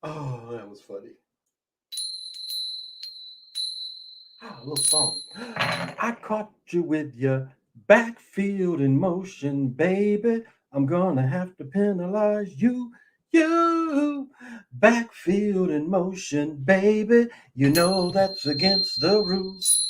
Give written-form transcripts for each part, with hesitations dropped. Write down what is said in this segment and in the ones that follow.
Oh, that was funny. A little song. I caught you with your backfield in motion, baby. I'm gonna have to penalize you. You backfield in motion, baby. You know that's against the rules.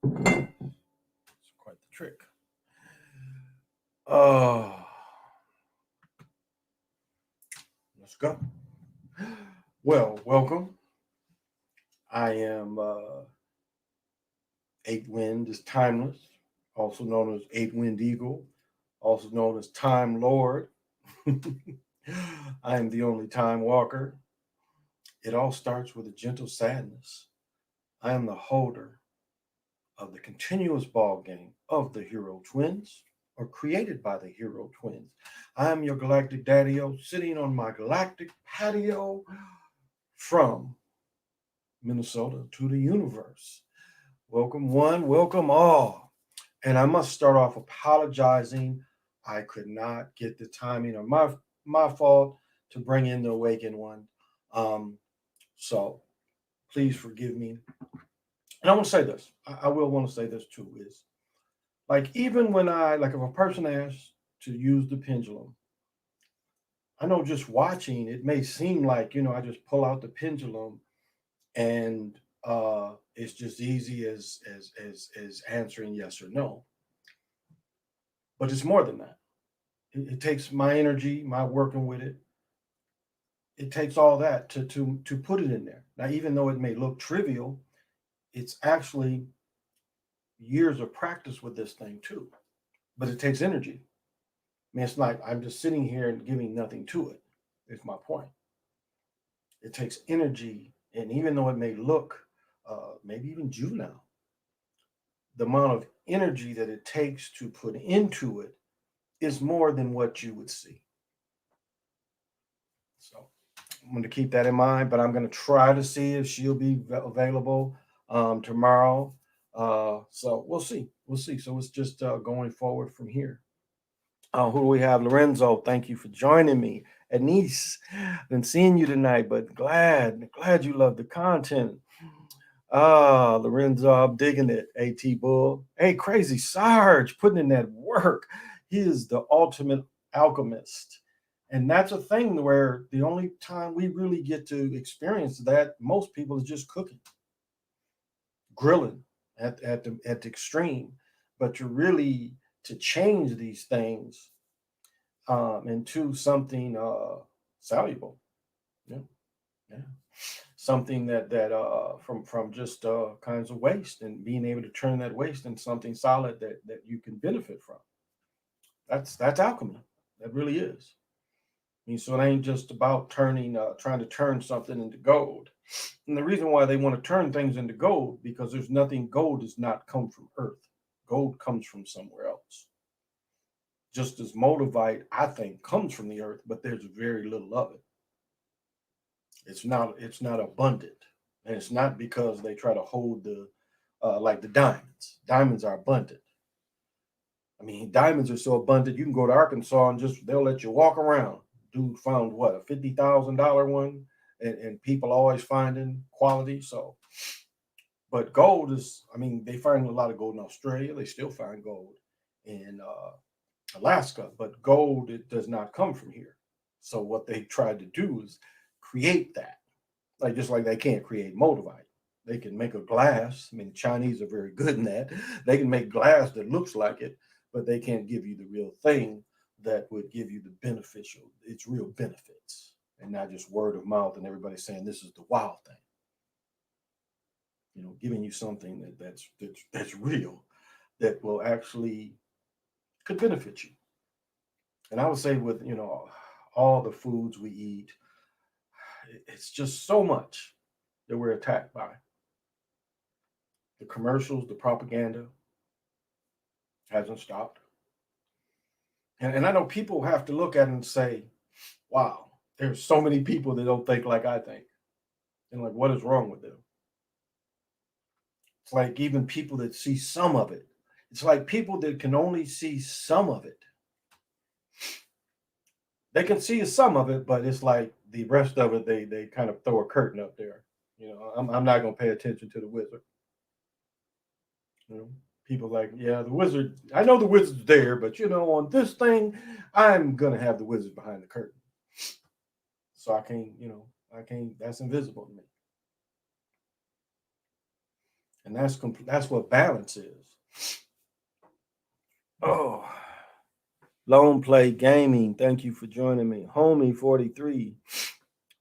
It's quite the trick. Oh, let's go. Well, welcome. I am Eight Wind is Timeless, also known as Eight Wind Eagle, also known as Time Lord. I am the only time walker. It all starts with a gentle sadness. I am the holder of the continuous ball game of the Hero Twins, or created by the Hero Twins. I am your galactic daddy-o, sitting on my galactic patio from Minnesota to the universe. Welcome one, welcome all. And I must start off apologizing. I could not get the timing, or my fault, to bring in the awakened one. Um, so please forgive me. And I want to say this. I will want to say this too, is like, even when if a person asks to use the pendulum, I know just watching it may seem like, I just pull out the pendulum and it's just easy as answering yes or no. But it's more than that. It takes my energy, my working with it. It takes all that to put it in there. Now, even though it may look trivial, it's actually years of practice with this thing too. But it takes energy. I mean, it's like I'm just sitting here and giving nothing to it. Is my point. It takes energy, and even though it may look maybe even juvenile, the amount of energy that it takes to put into it is more than what you would see. So I'm going to keep that in mind, but I'm going to try to see if she'll be available tomorrow. So we'll see. We'll see. So it's just going forward from here. Who do we have? Lorenzo, thank you for joining me. Anise, been seeing you tonight, but glad you love the content. Lorenzo, I'm digging it. AT Bull. Hey, Crazy Sarge, putting in that work. He is the ultimate alchemist. And that's a thing where the only time we really get to experience that, most people, is just cooking, grilling at the extreme. But to change these things into something valuable. Yeah, yeah. something that from just kinds of waste, and being able to turn that waste into something solid that you can benefit from. That's alchemy. That really is. I mean, so it ain't just about trying to turn something into gold. And the reason why they want to turn things into gold, because there's nothing, gold does not come from earth. Gold comes from somewhere else. Just as moldavite, I think, comes from the earth, but there's very little of it. It's not abundant, and it's not because they try to hold the like the diamonds. Diamonds are abundant. I mean, diamonds are so abundant. You can go to Arkansas and just they'll let you walk around. Dude found what, a $50,000 one, and people always finding quality. So, but gold is, I mean, they find a lot of gold in Australia. They still find gold in Alaska, but gold, it does not come from here. So what they tried to do is create that, like just like they can't create moldavite. They can make a glass. I mean, the Chinese are very good in that. They can make glass that looks like it, but they can't give you the real thing that would give you the beneficial, its real benefits, and not just word of mouth and everybody saying this is the wild thing. You know, giving you something that's real, that will actually could benefit you. And I would say with all the foods we eat, it's just so much that we're attacked by. The commercials, the propaganda hasn't stopped. And I know people have to look at it and say, wow, there's so many people that don't think like I think. And like, what is wrong with them? It's like even people that see some of it. It's like people that can only see some of it. They can see some of it, but it's like the rest of it, they kind of throw a curtain up there. I'm not gonna pay attention to the wizard. You know, people like, yeah, the wizard. I know the wizard's there, but on this thing, I'm gonna have the wizard behind the curtain, so I can't. That's invisible to me, and that's what balance is. Oh, Lone Play Gaming, thank you for joining me, homie. 43,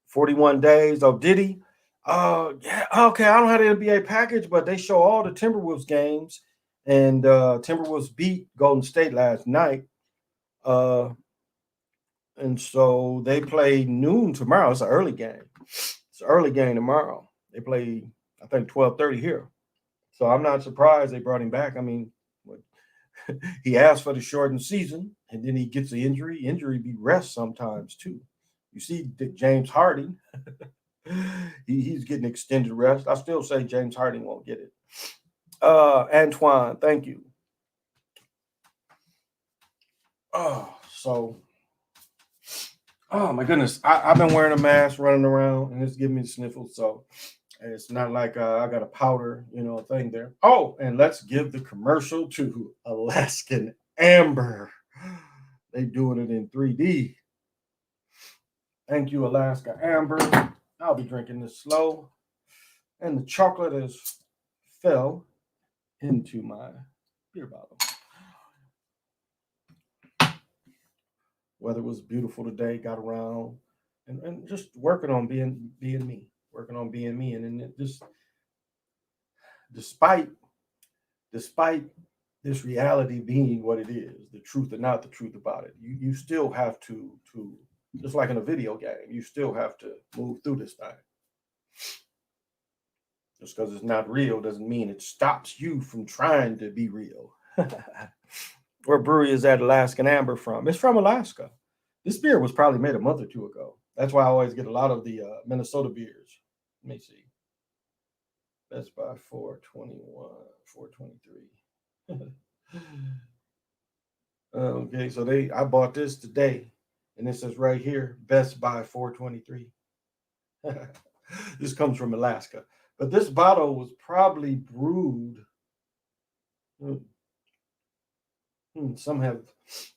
41 days. Oh, did he? Yeah, okay. I don't have the NBA package, but they show all the Timberwolves games, and Timberwolves beat Golden State last night. Uh, and so they play noon tomorrow. It's an early game. It's an early game tomorrow. They play, I think, 12:30 here. So I'm not surprised they brought him back. I mean, he asked for the shortened season, and then he gets the injury. Injury be rest sometimes too. You see, James Harden. He's getting extended rest. I still say James Harden won't get it. Antoine, thank you. So oh my goodness, I've been wearing a mask running around, and it's giving me the sniffles. So it's not like I got a powder, thing there. Oh, and let's give the commercial to Alaskan Amber. They doing it in 3D. Thank you, Alaska Amber. I'll be drinking this slow. And the chocolate has fell into my beer bottle. Weather was beautiful today, got around and just working on being me, working on being me. And then just despite this reality being what it is, the truth or not the truth about it, you still have to just like in a video game, you still have to move through this thing. Just because it's not real doesn't mean it stops you from trying to be real. Where brewery is that Alaskan Amber from? It's from Alaska. This beer was probably made a month or two ago. That's why I always get a lot of the Minnesota beers. Let me see. Best Buy 421, 423. Okay, so I bought this today, and it says right here, Best Buy 423. This comes from Alaska. But this bottle was probably brewed. Some have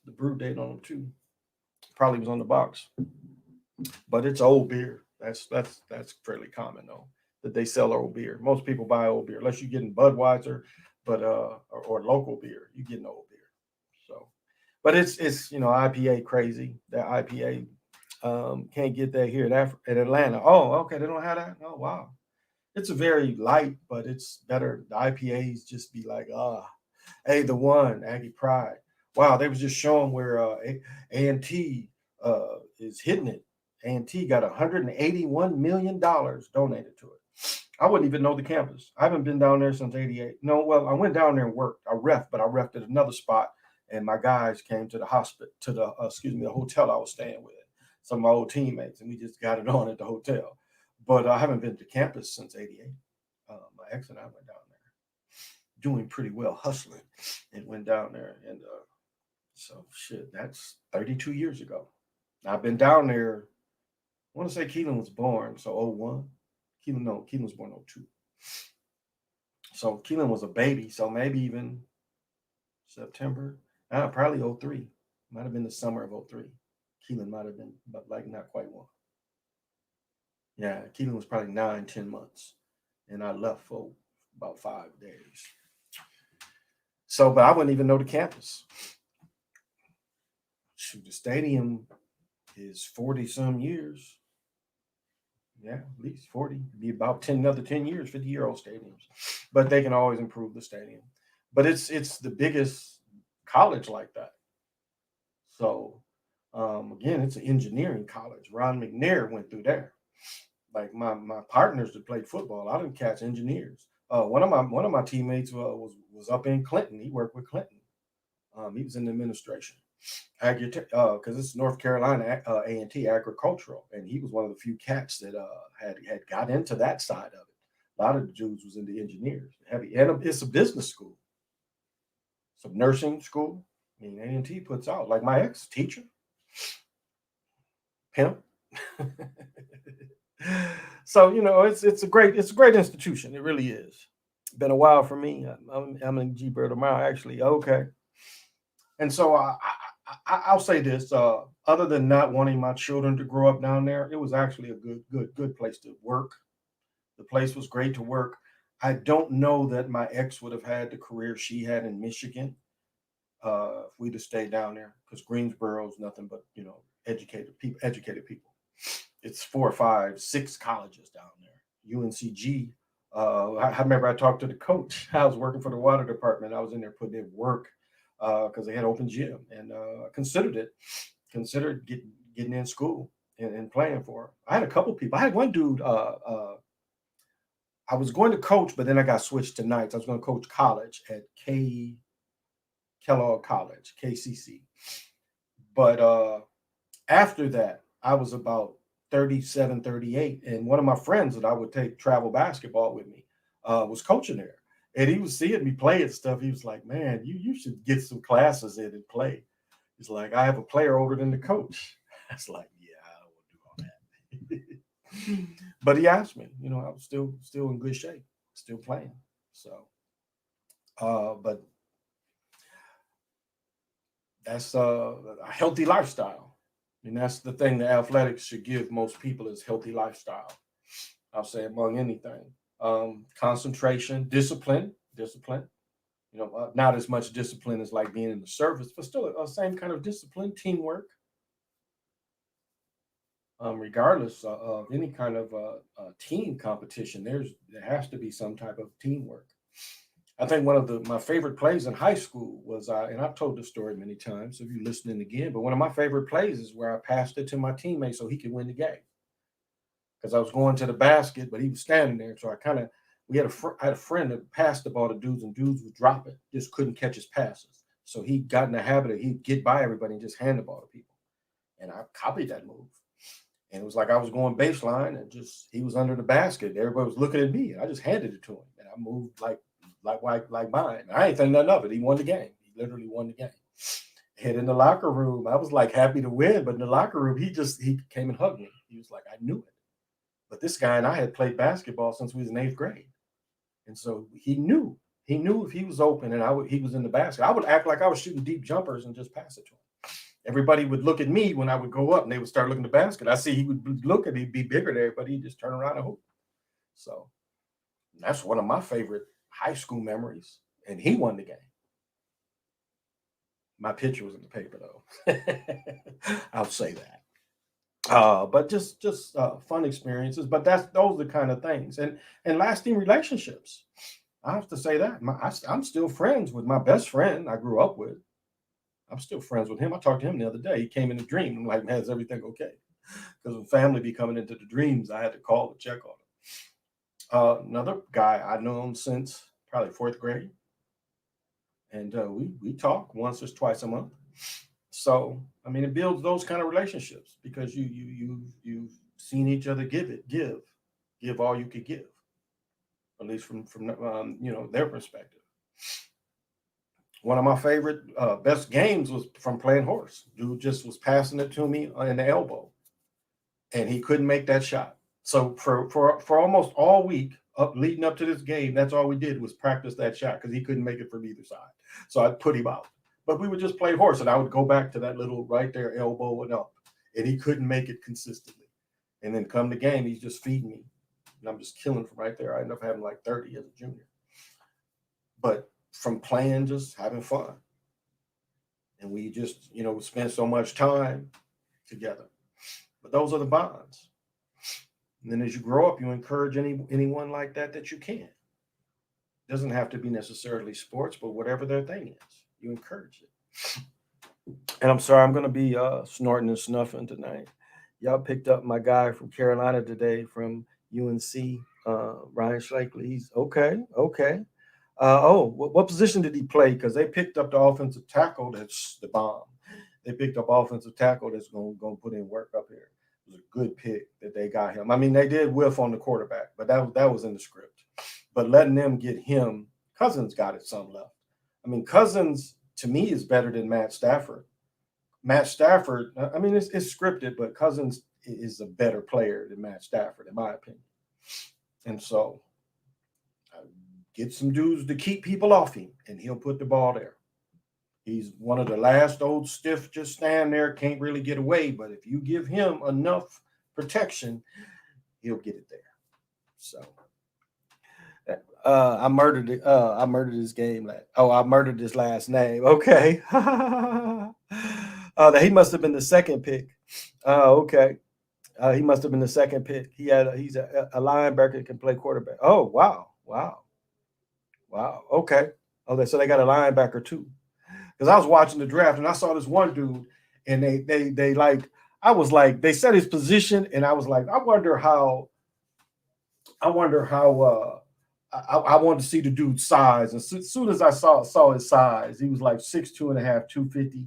the brew date on them too. Probably was on the box. But it's old beer. That's fairly common though, that they sell old beer. Most people buy old beer, unless you're getting Budweiser, but or local beer, you get old beer. So, but it's IPA crazy. That IPA Can't get that here at Atlanta. Oh, okay, they don't have that. Oh, wow. It's a very light, but it's better. The IPAs just be like, hey, the one Aggie Pride. Wow, they was just showing where A&T is hitting it. A&T got $181 million donated to it. I wouldn't even know the campus. I haven't been down there since '88. No, well, I went down there and worked. But I refed at another spot, and my guys came to the hospital, to the the hotel I was staying with. Some of my old teammates, and we just got it on at the hotel. But I haven't been to campus since '88. My ex and I went down there, doing pretty well, hustling, and went down there. And so, shit, that's 32 years ago. I've been down there. I want to say Keelan was born, so '01. Keelan was born '02. So Keelan was a baby, so maybe even September. Probably '03. Might have been the summer of '03. Keelan might have been, but like not quite one. Yeah, Keelan was probably 9, 10 months. And I left for about 5 days. So, but I wouldn't even know the campus. Shoot, the stadium is 40 some years. Yeah, at least 40. Be about 10, another 10 years, 50-year-old stadiums. But they can always improve the stadium. But it's the biggest college like that. So again, it's an engineering college. Ron McNair went through there. Like my partners that played football, I didn't catch engineers. One of my teammates was up in Clinton. He worked with Clinton. He was in the administration, because it's North Carolina A&T agricultural, and he was one of the few cats that had got into that side of it. A lot of the dudes was into engineers, heavy, and it's a business school, some nursing school. I mean, A&T puts out like my ex teacher, pimp. So it's a great institution. It really is. Been a while for me. I'm in G Bird tomorrow actually. Okay, and so I'll say this: other than not wanting my children to grow up down there, it was actually a good place to work. The place was great to work. I don't know that my ex would have had the career she had in Michigan if we'd have stayed down there, because Greensboro is nothing but educated people. Educated people. It's 4 or 5, 6 colleges down there. UNCG. I remember I talked to the coach. I was working for the water department. I was in there putting in work because they had open gym, and considered getting in school and playing for 'em. I had a couple people. I had one dude. I was going to coach, but then I got switched to nights. I was going to coach college at Kellogg College, KCC. But after that, I was about 37, 38. And one of my friends that I would take travel basketball with me was coaching there. And he was seeing me play and stuff. He was like, man, you should get some classes in and play. He's like, I have a player older than the coach. I was like, yeah, I don't want to do all that. But he asked me, I was still in good shape, still playing. So but that's a healthy lifestyle. And that's the thing that athletics should give most people, is healthy lifestyle. I'll say among anything. Concentration, discipline. Not as much discipline as like being in the service, but still a same kind of discipline, teamwork. Regardless of any kind of team competition, there has to be some type of teamwork. I think one of my favorite plays in high school was, and I've told this story many times, so if you're listening again, but one of my favorite plays is where I passed it to my teammate so he could win the game. Because I was going to the basket, but he was standing there. So I had a friend that passed the ball to dudes, and dudes would drop it, just couldn't catch his passes. So he got in the habit of he'd get by everybody and just hand the ball to people. And I copied that move. And it was like I was going baseline, and just he was under the basket. Everybody was looking at me, and I just handed it to him. And I moved like mine. I ain't think nothing of it. He won the game. He literally won the game. Head in the locker room, I was like happy to win, but in the locker room, he came and hugged me. He was like, I knew it. But this guy and I had played basketball since we was in 8th grade. And so he knew. He knew if he was open and he was in the basket, I would act like I was shooting deep jumpers and just pass it to him. Everybody would look at me when I would go up, and they would start looking at the basket. I see he would look at, he'd be bigger there, but he'd just turn around and hoop. So that's one of my favorite high school memories. And he won the game. My picture was in the paper, though. I'll say that. But just fun experiences. But those are the kind of things, and lasting relationships. I have to say that I'm still friends with my best friend I grew up with. I'm still friends with him. I talked to him the other day. He came in a dream. I'm like, man, is everything okay? Because when family be coming into the dreams, I had to call to check on him. Another guy I known since probably fourth grade, and we talk once or twice a month. So I mean, it builds those kind of relationships because you've seen each other give all you could give, at least from their perspective. One of my favorite best games was from playing horse. Dude just was passing it to me in the elbow, and he couldn't make that shot. So for almost all week up leading up to this game, that's all we did was practice that shot because he couldn't make it from either side. So I'd put him out. But we would just play horse, and I would go back to that little right there elbow and up, and he couldn't make it consistently. And then come the game, he's just feeding me, and I'm just killing from right there. I end up having like 30 as a junior. But from playing, just having fun, and we just spend so much time together. But those are the bonds. And then as you grow up, you encourage anyone like that you can. It doesn't have to be necessarily sports, but whatever their thing is, you encourage it. And I'm sorry, I'm going to be snorting and snuffing tonight. Y'all picked up my guy from Carolina today from UNC, Ryan Shakely. He's okay, okay. What position did he play? Because they picked up the offensive tackle that's the bomb. They picked up offensive tackle that's going to put in work up here. It was a good pick that they got him. I mean, they did whiff on the quarterback, but that was in the script. But letting them get him, Cousins got it some left. I mean, Cousins to me is better than Matt Stafford. Matt Stafford, I mean, it's scripted, but Cousins is a better player than Matt Stafford, in my opinion. And so get some dudes to keep people off him, and he'll put the ball there. He's one of the last old stiff, just stand there, can't really get away. But if you give him enough protection, he'll get it there. So I murdered it. I murdered this game. I murdered his last name. Okay. He must have been the second pick. Okay. He must have been the second pick. He's a linebacker that can play quarterback. Oh, wow. Okay. So they got a linebacker too. Because I was watching the draft and I saw this one dude, and they like, I was like, they set his position, and I was like, I wonder how I wanted to see the dude's size. And as soon as I saw his size, he was like 6'2.5", 250.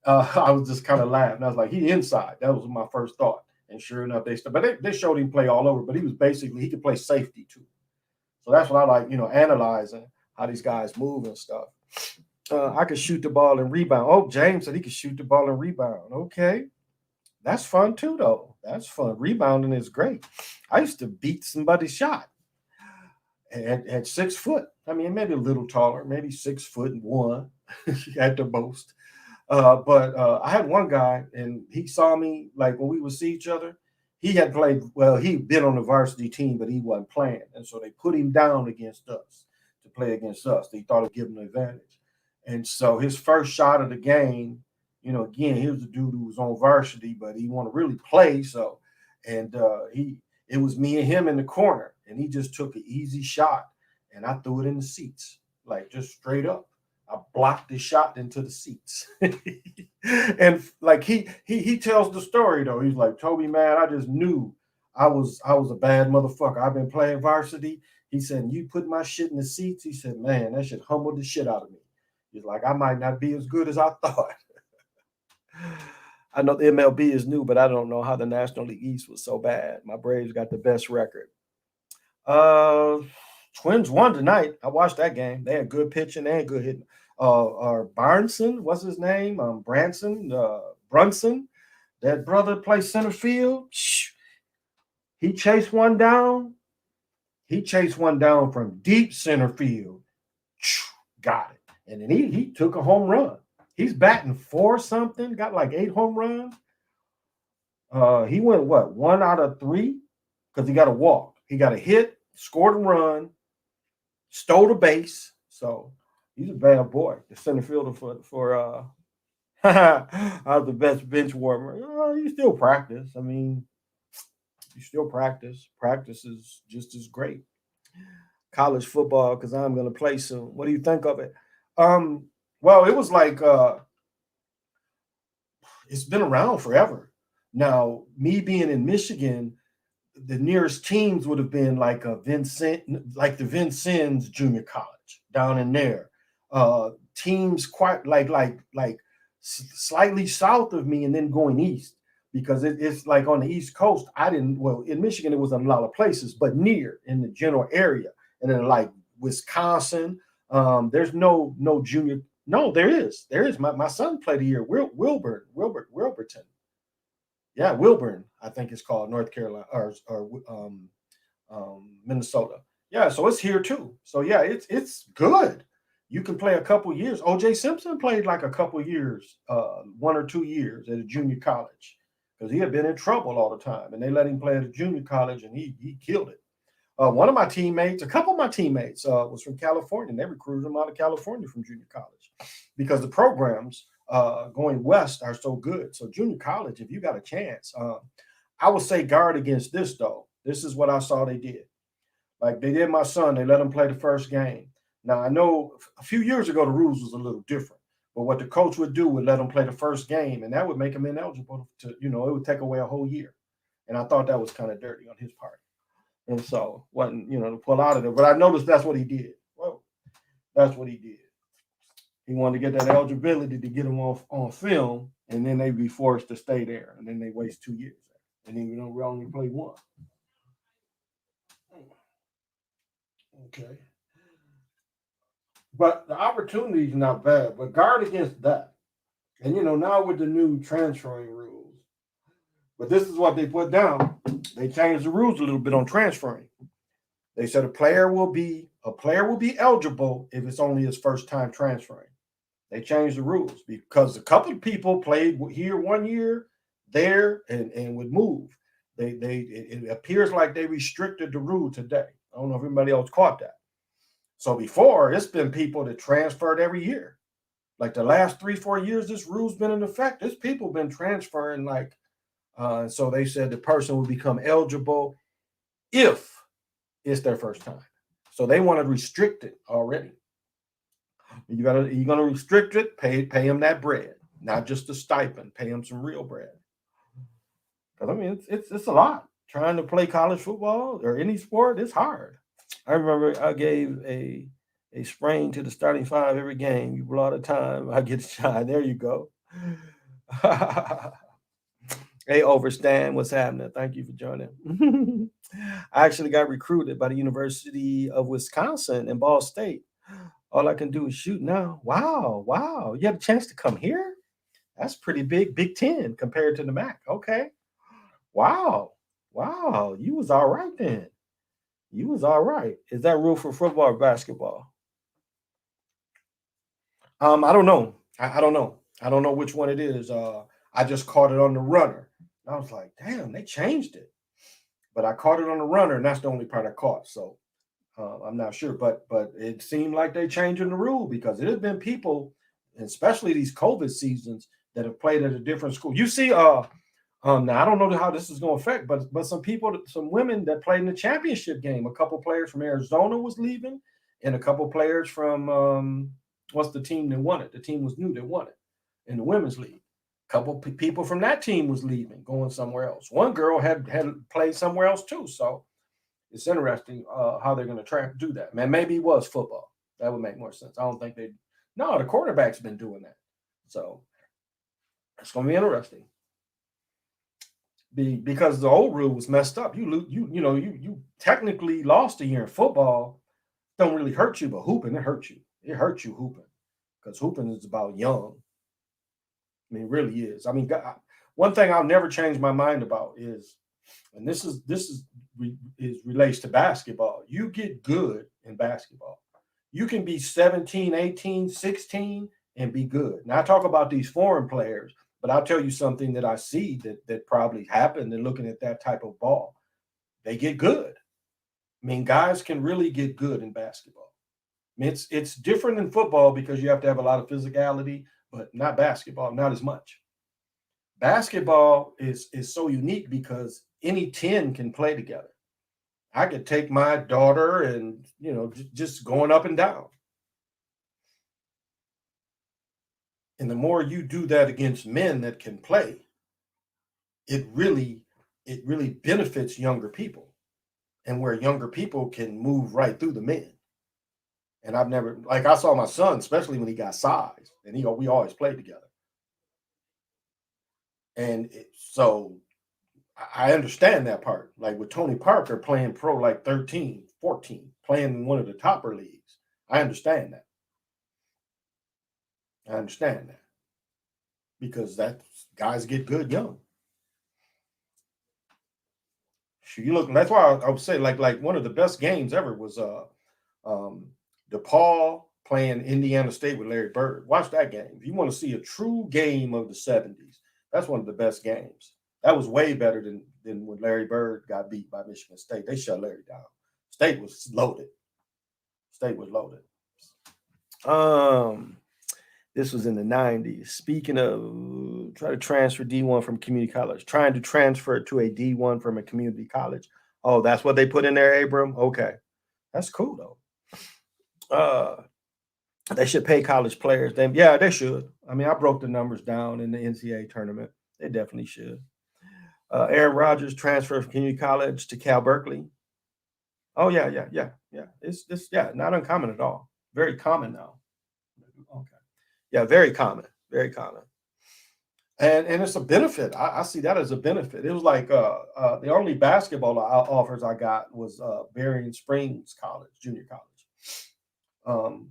I was just kind of laughing. I was like, he inside. That was my first thought. And sure enough, they showed him play all over, but he was basically, he could play safety too. So that's what I like, analyzing how these guys move and stuff. I could shoot the ball and rebound. Oh, James said he could shoot the ball and rebound. Okay. That's fun too, though. That's fun. Rebounding is great. I used to beat somebody's shot at 6 foot. I mean, maybe a little taller, maybe 6'1" at the most. But I had one guy, and he saw me like when we would see each other. He had played well. He'd been on the varsity team, but he wasn't playing, and so they put him down against us to play against us. They thought it'd give him an advantage. And so his first shot of the game, again, he was a dude who was on varsity, but he wanted to really play. So, and it was me and him in the corner, and he just took an easy shot, and I threw it in the seats, like just straight up. I blocked the shot into the seats. And like he tells the story though. He's like, Toby, man, I just knew I was a bad motherfucker. I've been playing varsity. He said, you put my shit in the seats. He said, man, that shit humbled the shit out of me. He's like, I might not be as good as I thought. I know the MLB is new, but I don't know how the National League East was so bad. My Braves got the best record. Twins won tonight. I watched that game. They had good pitching and good hitting. Barnson, what's his name? Brunson. That brother plays center field. He chased one down. He chased one down from deep center field. Got it. And then he took a home run. He's batting 4 something, got like 8 home runs. He went, 1 out of 3? Because he got a walk. He got a hit, scored a run, stole the base. So he's a bad boy. The center fielder for I was the best bench warmer. You still practice. I mean, you still practice. Practice is just as great. College football, because I'm going to play soon. What do you think of it? Um, well, it was like it's been around forever. Now, me being in Michigan, the nearest teams would have been like a Vincent, like the Vincennes Junior College down in there. Teams quite slightly south of me, and then going east because it's like on the East Coast. I didn't well in Michigan. It was in a lot of places, but near in the general area, and then like Wisconsin. There's no junior. No, there is. My son played a year. Wilburton. Yeah, Wilburn, I think it's called North Carolina or Minnesota. Yeah, so it's here too. So yeah, it's good. You can play a couple years. OJ Simpson played like a couple years, 1 or 2 years at a junior college because he had been in trouble all the time, and they let him play at a junior college, and he killed it. One of my teammates, a couple of my teammates, was from California, and they recruited him out of California from junior college because the programs going west are so good. So junior college, if you got a chance, I would say guard against this though. This is what I saw they did. Like they did my son, they let him play the first game. Now I know a few years ago the rules was a little different, but what the coach would do would let him play the first game, and that would make him ineligible to, it would take away a whole year. And I thought that was kind of dirty on his part. And so wasn't, to pull out of it. But I noticed that's what he did. Well, that's what he did. He wanted to get that eligibility to get him on film, and then they'd be forced to stay there, and then they waste 2 years. And then we only play one. Okay. But the opportunity is not bad. But guard against that. And now with the new transferring rules. But this is what they put down. They changed the rules a little bit on transferring. They said a player will be eligible if it's only his first time transferring. They changed the rules because a couple of people played here 1 year, there, and would move. It appears like they restricted the rule today. I don't know if anybody else caught that. So before, it's been people that transferred every year. Like the last 3-4 years, this rule's been in effect. There's people been transferring so they said the person will become eligible if it's their first time. So they want to restrict it already. You're gonna restrict it. Pay them that bread, not just a stipend. Pay them some real bread. Because I mean, it's a lot. Trying to play college football or any sport, it's hard. I remember I gave a sprain to the starting five every game. You blow out of time, I get a shot. There you go. Hey, Overstand, what's happening? Thank you for joining. I actually got recruited by the University of Wisconsin in Ball State. All I can do is shoot now. Wow, wow. You had a chance to come here? That's pretty big, Big Ten compared to the MAC. Okay. Wow. Wow. You was all right then. You was all right. Is that rule for football or basketball? I don't know. I don't know. I don't know which one it is. I just caught it on the runner. I was like, damn, they changed it. But I caught it on the runner, and that's the only part I caught. So I'm not sure, but it seemed like they changing the rule because it has been people, especially these COVID seasons, that have played at a different school. You see, now I don't know how this is going to affect, but some women that played in the championship game, a couple players from Arizona was leaving, and a couple players from what's the team that won it? The team was new that won it in the women's league. A couple people from that team was leaving, going somewhere else. One girl had played somewhere else too, so it's interesting how they're going to try to do that. Man, maybe it was football. That would make more sense. I don't think they. No, the quarterback's been doing that, so it's going to be interesting. Because the old rule was messed up. You technically lost a year in football. Don't really hurt you, but hooping it hurts you. It hurts you hooping because hooping is about young. I mean, it really is. I mean, one thing I'll never change my mind about is, and this relates to basketball. You get good in basketball. You can be 17, 18, 16 and be good. Now I talk about these foreign players, but I'll tell you something that I see that probably happened in looking at that type of ball. They get good. I mean, guys can really get good in basketball. I mean, it's different in football because you have to have a lot of physicality, but not basketball, not as much. Basketball is so unique because any 10 can play together. I could take my daughter and, just going up and down. And the more you do that against men that can play, it really benefits younger people, and where younger people can move right through the men. And I've never, like, I saw my son, especially when he got size, and we always played together. And so I understand that part. Like with Tony Parker playing pro like 13, 14, playing in one of the topper leagues. I understand that. I understand that because that guys get good young. You look. That's why I would say like one of the best games ever was DePaul playing Indiana State with Larry Bird. Watch that game. If you want to see a true game of the 70s, that's one of the best games. That was way better than when Larry Bird got beat by Michigan State. They shut Larry down. State was loaded. This was in the 90s. Speaking of try to transfer D1 from community college, trying to transfer to a D1 from a community college. Oh, that's what they put in there, Abram? Okay. That's cool, though. They should pay college players. Yeah, they should. I mean, I broke the numbers down in the NCAA tournament. They definitely should. Aaron Rodgers transferred from community college to Cal Berkeley. Oh, yeah. It's not uncommon at all. Very common now. Okay. Yeah, very common. And it's a benefit. I see that as a benefit. It was like the only basketball offers I got was Berrien Springs College, junior college.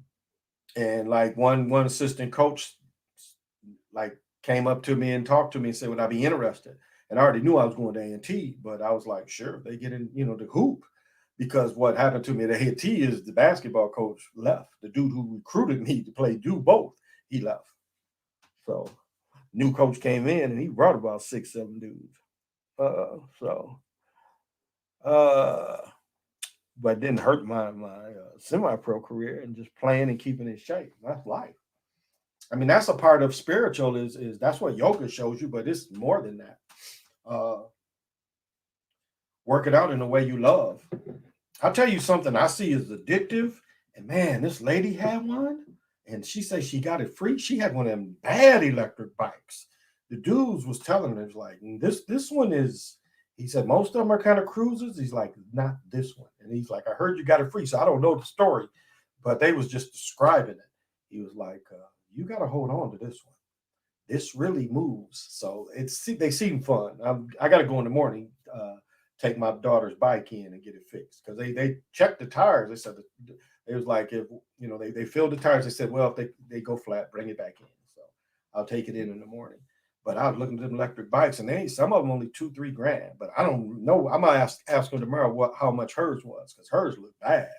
And like one assistant coach like came up to me and talked to me and said, would I be interested? And I already knew I was going to A&T, but I was like, sure, if they get in, the hoop. Because what happened to me at A&T is the basketball coach left. The dude who recruited me to do both, he left. So new coach came in and he brought about 6-7 dudes. But it didn't hurt my semi-pro career and just playing and keeping in shape. That's life. I mean, that's a part of spiritual is that's what yoga shows you, but it's more than that. Work it out in a way you love. I'll tell you something I see is addictive. And man, this lady had one. And she said she got it free. She had one of them bad electric bikes. The dudes was telling her, it was like, this one is, he said, most of them are kind of cruisers. He's like, not this one. And he's like, I heard you got it free. So I don't know the story, but they was just describing it. He was like, you got to hold on to this one. This really moves. So they seem fun. I got to go in the morning, take my daughter's bike in and get it fixed. Because they checked the tires. They said, it was like, if they filled the tires, they said, well, if they go flat, bring it back in. So I'll take it in the morning. But I was looking at them electric bikes, and some of them only $2-3 grand. But I don't know. I might ask her tomorrow how much hers was, because hers looked bad.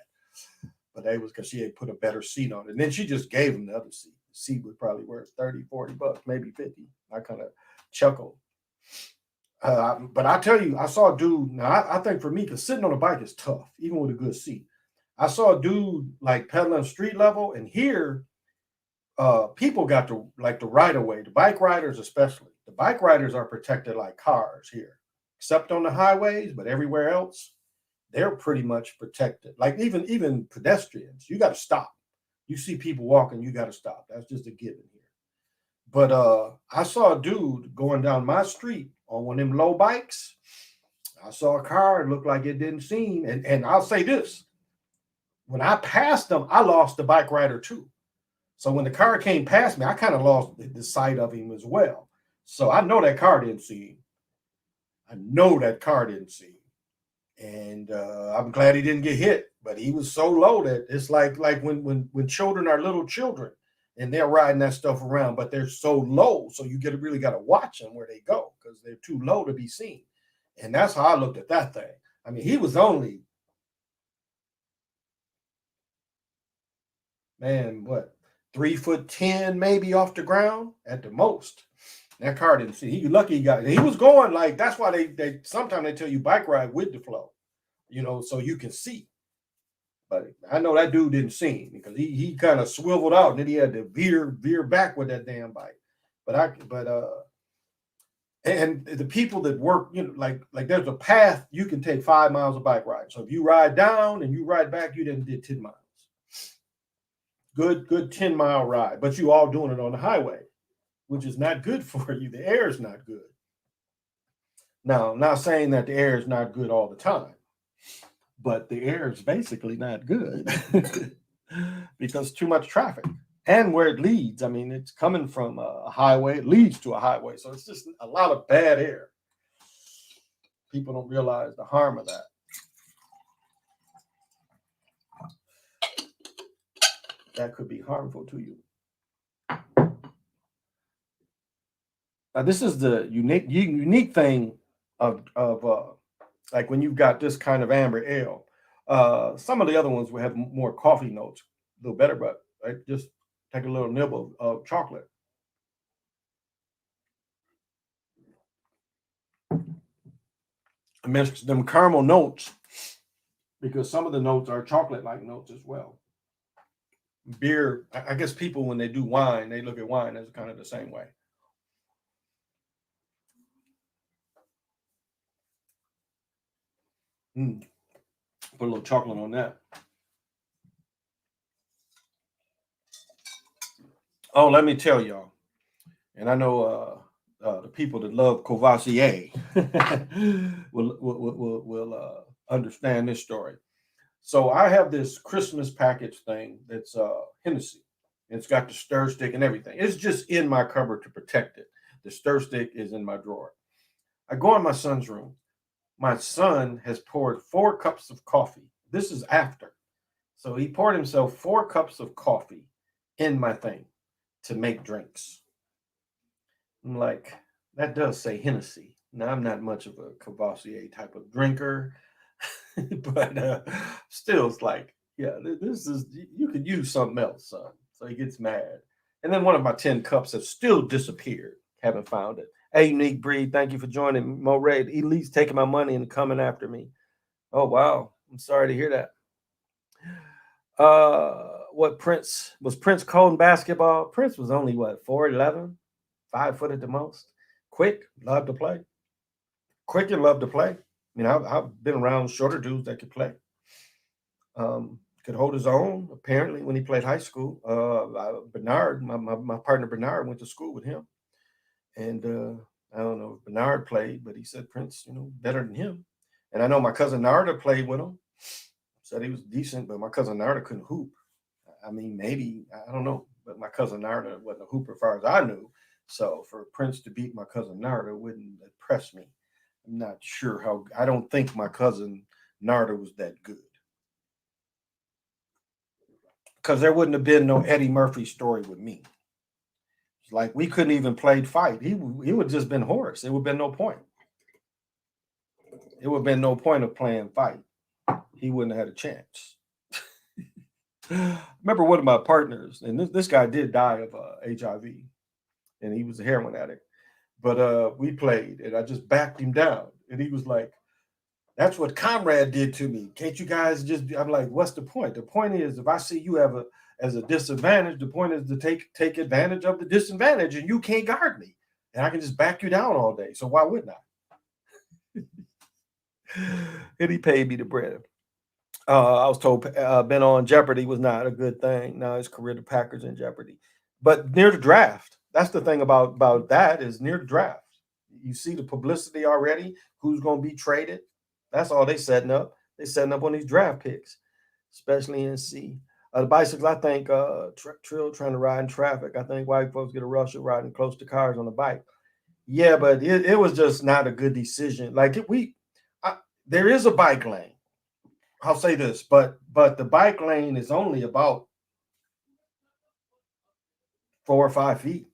But they was because she had put a better seat on it. And then she just gave them the other seat. The seat was probably worth $30-$40, maybe 50. I kind of chuckled. But I tell you, I saw a dude. Now I think for me, because sitting on a bike is tough, even with a good seat. I saw a dude like pedaling street level, and here people got the right of way. The bike riders, especially, the bike riders are protected like cars here, except on the highways. But everywhere else, they're pretty much protected. Like even pedestrians, you got to stop. You see people walking, you got to stop. That's just a given here. But I saw a dude going down my street on one of them low bikes. I saw a car. It looked like it didn't seem. And I'll say this. When I passed them, I lost the bike rider too. So when the car came past me, I kind of lost the sight of him as well. So I know that car didn't see him. And I'm glad he didn't get hit. But he was so low that it's like when children are little children and they're riding that stuff around, but they're so low. So you really got to watch them where they go because they're too low to be seen. And that's how I looked at that thing. I mean, he was only, man, what, 3'10" maybe off the ground at the most. That car didn't see. He lucky he was going like, that's why they sometimes they tell you bike ride with the flow, so you can see. But I know that dude didn't see him because he kind of swiveled out and then he had to veer back with that damn bike. But and the people that work, like there's a path you can take 5 miles of bike ride. So if you ride down and you ride back, you didn't did 10 miles. Good 10-mile ride, but you all doing it on the highway, which is not good for you. The air is not good. Now, I'm not saying that the air is not good all the time, but the air is basically not good because too much traffic. And where it leads, I mean, it's coming from a highway, it leads to a highway. So it's just a lot of bad air. People don't realize the harm of that. That could be harmful to you. Now, this is the unique thing of like when you've got this kind of amber ale. Some of the other ones will have more coffee notes, a little better, but right, just take a little nibble of chocolate. I mentioned them caramel notes because some of the notes are chocolate-like notes as well. Beer, I guess people when they do wine, they look at wine as kind of the same way. Put a little chocolate on that. Oh, let me tell y'all, and I know the people that love Courvoisier will understand this story. So I have this Christmas package thing that's Hennessy. It's got the stir stick and everything. It's just in my cupboard to protect it. The stir stick is in my drawer. I go in my son's room. My son has poured 4 cups of coffee. This is after. So he poured himself 4 cups of coffee in my thing to make drinks. I'm like, that does say Hennessy. Now, I'm not much of a Courvoisier type of drinker, but still, it's like, yeah, this is, you could use something else, son. So he gets mad. And then one of my 10 cups has still disappeared. Haven't found it. Hey, Unique Breed, thank you for joining. Mo Ray, Elite's taking my money and coming after me. Oh, wow. I'm sorry to hear that. What Prince cold in basketball? Prince was only what, 4'11", 5 foot at the most. Quick, love to play. Quick and love to play. I mean, I've been around shorter dudes that could play. Could hold his own, apparently, when he played high school. Bernard, my partner Bernard, went to school with him. And I don't know if Bernard played, but he said Prince, better than him. And I know my cousin Narda played with him. Said he was decent, but my cousin Narda couldn't hoop. I mean, maybe, I don't know, but my cousin Narda wasn't a hooper as far as I knew. So for Prince to beat my cousin Narda wouldn't impress me. I'm not sure I don't think my cousin Narda was that good. Because there wouldn't have been no Eddie Murphy story with me. It's like we couldn't even play fight. He would have just been Horace. It would have been no point. It would have been no point of playing fight. He wouldn't have had a chance. Remember one of my partners, and this guy did die of HIV, and he was a heroin addict. But we played, and I just backed him down, and he was like, "That's what Comrade did to me. Can't you guys just?" I'm like, "What's the point? The point is, if I see you as a disadvantage, the point is to take advantage of the disadvantage, and you can't guard me, and I can just back you down all day. So why wouldn't I?" And he paid me the bread. I was told been on Jeopardy was not a good thing. Now his career, the Packers in Jeopardy, but near the draft. That's the thing about that is near the draft. You see the publicity already. Who's going to be traded? That's all they setting up. They setting up on these draft picks, especially in C. The bicycles, I think, Trill trying to ride in traffic. I think white folks get a rush of riding close to cars on the bike. Yeah, but it was just not a good decision. Like there is a bike lane. I'll say this, but the bike lane is only about 4 or 5 feet.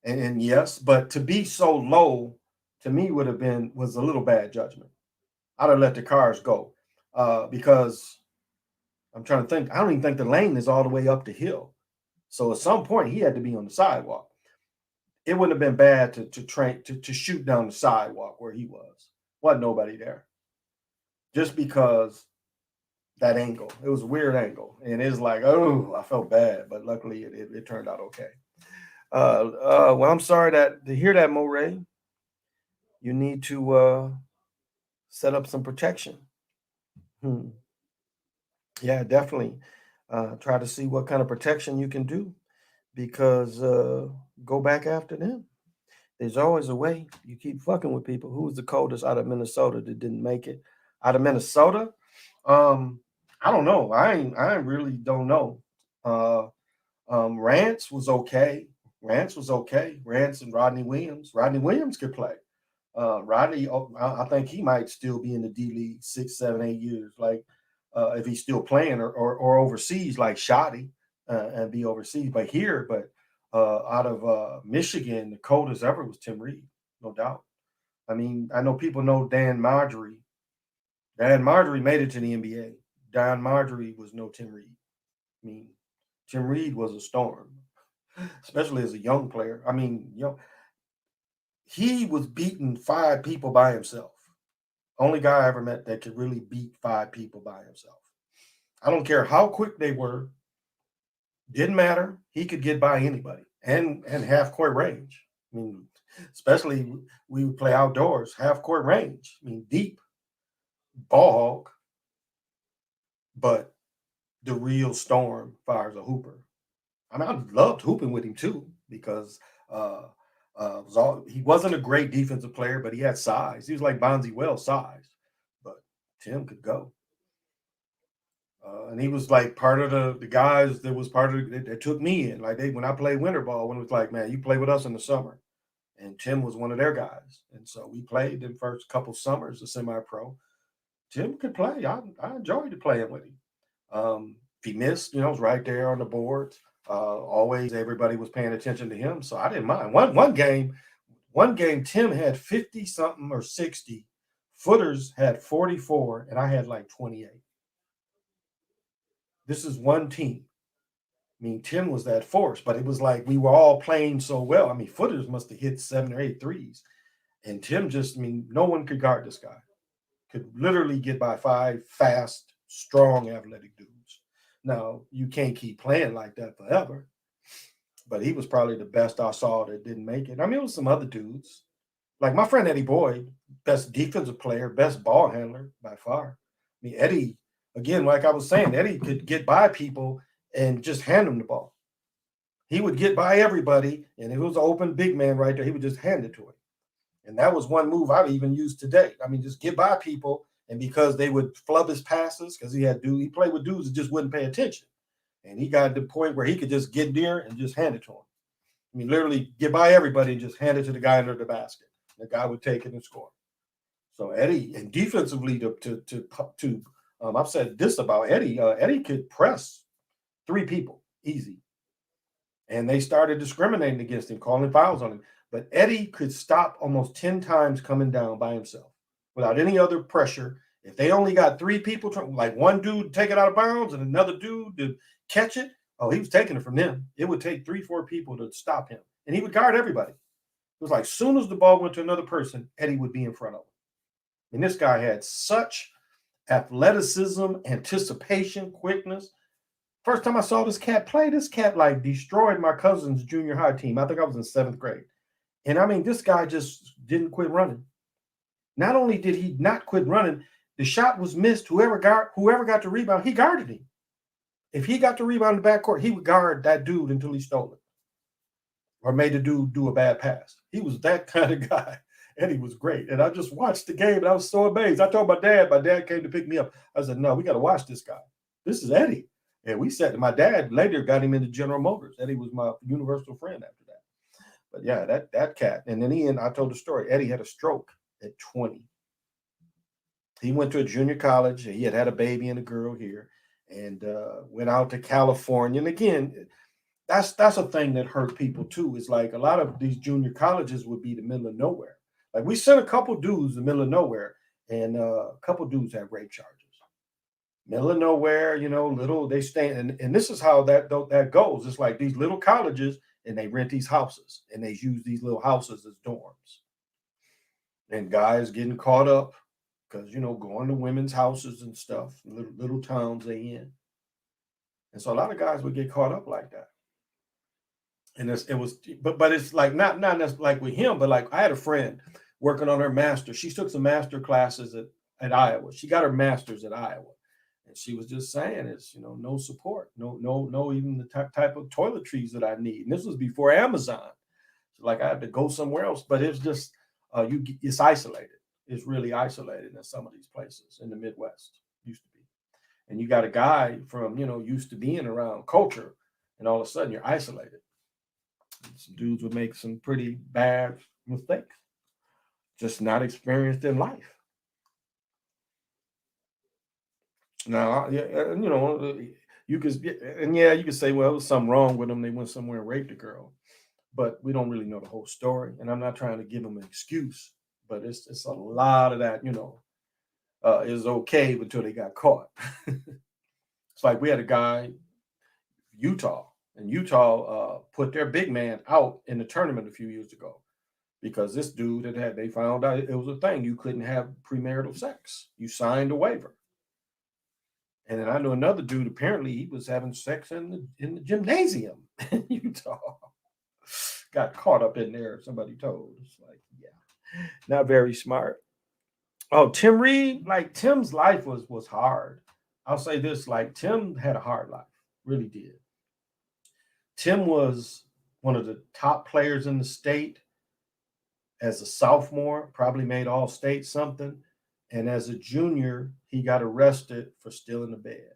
And yes, but to be so low to me was a little bad judgment. I'd have let the cars go because I'm trying to think. I don't even think the lane is all the way up the hill. So at some point he had to be on the sidewalk. It wouldn't have been bad to shoot down the sidewalk where he was. Wasn't nobody there. Just because that angle. It was a weird angle, and it's like, oh, I felt bad, but luckily it turned out okay. Well, I'm sorry that to hear that, Moray. You need to set up some protection. Hmm. Yeah, definitely. Try to see what kind of protection you can do because go back after them. There's always a way. You keep fucking with people. Who was the coldest out of Minnesota that didn't make it? Out of Minnesota? Um, I don't know. I really don't know. Uh Rance was okay. Rance was okay. Rance and Rodney Williams. Rodney Williams could play. Rodney, I think he might still be in the D League 6, 7, 8 years. Like if he's still playing or overseas, like Shoddy, and be overseas. But here, out of Michigan, the coldest ever was Tim Reed, no doubt. I mean, I know people know Dan Marjorie. Dan Marjorie made it to the NBA. Dan Marjorie was no Tim Reed. I mean, Tim Reed was a storm, especially as a young player. I mean, he was beating 5 people by himself. Only guy I ever met that could really beat 5 people by himself. I don't care how quick they were, didn't matter. He could get by anybody and half court range. I mean, especially we would play outdoors, half court range. I mean, deep ball hog, but the real storm fires a hooper. I mean, I loved hooping with him too because he wasn't a great defensive player, but he had size. He was like Bonzi Wells size, but Tim could go. And he was like part of the guys that was part of that took me in. Like when I played winter ball, when it was like, man, you play with us in the summer, and Tim was one of their guys, and so we played the first couple summers of semi-pro. Tim could play. I enjoyed playing with him. If he missed, it was right there on the boards. Always everybody was paying attention to him, so I didn't mind. One game, Tim had 50 something or 60. Footers had 44, and I had like 28. This is one team. I mean, Tim was that force, but it was like we were all playing so well. I mean, Footers must have hit 7 or 8 threes. And Tim just, I mean, no one could guard this guy. Could literally get by 5 fast, strong, athletic dudes. Now, you can't keep playing like that forever, but he was probably the best I saw that didn't make it. I mean, it was some other dudes. Like my friend Eddie Boyd, best defensive player, best ball handler by far. I mean, Eddie, again, like I was saying, Eddie could get by people and just hand them the ball. He would get by everybody, and if it was an open big man right there, he would just hand it to him. And that was one move I've even used today. I mean, just get by people, and because they would flub his passes, because he played with dudes that just wouldn't pay attention. And he got to the point where he could just get near and just hand it to him. I mean, literally get by everybody and just hand it to the guy under the basket. The guy would take it and score. So Eddie, and defensively, I've said this about Eddie. Eddie could press 3 people easy, and they started discriminating against him, calling fouls on him. But Eddie could stop almost 10 times coming down by himself without any other pressure. If they only got 3 people, like one dude take it out of bounds and another dude to catch it, oh, he was taking it from them. It would take 3, 4 people to stop him, and he would guard everybody. It was like as soon as the ball went to another person, Eddie would be in front of him. And this guy had such athleticism, anticipation, quickness. First time I saw this cat play, this cat like destroyed my cousin's junior high team. I think I was in 7th grade. And I mean, this guy just didn't quit running. Not only did he not quit running, the shot was missed. Whoever got the rebound, he guarded him. If he got the rebound in the backcourt, he would guard that dude until he stole it or made the dude do a bad pass. He was that kind of guy, and he was great. And I just watched the game, and I was so amazed. I told my dad came to pick me up. I said, no, we got to watch this guy. This is Eddie. And we sat, my dad later got him into General Motors. Eddie was my universal friend after that. But yeah, that cat. And then I told the story. Eddie had a stroke at 20. He went to a junior college. He had a baby and a girl here, and went out to California. And again, that's a thing that hurt people too. Is like a lot of these junior colleges would be the middle of nowhere. Like we sent a couple dudes the middle of nowhere, and a couple dudes had rape charges. Middle of nowhere, little they stay, and this is how that goes. It's like these little colleges, and they rent these houses, and they use these little houses as dorms. And guys getting caught up because, going to women's houses and stuff, little towns they in. And so a lot of guys would get caught up like that. And but it's like not necessarily like with him, but like I had a friend working on her master. She took some master classes at Iowa. She got her master's at Iowa. And she was just saying it's, no support, no, even the type of toiletries that I need. And this was before Amazon. So like I had to go somewhere else, but it's just, it's isolated. It's really isolated in some of these places in the Midwest, used to be. And you got a guy from, used to being around culture, and all of a sudden you're isolated. Some dudes would make some pretty bad mistakes, just not experienced in life. Now, you could, and yeah, you could say, well, there's something wrong with them. They went somewhere and raped a girl, but we don't really know the whole story. And I'm not trying to give them an excuse, but it's a lot of that, is okay until they got caught. It's like we had a guy, Utah, and Utah put their big man out in the tournament a few years ago because this dude they found out it was a thing. You couldn't have premarital sex. You signed a waiver. And then I know another dude, apparently he was having sex in the gymnasium in Utah. Got caught up in there, somebody told. It's like, yeah, not very smart. Oh, Tim Reed, like Tim's life was hard. I'll say this, like Tim had a hard life, really did. Tim was one of the top players in the state as a sophomore, probably made all state something. And as a junior, he got arrested for stealing a bed.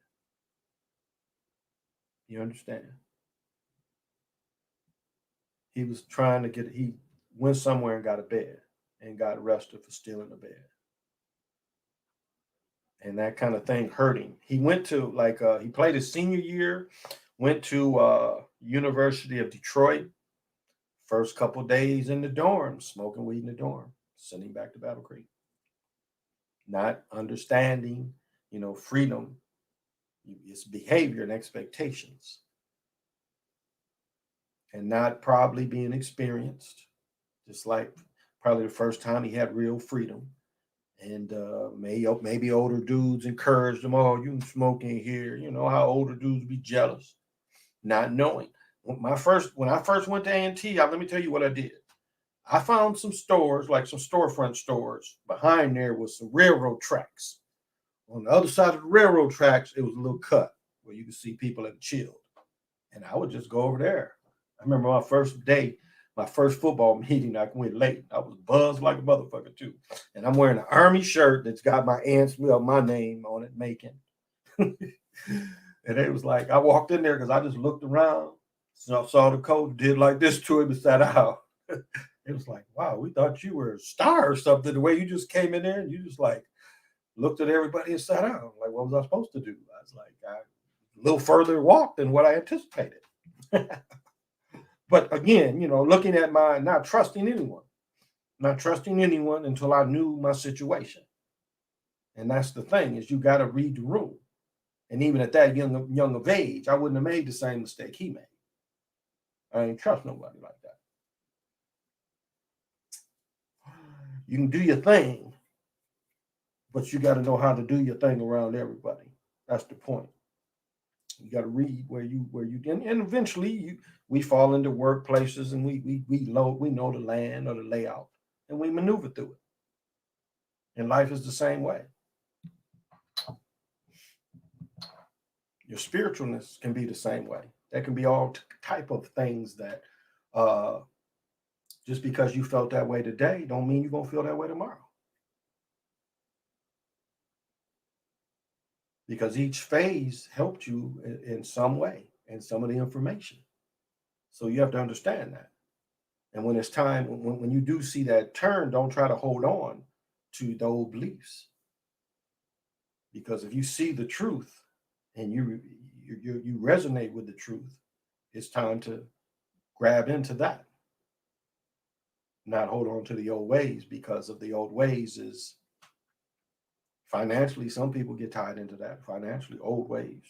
You understand? He was trying to he went somewhere and got a bed and got arrested for stealing a bed. And that kind of thing hurt him. He went to he played his senior year, went to University of Detroit. First couple days in the dorm, smoking weed in the dorm, sending back to Battle Creek. Not understanding, freedom, it's behavior and expectations, and not probably being experienced, just like probably the first time he had real freedom. And maybe older dudes encouraged him, oh, you can smoke in here. You know how older dudes be jealous, not knowing. When I first went to A&T, let me tell you what I did. I found some stores, like some storefront stores. Behind there was some railroad tracks. On the other side of the railroad tracks, it was a little cut where you could see people that chilled. And I would just go over there. I remember my first day, my first football meeting, I went late. I was buzzed like a motherfucker too. And I'm wearing an Army shirt that's got my my name on it, Macon. And it was like, I walked in there because I just looked around, saw the coach, did like this to him and sat out. It was like, wow, we thought you were a star or something. The way you just came in there and you just like looked at everybody and sat down. Like, what was I supposed to do? I was like, a little further walk than what I anticipated. But again, looking at not trusting anyone until I knew my situation. And that's the thing, is you got to read the room. And even at that young of age, I wouldn't have made the same mistake he made. I ain't trust nobody like that. You can do your thing, but you got to know how to do your thing around everybody. That's the point. You got to read where you and eventually we fall into workplaces and we know the land or the layout and we maneuver through it. And life is the same way. Your spiritualness can be the same way. That can be all type of things that just because you felt that way today don't mean you're going to feel that way tomorrow. Because each phase helped you in some way and some of the information. So you have to understand that. And when it's time, when you do see that turn, don't try to hold on to the old beliefs. Because if you see the truth and you resonate with the truth, it's time to grab into that. Not hold on to the old ways, because of the old ways is financially, some people get tied into that. Financially, old ways,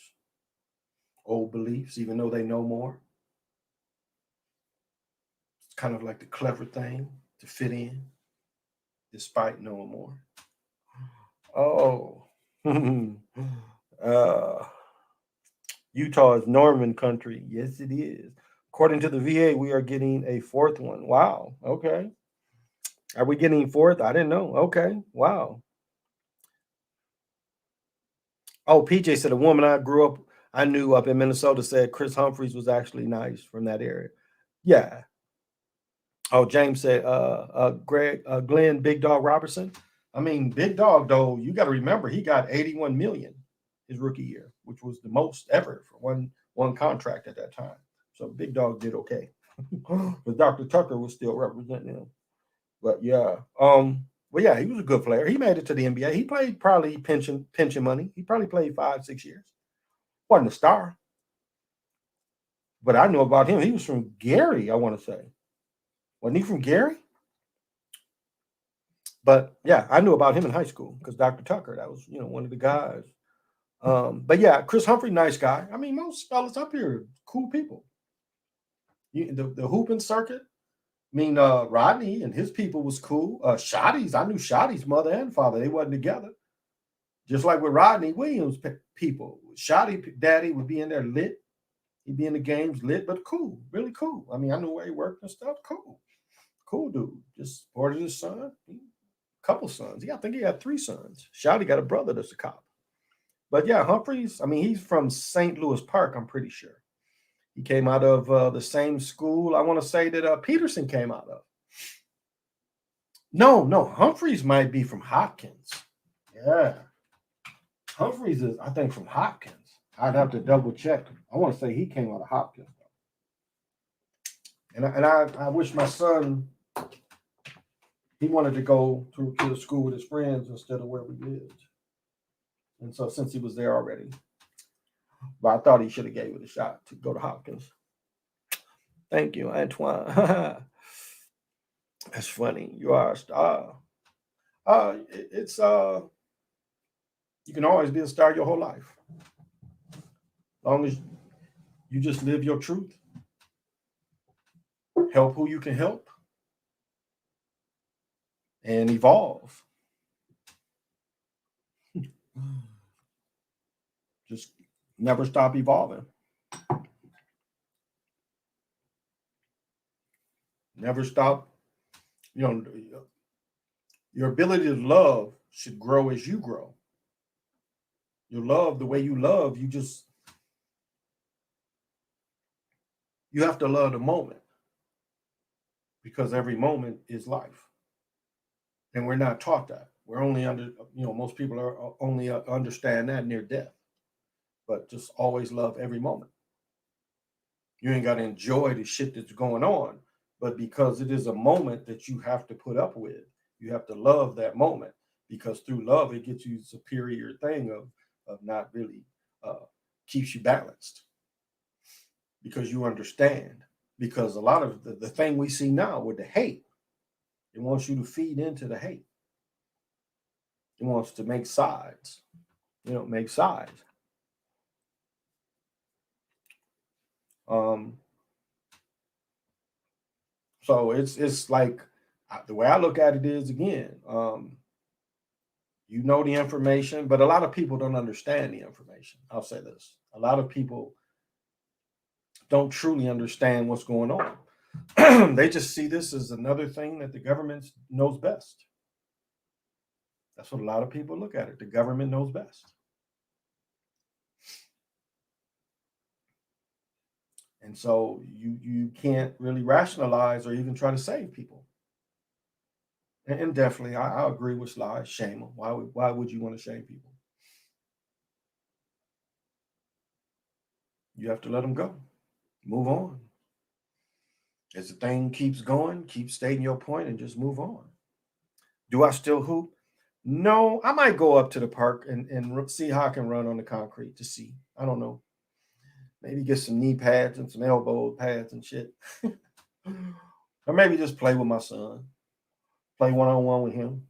old beliefs, even though they know more. It's kind of like the clever thing to fit in despite knowing more. Oh. uh, Utah is Norman country. Yes, it is. According to the VA, we are getting a fourth one. Wow. Okay. Are we getting fourth? I didn't know. Okay. Wow. Oh, PJ said a woman I knew up in Minnesota said Chris Humphreys was actually nice from that area. Yeah. Oh, James said, Glenn Big Dog Robertson. I mean, Big Dog, though, you got to remember he got 81 million his rookie year, which was the most ever for one contract at that time. So Big Dog did okay. But Dr. Tucker was still representing him. But yeah, well, yeah, he was a good player. He made it to the NBA. He played probably pension money. He probably played 5-6 years. Wasn't a star, but I know about him. He was from Gary, I want to say. Wasn't he from Gary? But yeah, I knew about him in high school because Dr. Tucker, that was one of the guys. But yeah, Chris Humphrey, nice guy. I mean, most fellas up here, cool people. The hooping circuit. I mean, Rodney and his people was cool. Shotty's, I knew Shotty's mother and father. They wasn't together. Just like with Rodney Williams people. Shotty daddy would be in there lit. He'd be in the games lit, but cool, really cool. I mean, I knew where he worked and stuff. Cool. Cool dude. Just supported his son. Couple sons. Yeah, I think he had 3 sons. Shotty got a brother that's a cop. But yeah, Humphreys, I mean, he's from St. Louis Park, I'm pretty sure. He came out of the same school, I want to say, that Peterson came out of. No, Humphreys might be from Hopkins. Yeah. Humphreys is, I think, from Hopkins. I'd have to double check. I want to say he came out of Hopkins. And I wish my son, he wanted to go to the school with his friends instead of where we lived. And so since he was there already, but I thought he should have gave it a shot to go to Hopkins. Thank you, Antoine. That's funny. You are a star. It's you can always be a star your whole life. As long as you just live your truth, help who you can help, and evolve. Just never stop evolving. Never stop. Your ability to love should grow as you grow. Your love, the way you love, you have to love the moment because every moment is life. And we're not taught that. We're only most people are only understand that near death. But just always love every moment. You ain't got to enjoy the shit that's going on, but because it is a moment that you have to put up with, you have to love that moment because through love it gets you the superior thing of not really keeps you balanced because you understand. Because a lot of the thing we see now with the hate, it wants you to feed into the hate. It wants to make sides, make sides. So it's like the way I look at it is again, the information, but a lot of people don't understand the information. I'll say this: a lot of people don't truly understand what's going on. They just see this as another thing that the government knows best. That's what a lot of people look at it. The government knows best. And so you can't really rationalize or even try to save people. And definitely, I agree with Sly. Shame them. Why would you want to shame people? You have to let them go. Move on. As the thing keeps going, keep stating your point and just move on. Do I still hoop? No, I might go up to the park and see how I can run on the concrete to see. I don't know. Maybe get some knee pads and some elbow pads and shit. Or maybe just play with my son. Play one-on-one with him.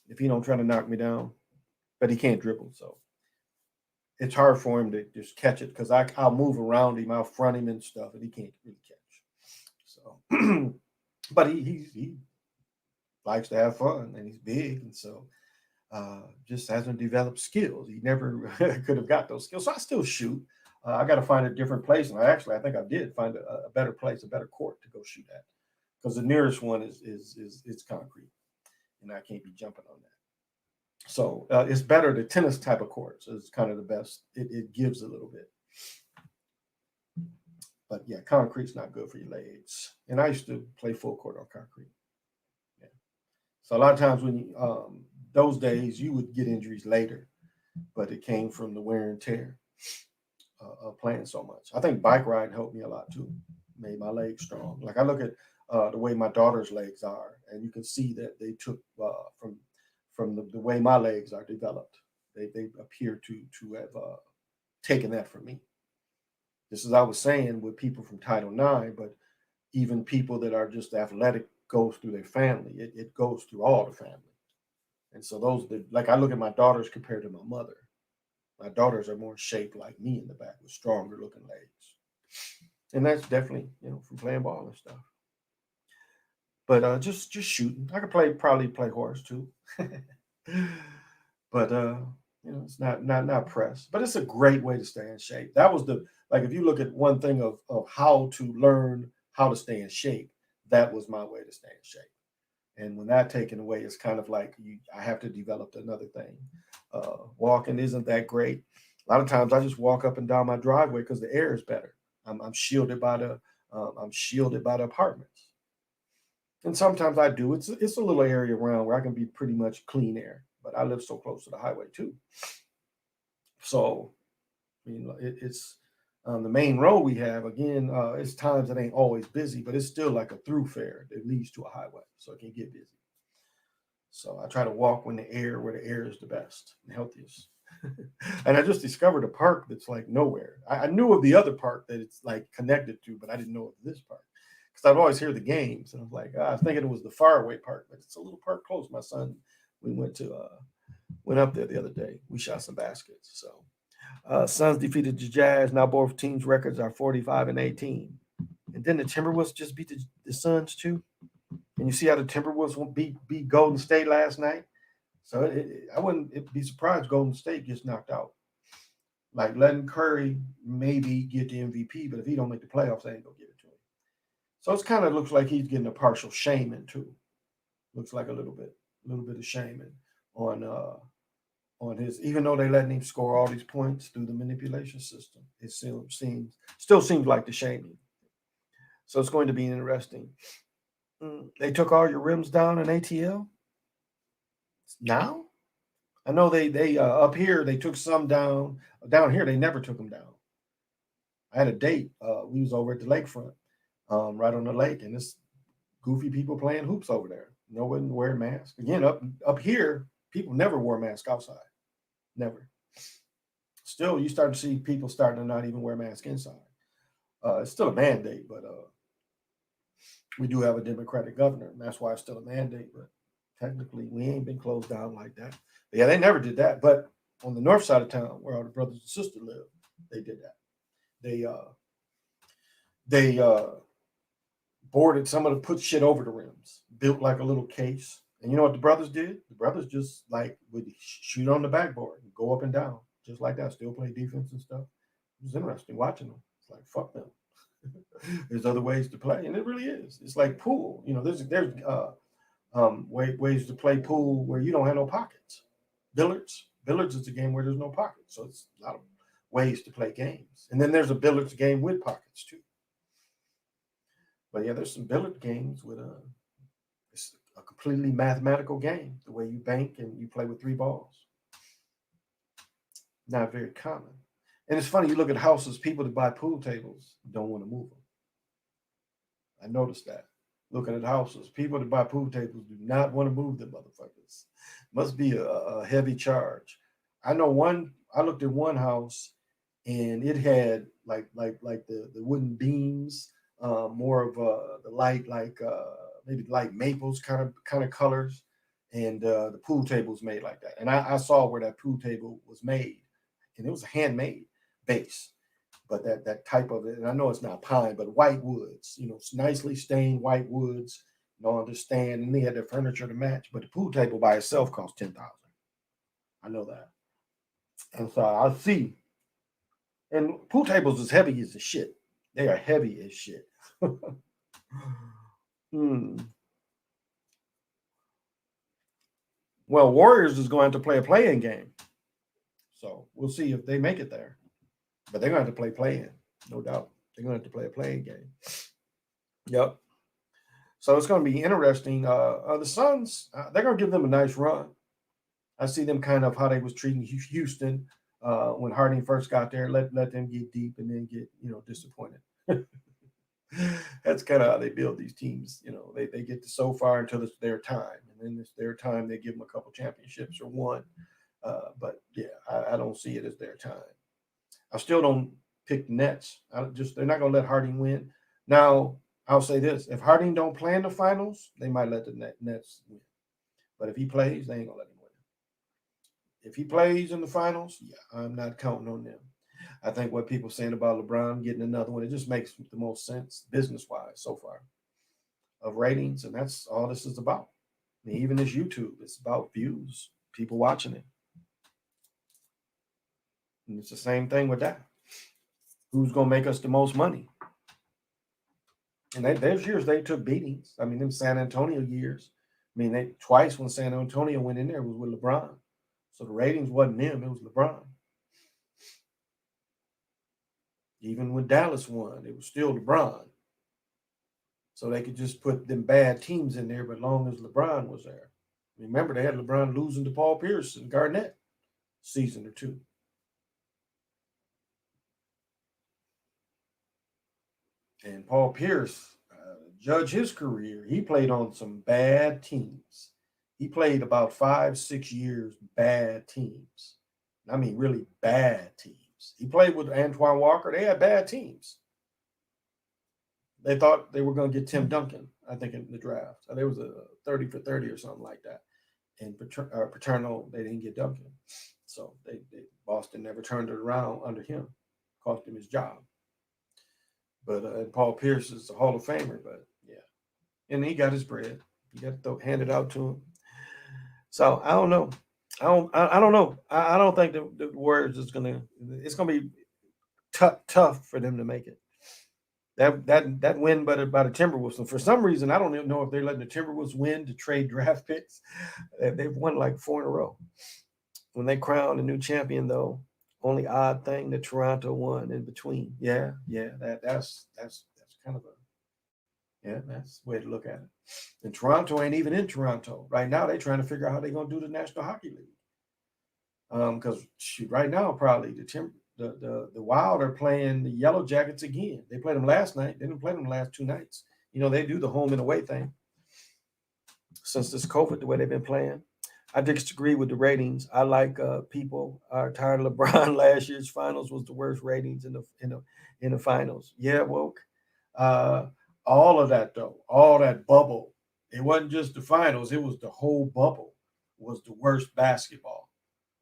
If he don't try to knock me down. But he can't dribble, so it's hard for him to just catch it because I'll move around him, I'll front him and stuff, and he can't really catch. So, but he likes to have fun and he's big, and so just hasn't developed skills. He never could have got those skills. So I still shoot. I got to find a different place, and I think I did find a better place, a better court to go shoot at, because the nearest one is concrete, and I can't be jumping on that. So it's better the tennis type of courts is kind of the best. It gives a little bit, but yeah, concrete's not good for your legs. And I used to play full court on concrete. Yeah. So a lot of times when you, those days you would get injuries later, but it came from the wear and tear of playing so much. I think bike riding helped me a lot too, made my legs strong. Like I look at the way my daughter's legs are, and you can see that they took from the way my legs are developed. They appear to have taken that from me. Just as I was saying with people from Title IX, but even people that are just athletic goes through their family. It goes through all the family. And so like I look at my daughters compared to my mother. My daughters are more shaped like me in the back with stronger looking legs. And that's definitely, from playing ball and stuff. But just shooting. I could probably play horse too. But it's not press. But it's a great way to stay in shape. That was like if you look at one thing of how to learn how to stay in shape, that was my way to stay in shape. And when that taken away, it's kind of like I have to develop another thing. Walking isn't that great. A lot of times I just walk up and down my driveway because the air is better. I'm shielded by the apartments. And sometimes I do. It's a little area around where I can be pretty much clean air, but I live so close to the highway too. So, it's the main road we have. Again, it's times it ain't always busy, but it's still like a thoroughfare that leads to a highway, so it can get busy. So I try to walk where the air is the best and healthiest. And I just discovered a park that's like nowhere. I knew of the other park that it's like connected to, but I didn't know of this park because I'd always hear the games, and I was like, I was thinking it was the faraway park, but it's a little park close. My son, we went up there the other day. We shot some baskets. So Suns defeated the Jazz. Now both teams' records are 45-18. And then the Timberwolves just beat the Suns too. And you see how the Timberwolves won't beat Golden State last night. So I wouldn't be surprised Golden State gets knocked out. Like letting Curry maybe get the MVP, but if he don't make the playoffs, they ain't gonna give it to him. So it's kind of looks like he's getting a partial shaming too. Looks like a little bit of shaming on his, even though they letting him score all these points through the manipulation system. It still seems like the shaming. So it's going to be interesting. They took all your rims down in ATL now. I know they up here they took some down. Down here they never took them down. I had a date. We was over at the lakefront, right on the lake, and this goofy people playing hoops over there. No one wearing masks. Again, up here, people never wore masks outside. Never. Still, you start to see people starting to not even wear masks inside. It's still a mandate, but we do have a Democratic governor, and that's why it's still a mandate. But technically, we ain't been closed down like that. But yeah, they never did that. But on the north side of town, where all the brothers and sisters live, they did that. They boarded someone to put shit over the rims, built like a little case. And you know what the brothers did? The brothers just like would shoot on the backboard and go up and down, just like that. Still play defense and stuff. It was interesting watching them. It's like fuck them. There's other ways to play, and it really is. It's like pool. There's ways to play pool where you don't have no pockets. Billiards is a game where there's no pockets, so it's a lot of ways to play games. And then there's a billiards game with pockets too. But yeah, there's some billiard games with it's a completely mathematical game. The way you bank and you play with 3 balls. Not very common. And it's funny, you look at houses, people that buy pool tables don't want to move them. I noticed that. Looking at houses, people that buy pool tables do not want to move them motherfuckers. Must be a heavy charge. I looked at one house and it had like the wooden beams, more of the light, like maybe light maples kind of colors. And the pool table was made like that. And I saw where that pool table was made, and it was a handmade base. But that type of it, and I know it's not pine, but white woods, nicely stained white woods. Understand, and they had their furniture to match. But the pool table by itself cost $10,000. I know that. And so I see. And pool tables is heavy as shit. They are heavy as shit. Hmm. Well, Warriors is going to play a play-in game. So we'll see if they make it there. But they're going to have to play play-in, no doubt. They're going to have to play a play-in game. Yep. So it's going to be interesting. The Suns, they're going to give them a nice run. I see them kind of how they was treating Houston when Harden first got there. Let them get deep and then get disappointed. That's kind of how they build these teams. They get to so far until it's their time, and then it's their time. They give them a couple championships or one. But yeah, I don't see it as their time. I still don't pick the Nets. They're not going to let Harding win. Now I'll say this: if Harding don't play in the finals, they might let the Nets win. But if he plays, they ain't gonna let him win. If he plays in the finals, yeah, I'm not counting on them. I think what people saying about LeBron getting another one, it just makes the most sense business wise so far of ratings, and that's all this is about. I mean, even this YouTube, it's about views, people watching it. And it's the same thing with that. Who's gonna make us the most money? And there's years they took beatings. I mean, them San Antonio years. I mean, they twice when San Antonio went in there was with LeBron. So the ratings wasn't them, it was LeBron. Even when Dallas won, it was still LeBron. So they could just put them bad teams in there, but long as LeBron was there. Remember, they had LeBron losing to Paul Pierce and Garnett season or two. And Paul Pierce, judge his career, he played on some bad teams. He played about 5, 6 years bad teams. I mean, really bad teams. He played with Antoine Walker. They had bad teams. They thought they were going to get Tim Duncan, I think, in the draft. There was a 30 for 30 or something like that. And Paterno, they didn't get Duncan. So Boston never turned it around under him, cost him his job. But Paul Pierce is a Hall of Famer, but yeah. And he got his bread. You got to hand it out to him. So I don't know. I don't know. I don't think the Warriors is gonna. It's gonna be tough for them to make it. That win by the Timberwolves. And for some reason, I don't even know if they're letting the Timberwolves win to trade draft picks. They've won like 4 in a row. When they crowned a new champion, though, only odd thing that Toronto won in between. Yeah, that's kind of that's the way to look at it. And Toronto ain't even in Toronto right now. They're trying to figure out how they're gonna do the National Hockey League. Because right now probably the Wild are playing the Yellow Jackets again. They played them last night. They didn't play them the last 2 nights. They do the home and away thing. Since this COVID, the way they've been playing, I disagree with the ratings. I like people are tired of LeBron. Last year's finals was the worst ratings in the finals. Yeah, woke. All of that though, all that bubble. It wasn't just the finals; it was the whole bubble. Was the worst basketball.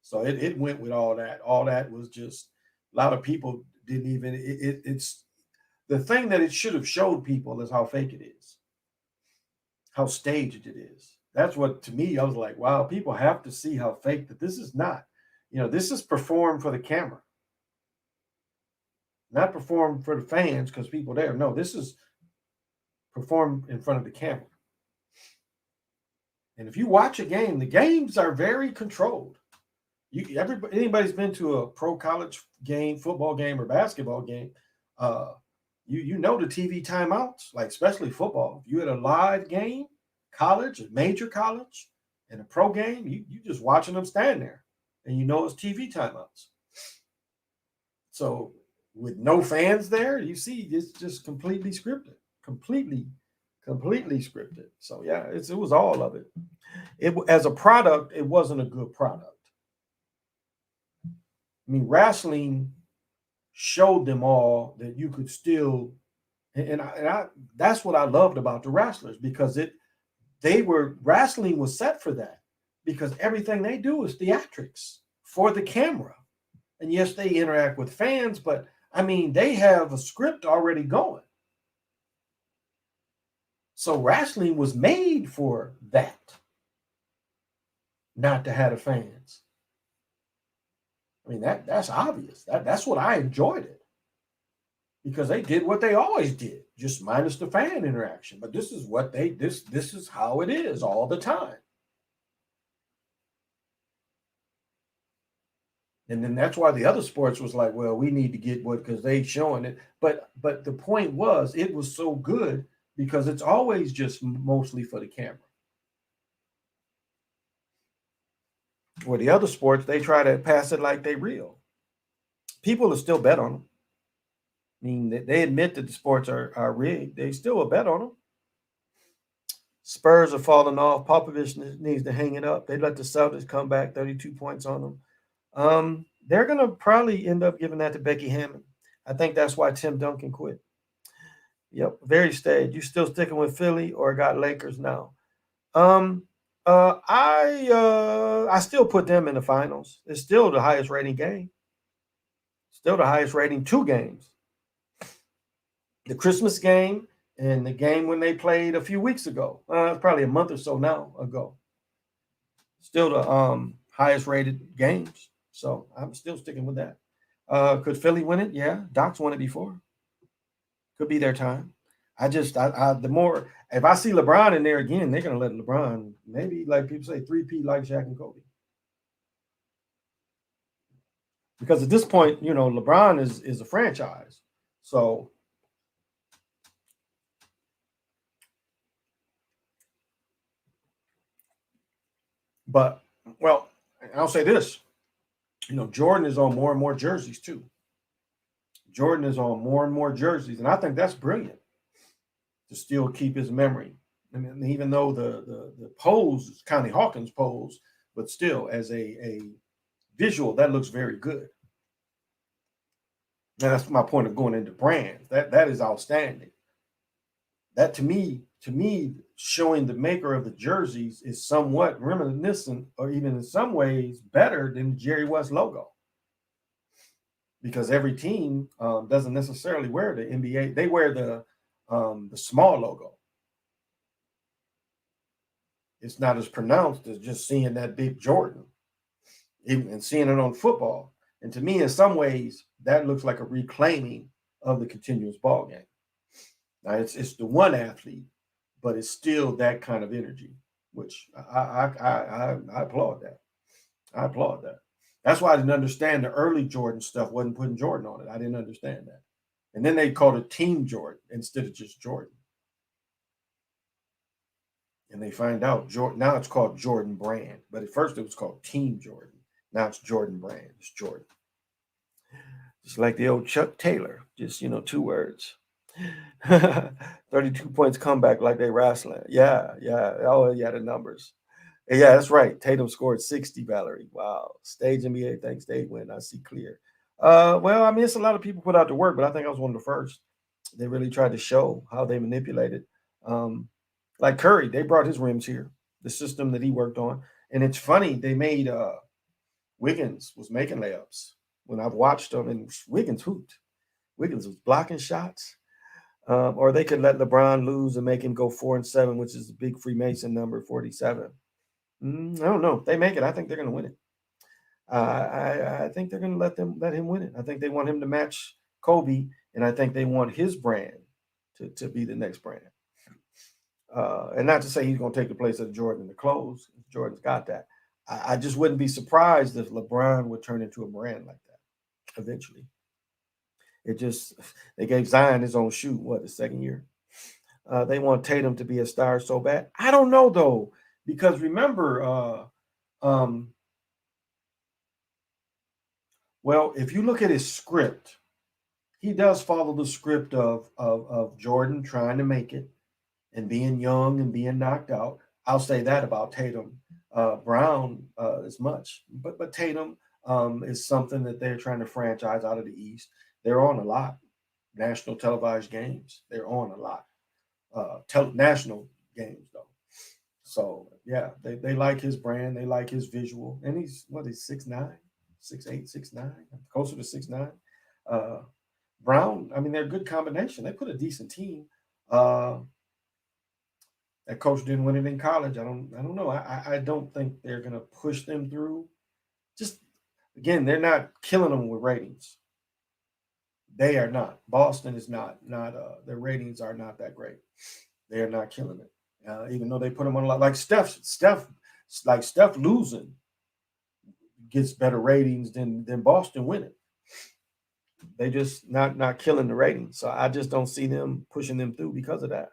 So it went with all that. All that was just a lot of people didn't even. It's the thing that it should have showed people is how fake it is, how staged it is. That's what to me I was like, wow, people have to see how fake that this is not. This is performed for the camera, not performed for the fans because people there. No, this is performed in front of the camera. And if you watch a game, the games are very controlled. Anybody's been to a pro college game, football game, or basketball game, you know the TV timeouts, like especially football. If you had a live game, college, a major college, and a pro game, you just watching them stand there, and you know it's TV timeouts. So with no fans there, you see it's just completely scripted, completely scripted. So yeah, it was all of it. It as a product, it wasn't a good product. I mean, wrestling showed them all that you could still, and I that's what I loved about the wrestlers because wrestling was set for that because everything they do is theatrics for the camera. And yes, they interact with fans, but I mean, they have a script already going. So wrestling was made for that, not to have the fans. I mean, that's obvious. That's what I enjoyed it because they did what they always did, just minus the fan interaction. But this is what this is how it is all the time. And then that's why the other sports was like, well, we need to get what because they showing it. But the point was, it was so good because it's always just mostly for the camera. Where the other sports, they try to pass it like they real. People will still bet on them. I mean, they admit that the sports are rigged. They still will bet on them. Spurs are falling off. Popovich needs to hang it up. They let the Celtics come back, 32 points on them. They're going to probably end up giving that to Becky Hammond. I think that's why Tim Duncan quit. Yep, very staid. You still sticking with Philly or got Lakers now? I still put them in the finals. It's still the highest rating game. Still the highest rating 2 games. The Christmas game and the game when they played a few weeks ago. Probably a month or so now ago. Still the highest rated games. So I'm still sticking with that. Could Philly win it? Yeah. Doc's won it before. Could be their time. The more if I see LeBron in there again, they're gonna let LeBron maybe like people say 3P like Shaq and Kobe. Because at this point, LeBron is a franchise. So but well, I'll say this. Jordan is on more and more jerseys too. Jordan is on more and more jerseys, and I think that's brilliant to still keep his memory. I mean, even though the pose is Connie Hawkins pose, but still as a visual, that looks very good. And that's my point of going into brands. That is outstanding. That to me, showing the maker of the jerseys is somewhat reminiscent, or even in some ways better than the Jerry West logo. Because every team doesn't necessarily wear the NBA; they wear the small logo. It's not as pronounced as just seeing that big Jordan, even and seeing it on football. And to me, in some ways, that looks like a reclaiming of the continuous ball game. Now it's the one athlete, but it's still that kind of energy, which I applaud that. I applaud that. That's why I didn't understand the early Jordan stuff wasn't putting Jordan on it. I didn't understand that. And then they called it Team Jordan instead of just Jordan. And they find out Jordan now it's called Jordan Brand, but at first it was called Team Jordan. Now it's Jordan Brand. It's Jordan. Just like the old Chuck Taylor, just 2 words. 32 points comeback like they wrestling. Yeah, yeah. Oh, yeah, the numbers. Yeah, that's right. Tatum scored 60, Valerie. Wow. Stage NBA thanks they win. I see clear. Well, I mean, it's a lot of people put out the work, but I think I was one of the first. They really tried to show how they manipulated. Um, like Curry, they brought his rims here, the system that he worked on. And it's funny, they made Wiggins was making layups when I've watched them, and Wiggins hooped. Wiggins was blocking shots. Or they could let LeBron lose and make him go 4-7, which is the big Freemason number 47. I don't know. If they make it, I think they're going to win it. I think they're going to let him win it. I think they want him to match Kobe, and I think they want his brand to be the next brand. And not to say he's going to take the place of Jordan in the clothes. Jordan's got that. I just wouldn't be surprised if LeBron would turn into a brand like that eventually. They gave Zion his own shoe. What, the second year? They want Tatum to be a star so bad. I don't know though, because remember, well, if you look at his script, he does follow the script of Jordan trying to make it and being young and being knocked out. I'll say that about Tatum. Brown as much, but Tatum is something that they're trying to franchise out of the East. They're on a lot. National televised games. They're on a lot. National games though. So yeah, they like his brand. They like his visual, and he's 6'9", 6'8", 6'9", closer to 6'9". Brown. I mean, they're a good combination. They put a decent team. That coach didn't win it in college. I don't know. I don't think they're gonna push them through. Just Again, they're not killing them with ratings. They are not. Boston is not. Their ratings are not that great. They are not killing it. Even though they put them on a lot, like Steph losing gets better ratings than Boston winning. They just not killing the ratings. So I just don't see them pushing them through because of that.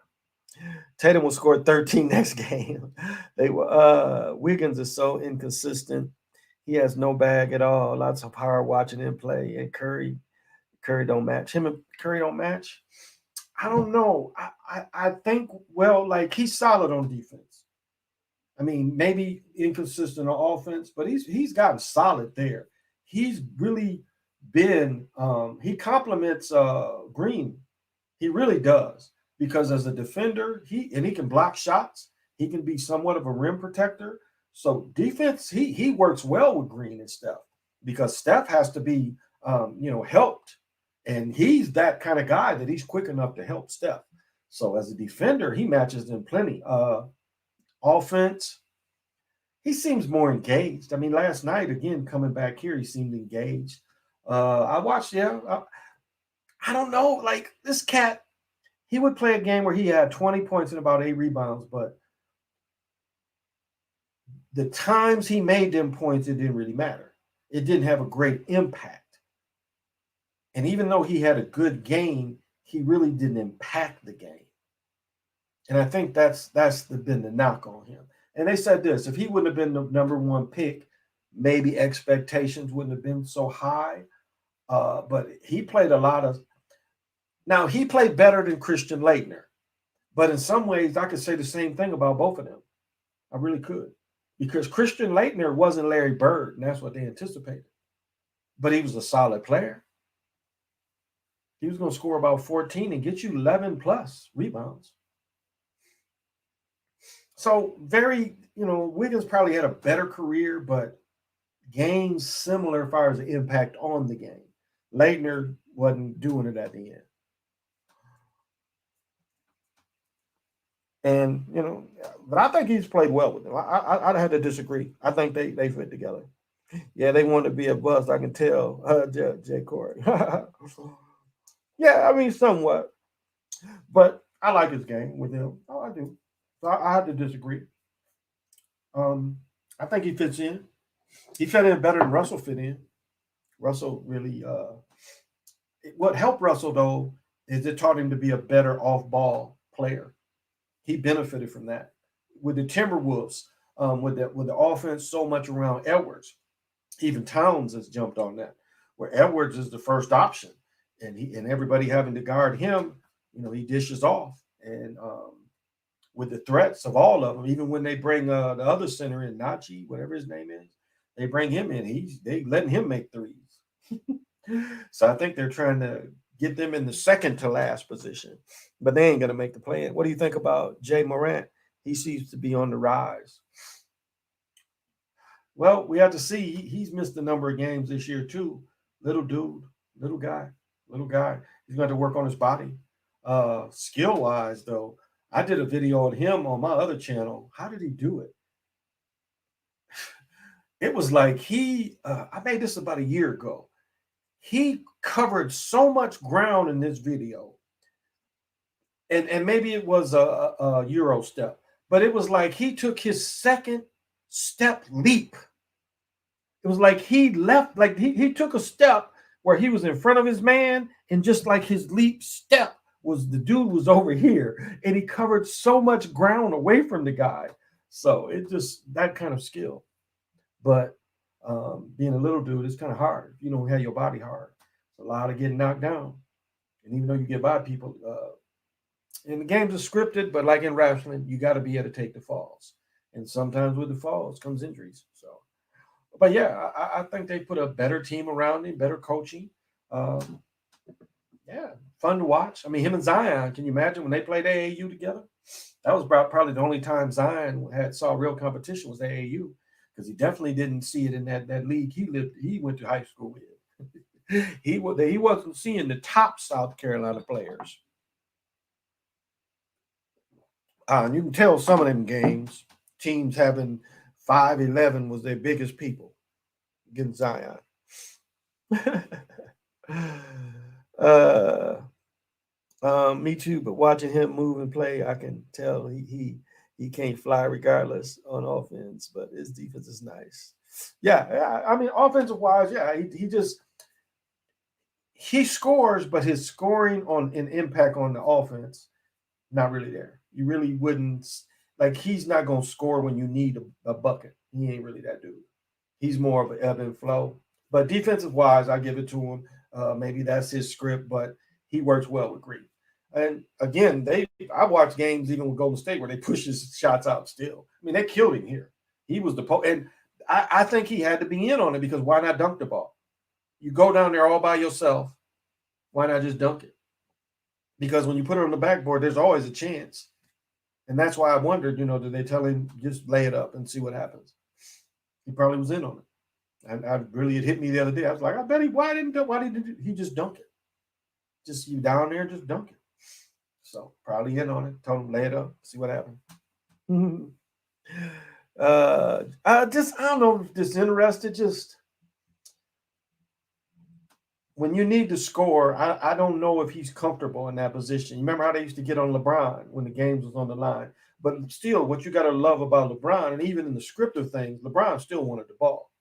Tatum will score 13 next game. They were Wiggins is so inconsistent. He has no bag at all. Lots of power watching him play. And Curry don't match. Him and Curry don't match. I don't know. I think, well, like he's solid on defense. I mean, maybe inconsistent on offense, but he's gotten solid there. He's really been he complements Green. He really does, because as a defender, he can block shots. He can be somewhat of a rim protector. So defense, he works well with Green and Steph, because Steph has to be helped, and he's that kind of guy that he's quick enough to help Steph. So as a defender, he matches them plenty. Offense, he seems more engaged. I mean, last night again, coming back here, he seemed engaged. I watched, I don't know, like this cat, he would play a game where he had 20 points and about 8 rebounds, but the times he made them points, it didn't really matter. It didn't have a great impact. And even though he had a good game, he really didn't impact the game. And I think that's been the knock on him. And they said this: if he wouldn't have been the number one pick, maybe expectations wouldn't have been so high. But he played a lot of. Now, he played better than Christian Laettner, but in some ways, I could say the same thing about both of them. I really could, because Christian Laettner wasn't Larry Bird, and that's what they anticipated. But he was a solid player. He was going to score about 14 and get you 11 plus rebounds. So Wiggins probably had a better career, but games similar as far as the impact on the game. Laettner wasn't doing it at the end. And, but I think he's played well with them. I'd have to disagree. I think they fit together. Yeah, they want to be a bust, I can tell. Jay Corey. Yeah, I mean, somewhat. But I like his game with him. Oh, I do. So I have to disagree. I think he fits in. He fit in better than Russell fit in. Russell really what helped Russell, though, is it taught him to be a better off-ball player. He benefited from that. With the Timberwolves, with the offense so much around Edwards, even Towns has jumped on that, where Edwards is the first option, and everybody having to guard him, he dishes off. And with the threats of all of them, even when they bring the other center in, Najee, whatever his name is, they bring him in. They letting him make threes. So I think they're trying to get them in the second to last position, but they ain't going to make the play. What do you think about Jay Morant? He seems to be on the rise. Well, we have to see. He's missed a number of games this year too. Little dude, little guy. He's going to work on his body. Skill-wise, though, I did a video on him on my other channel. How did he do it? It was like I made this about a year ago. He covered so much ground in this video. And maybe it was a Euro step, but it was like he took his second step leap. It was like he left, like he took a step where he was in front of his man, and just like his leap step was, the dude was over here, and he covered so much ground away from the guy. So it just, that kind of skill. But being a little dude, it's kind of hard. You don't have your body hard. It's a lot of getting knocked down. And even though you get by people, and the games are scripted, but like in wrestling, you got to be able to take the falls. And sometimes with the falls comes injuries. So, but yeah, I think they put a better team around him, better coaching. Yeah, fun to watch. I mean, him and Zion, can you imagine when they played AAU together? That was probably the only time Zion saw real competition was AAU, because he definitely didn't see it in that league he went to high school with. He wasn't seeing the top South Carolina players. And you can tell some of them games, teams having 5'11" was their biggest people against Zion. uh, Me too. But watching him move and play, I can tell he can't fly regardless on offense. But his defense is nice. Yeah. I mean, offensive wise, yeah, he scores, but his scoring on an impact on the offense not really there. You really wouldn't like. He's not gonna score when you need a bucket. He ain't really that dude. He's more of an ebb and flow. But defensive wise, I give it to him. Maybe that's his script, but he works well with Green. And again, I watched games even with Golden State where they push his shots out still. I mean, they killed him here. He was and I think he had to be in on it because why not dunk the ball? You go down there all by yourself. Why not just dunk it? Because when you put it on the backboard, there's always a chance. And that's why I wondered, did they tell him just lay it up and see what happens? He probably was in on it. And I really, it hit me the other day. I was like, I bet why didn't he just dunk it? Just you down there, just dunk it. So probably in on it. Told him lay it up, see what happens. I don't know, just interested. Just when you need to score, I don't know if he's comfortable in that position. You remember how they used to get on LeBron when the games was on the line? But still, what you got to love about LeBron, and even in the script of things, LeBron still wanted the ball.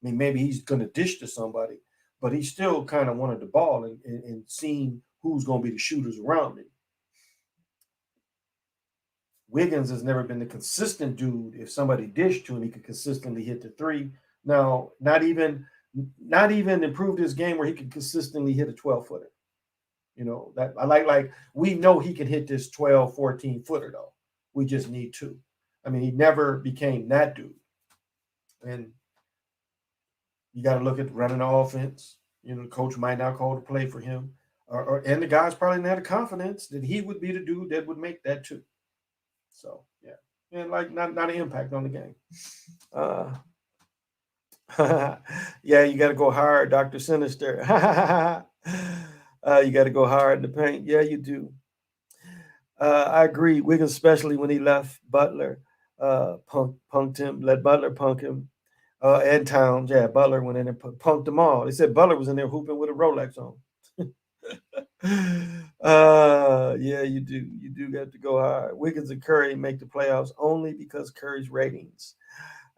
I mean, maybe he's going to dish to somebody, but he still kind of wanted the ball and seeing who's going to be the shooters around him. Wiggins has never been the consistent dude. If somebody dished to him, he could consistently hit the three. Now, not even improved his game where he could consistently hit a 12-footer. That I like we know he can hit this 12, 14-footer though. We just need to. I mean, he never became that dude. And you got to look at running the offense. The coach might not call the play for him. And the guys probably didn't have the confidence that he would be the dude that would make that too. So, yeah. And like not an impact on the game. Yeah, you got to go hard, Dr. Sinister. You got to go hard in the paint. Yeah, you do. I agree. Wiggins, especially when he left Butler, punked him, let Butler punk him. And Towns, yeah, Butler went in and punked them all. They said Butler was in there hooping with a Rolex on. Yeah, you do. You do got to go hard. Wiggins and Curry make the playoffs only because Curry's ratings.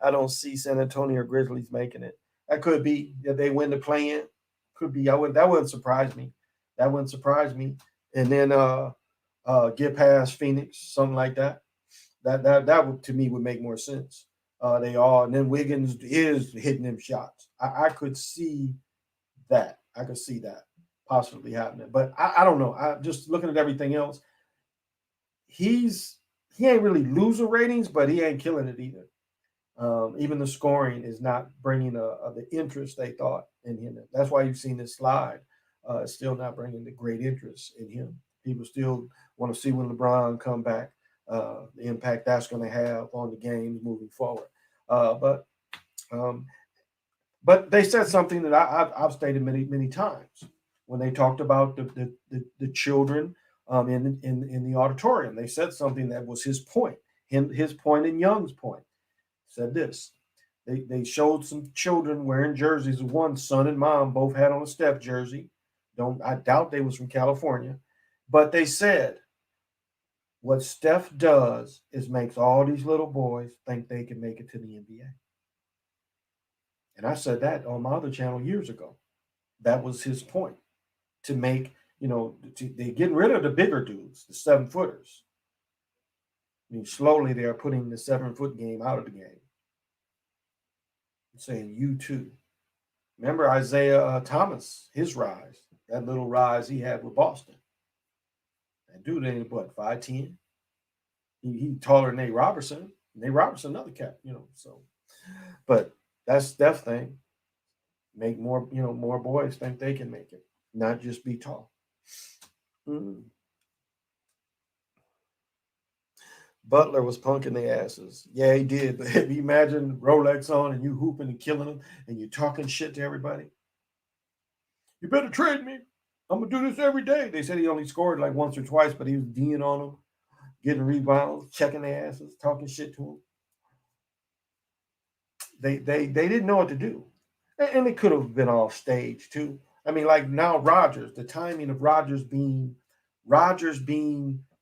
I don't see San Antonio Grizzlies making it. That could be that they win the play-in. Could be. That wouldn't surprise me. That wouldn't surprise me. And then get past Phoenix, something like that. That would to me would make more sense. They are, and then Wiggins is hitting them shots. I could see that. I could see that possibly happening, but I don't know. I just looking at everything else. He ain't really losing ratings, but he ain't killing it either. Even the scoring is not bringing the interest they thought in him. That's why you've seen this slide. Still not bringing the great interest in him. People still want to see when LeBron come back, the impact that's going to have on the games moving forward. But they said something that I've stated many times when they talked about the children in the auditorium. They said something that was his point, his point and Young's point. Said this. They showed some children wearing jerseys. One son and mom both had on a Steph jersey. I doubt they was from California, but they said what Steph does is makes all these little boys think they can make it to the NBA. And I said that on my other channel years ago. That was his point, to make, they're getting rid of the bigger dudes, the 7-footers. I mean, slowly they are putting the 7-foot game out of the game. Saying you too. Remember Isaiah Thomas, his rise, that little rise he had with Boston. That dude ain't but 5'10". He taller than Nate Robertson. Nate Robertson, another cat, so. But that's Steph's thing. Make more, more boys think they can make it, not just be tall. Butler was punking their asses. Yeah, he did. But if you imagine Rolex on and you hooping and killing them and you talking shit to everybody, you better trade me. I'm going to do this every day. They said he only scored like once or twice, but he was D'ing on them, getting rebounds, checking their asses, talking shit to them. They didn't know what to do. And it could have been all staged too. I mean, like now Rodgers, the timing of Rodgers being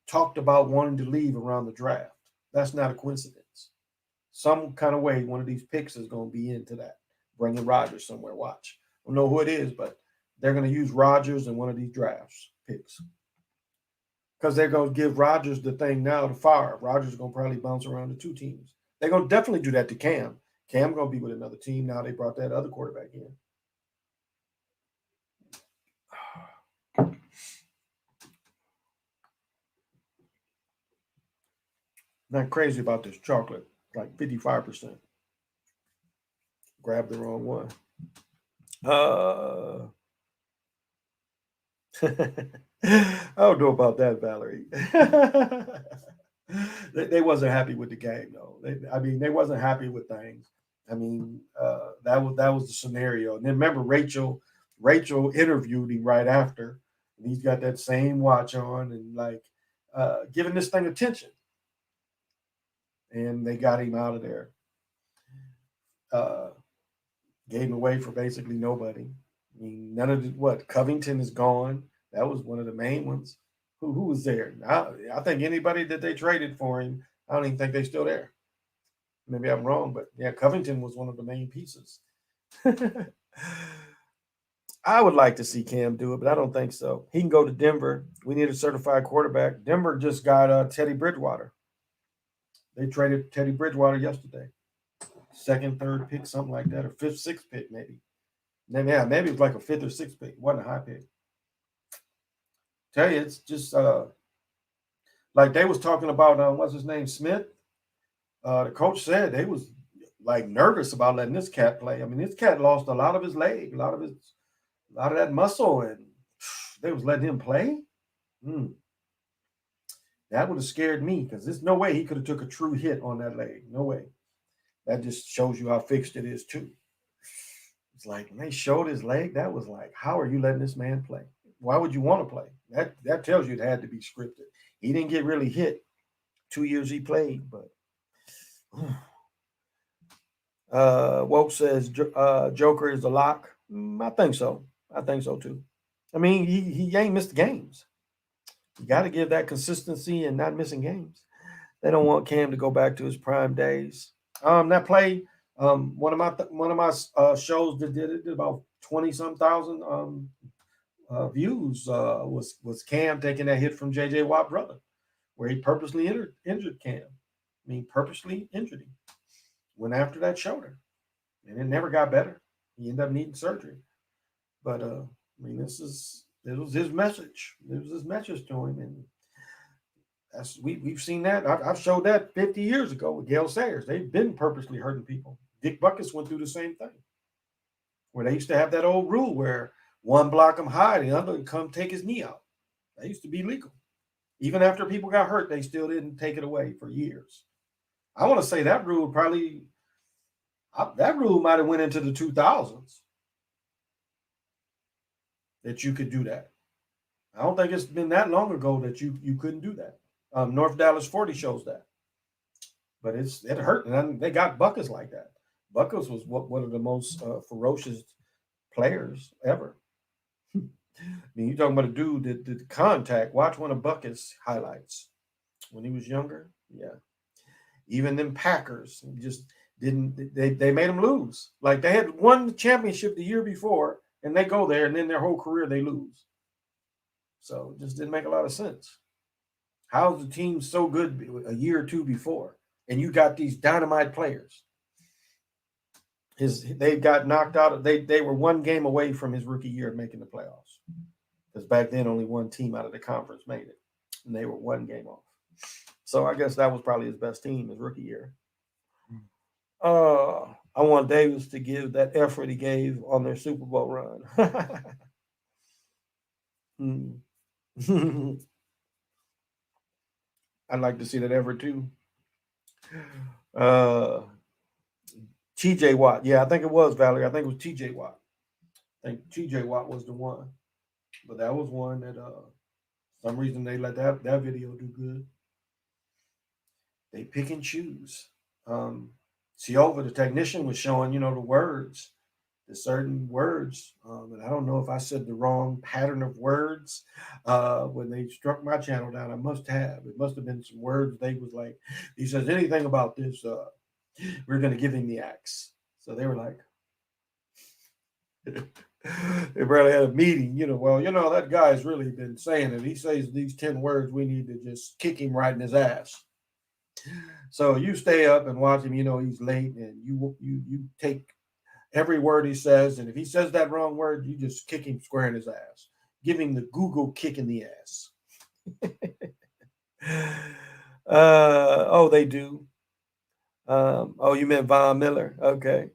talked about wanting to leave around the draft. That's not a coincidence. Some kind of way, one of these picks is going to be into that, bringing Rodgers somewhere. Watch. I don't know who it is, but they're going to use Rodgers in one of these drafts picks because they're going to give Rodgers the thing now to fire. Rodgers is going to probably bounce around the two teams. They're going to definitely do that to Cam. Cam going to be with another team now. They brought that other quarterback in. Not crazy about this chocolate, like 55%. Grab the wrong one. I don't know about that, Valerie. They wasn't happy with the game, though. I mean, they wasn't happy with things. I mean, that was the scenario. And then remember, Rachel interviewed him right after, and he's got that same watch on and like giving this thing attention. And they got him out of there. Uh, Gave him away for basically nobody. I mean, none of the, what Covington is gone. That was one of the main ones. Who was there? I think anybody that they traded for him, I don't even think they're still there. Maybe I'm wrong, but yeah, Covington was one of the main pieces. I would like to see Cam do it, but I don't think so. He can go to Denver. We need a certified quarterback. Denver just got Teddy Bridgewater. They traded Teddy Bridgewater yesterday. Second, third pick, something like that, or fifth, sixth pick, maybe. Yeah, maybe it was like a fifth or sixth pick. It wasn't a high pick. Tell you, it's just like they was talking about what's his name, Smith. The coach said they was like nervous about letting this cat play. I mean, this cat lost a lot of his leg, a lot of that muscle, and they was letting him play. That would have scared me because there's no way he could have took a true hit on that leg. No way. That just shows you how fixed it is too. It's like when they showed his leg, that was like, how are you letting this man play? Why would you want to play? That tells you it had to be scripted. He didn't get really hit 2 years he played, but Woke says Joker is the lock. I think so. I think so too. I mean, he ain't missed games. You got to give that consistency and not missing games. They don't want Cam to go back to his prime days. That play, one of my shows that did about 20-some thousand views was Cam taking that hit from J.J. Watt brother, where he purposely injured Cam. I mean, purposely injured him. Went after that shoulder, and it never got better. He ended up needing surgery. But I mean, it was his message. It was his message to him, and we've seen that. I've showed that 50 years ago with Gale Sayers. They've been purposely hurting people. Dick Buckus went through the same thing, where they used to have that old rule where one block him high, the other would come take his knee out. That used to be legal. Even after people got hurt, they still didn't take it away for years. I want to say that rule might have went into the 2000s that you could do that. I don't think it's been that long ago that you couldn't do that. North Dallas 40 shows that, but it hurt, and they got Buckus like that. Buckus was one of the most ferocious players ever. I mean, you're talking about a dude that did contact. Watch one of Buckus highlights when he was younger. Yeah, even them Packers just didn't. They made him lose. Like they had won the championship the year before, and they go there, and then their whole career they lose. So it just didn't make a lot of sense. How's the team so good a year or two before, and you got these dynamite players? They got knocked out. They were one game away from his rookie year of making the playoffs, because back then only one team out of the conference made it, and they were one game off. So I guess that was probably his best team his rookie year. I want Davis to give that effort he gave on their Super Bowl run. I'd like to see that effort too. TJ Watt. Yeah, I think it was Valerie. I think it was TJ Watt. I think TJ Watt was the one. But that was one that some reason they let that video do good. They pick and choose. Silva, the technician, was showing, the words to certain words. And I don't know if I said the wrong pattern of words when they struck my channel down. I must have. It must have been some words they was like, he says anything about this, we're going to give him the axe. So they were like, they barely had a meeting, well, that guy's really been saying it. He says these 10 words, we need to just kick him right in his ass. So you stay up and watch him, he's late, and you take every word he says, and if he says that wrong word, you just kick him square in his ass. Give him the Google kick in the ass. Oh, they do. Oh, you meant Von Miller? Okay.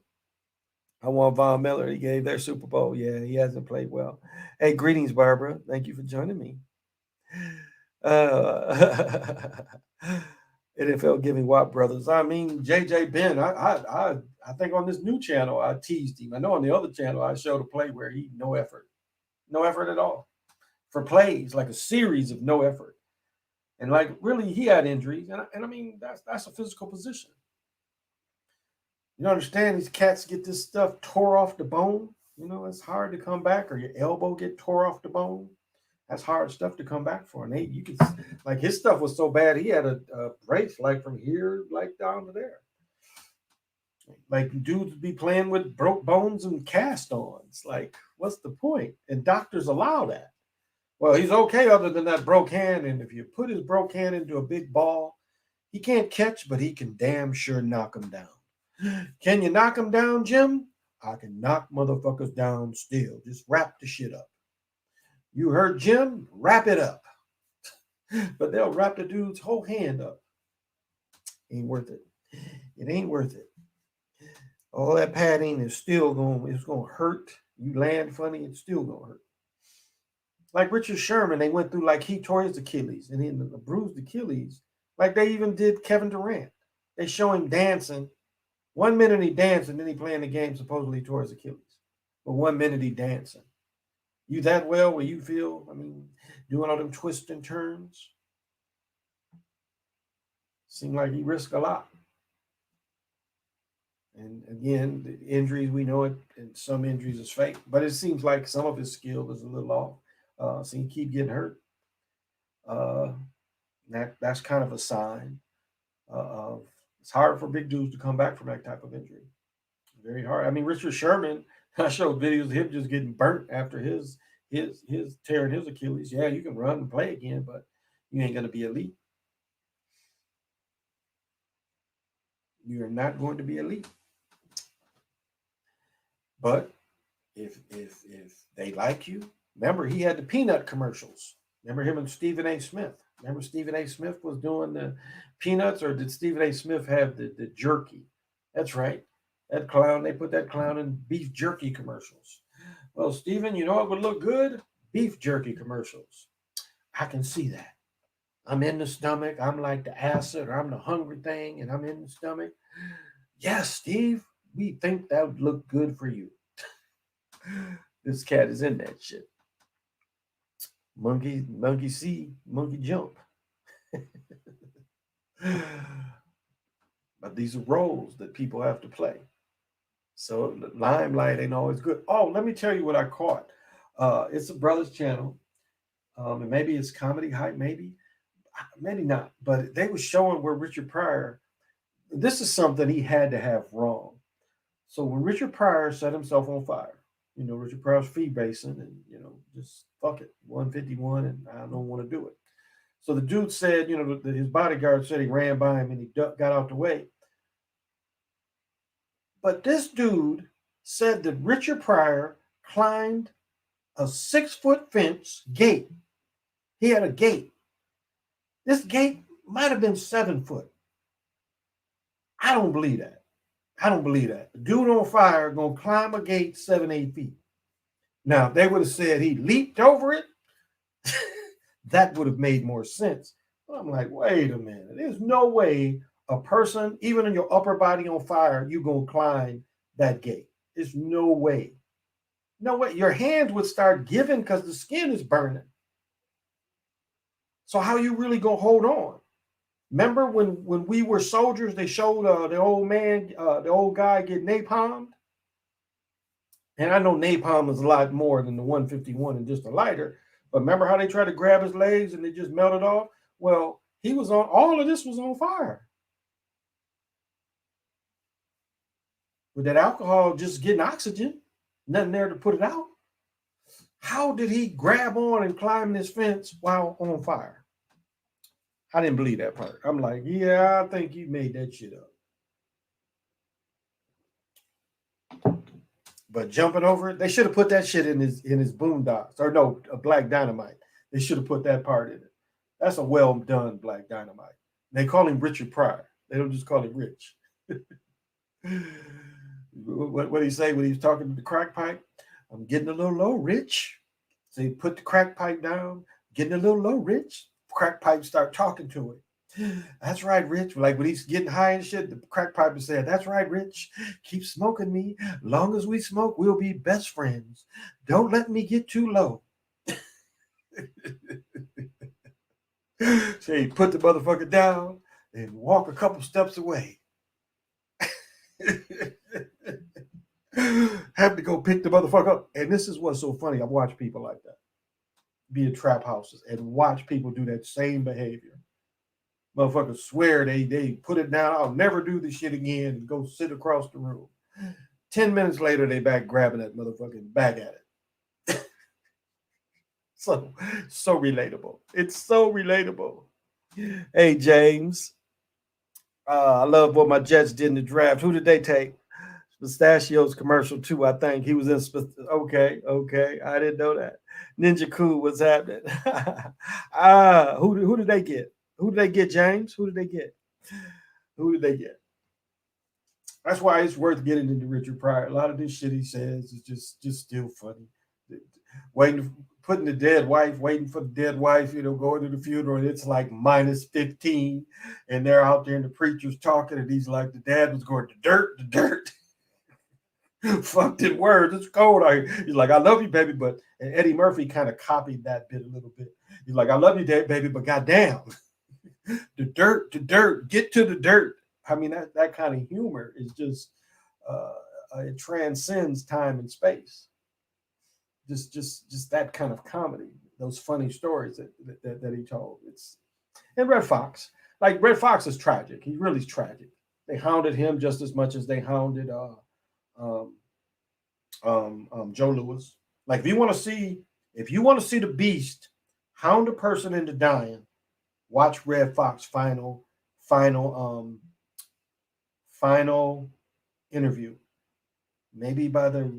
I want Von Miller. He gave their Super Bowl. Yeah, he hasn't played well. Hey, greetings, Barbara. Thank you for joining me. NFL giving Watt brothers. I mean, JJ Ben. I think on this new channel I teased him. I know on the other channel I showed a play where he no effort at all for plays, like a series of no effort, and like really he had injuries, and I mean that's a physical position. You understand these cats get this stuff tore off the bone. It's hard to come back, or your elbow get tore off the bone. That's hard stuff to come back for. And you can, like, his stuff was so bad, he had a brace like from here, like down to there. Like dudes be playing with broke bones and cast-ons. Like, what's the point? And doctors allow that. Well, he's okay other than that broke hand. And if you put his broke hand into a big ball, he can't catch, but he can damn sure knock him down. Can you knock him down, Jim? I can knock motherfuckers down still. Just wrap the shit up. You heard Jim? Wrap it up. But they'll wrap the dude's whole hand up. Ain't worth it. It ain't worth it. All that padding is still going to hurt. You land funny, it's still going to hurt. Like Richard Sherman, they went through like he tore his Achilles and then the bruised Achilles. Like they even did Kevin Durant. They show him dancing. 1 minute he dancing, then he playing the game, supposedly tore his Achilles. But 1 minute he dancing. You that well where you feel, doing all them twists and turns? Seemed like he risked a lot. And again, the injuries, we know it, and some injuries is fake. But it seems like some of his skill is a little off. So he keep getting hurt. That's kind of a sign of it's hard for big dudes to come back from that type of injury. Very hard. Richard Sherman, I showed videos of him just getting burnt after his tearing his Achilles. Yeah, you can run and play again, but you ain't going to be elite. You're not going to be elite. But if they like you, remember he had the peanut commercials. Remember him and Stephen A. Smith. Remember Stephen A. Smith was doing the peanuts, or did Stephen A. Smith have the jerky? That's right. That clown, they put that clown in beef jerky commercials. Well, Stephen, you know what would look good? Beef jerky commercials. I can see that. I'm in the stomach. I'm like the acid, or I'm the hungry thing, and I'm in the stomach. Yes, Steve, we think that would look good for you. This cat is in that shit. Monkey see, monkey jump. But these are roles that people have to play. So the limelight ain't always good. Oh, let me tell you what I caught. It's a brother's channel. And maybe it's Comedy Hype, maybe not. But they were showing where Richard Pryor, this is something he had to have wrong. So when Richard Pryor set himself on fire, Richard Pryor's feed basin, and, just fuck it, 151, and I don't want to do it. So the dude said, his bodyguard said he ran by him and he got out the way. But this dude said that Richard Pryor climbed a 6-foot fence gate. He had a gate. This gate might have been 7 foot. I don't believe that. The dude on fire going to climb a gate 7-8 feet. Now, if they would have said he leaped over it, that would have made more sense. But I'm like, wait a minute. There's no way a person, even in your upper body on fire, you're going to climb that gate. There's no way. No way. Your hands would start giving because the skin is burning. So how you really going to hold on? Remember when we were soldiers, they showed the old guy get napalmed? And I know napalm is a lot more than the 151 and just a lighter. But remember how they tried to grab his legs and they just melted off? Well, he was on, all of this was on fire. With that alcohol just getting oxygen, nothing there to put it out. How did he grab on and climb this fence while on fire? I didn't believe that part. I'm like, yeah, I think you made that shit up. But jumping over it, they should have put that shit in his Boondocks. Or no, a Black Dynamite. They should have put that part in it. That's a well done Black Dynamite. They call him Richard Pryor. They don't just call him Rich. What did he say when he was talking to the crack pipe? I'm getting a little low, Rich. So he put the crack pipe down, getting a little low, Rich. Crack pipe start talking to him. That's right, Rich. Like when he's getting high and shit, the crack pipe is saying, that's right, Rich. Keep smoking me. Long as we smoke, we'll be best friends. Don't let me get too low. So he put the motherfucker down and walk a couple steps away. Have to go pick the motherfucker up. And this is what's so funny. I've watched people like that be in trap houses and watch people do that same behavior. Motherfuckers swear they put it down. I'll never do this shit again and go sit across the room. 10 minutes later, they back grabbing that motherfucking back at it. So relatable. It's so relatable. Hey, James. I love what my Jets did in the draft. Who did they take? Pistachios commercial too, I think. He was in. Okay. I didn't know that. Ninja Cool, what's happening? Who did they get? Who did they get, James? Who did they get? That's why it's worth getting into Richard Pryor. A lot of this shit he says is just still funny. Putting the dead wife, waiting for the dead wife, going to the funeral, and it's like minus 15, and they're out there and the preacher's talking, and he's like, the dad was going, the dirt. Fucked in words. It's cold. He's like, I love you, baby, but and Eddie Murphy kind of copied that bit a little bit. He's like, I love you, baby, but goddamn, the dirt, get to the dirt. I mean, that kind of humor is just it transcends time and space. Just that kind of comedy, those funny stories that he told. And Red Fox, like Red Fox is tragic. He really is tragic. They hounded him just as much as they hounded Joe Louis. Like if you want to see the beast hound a person into dying, watch Red Fox final interview. Maybe by the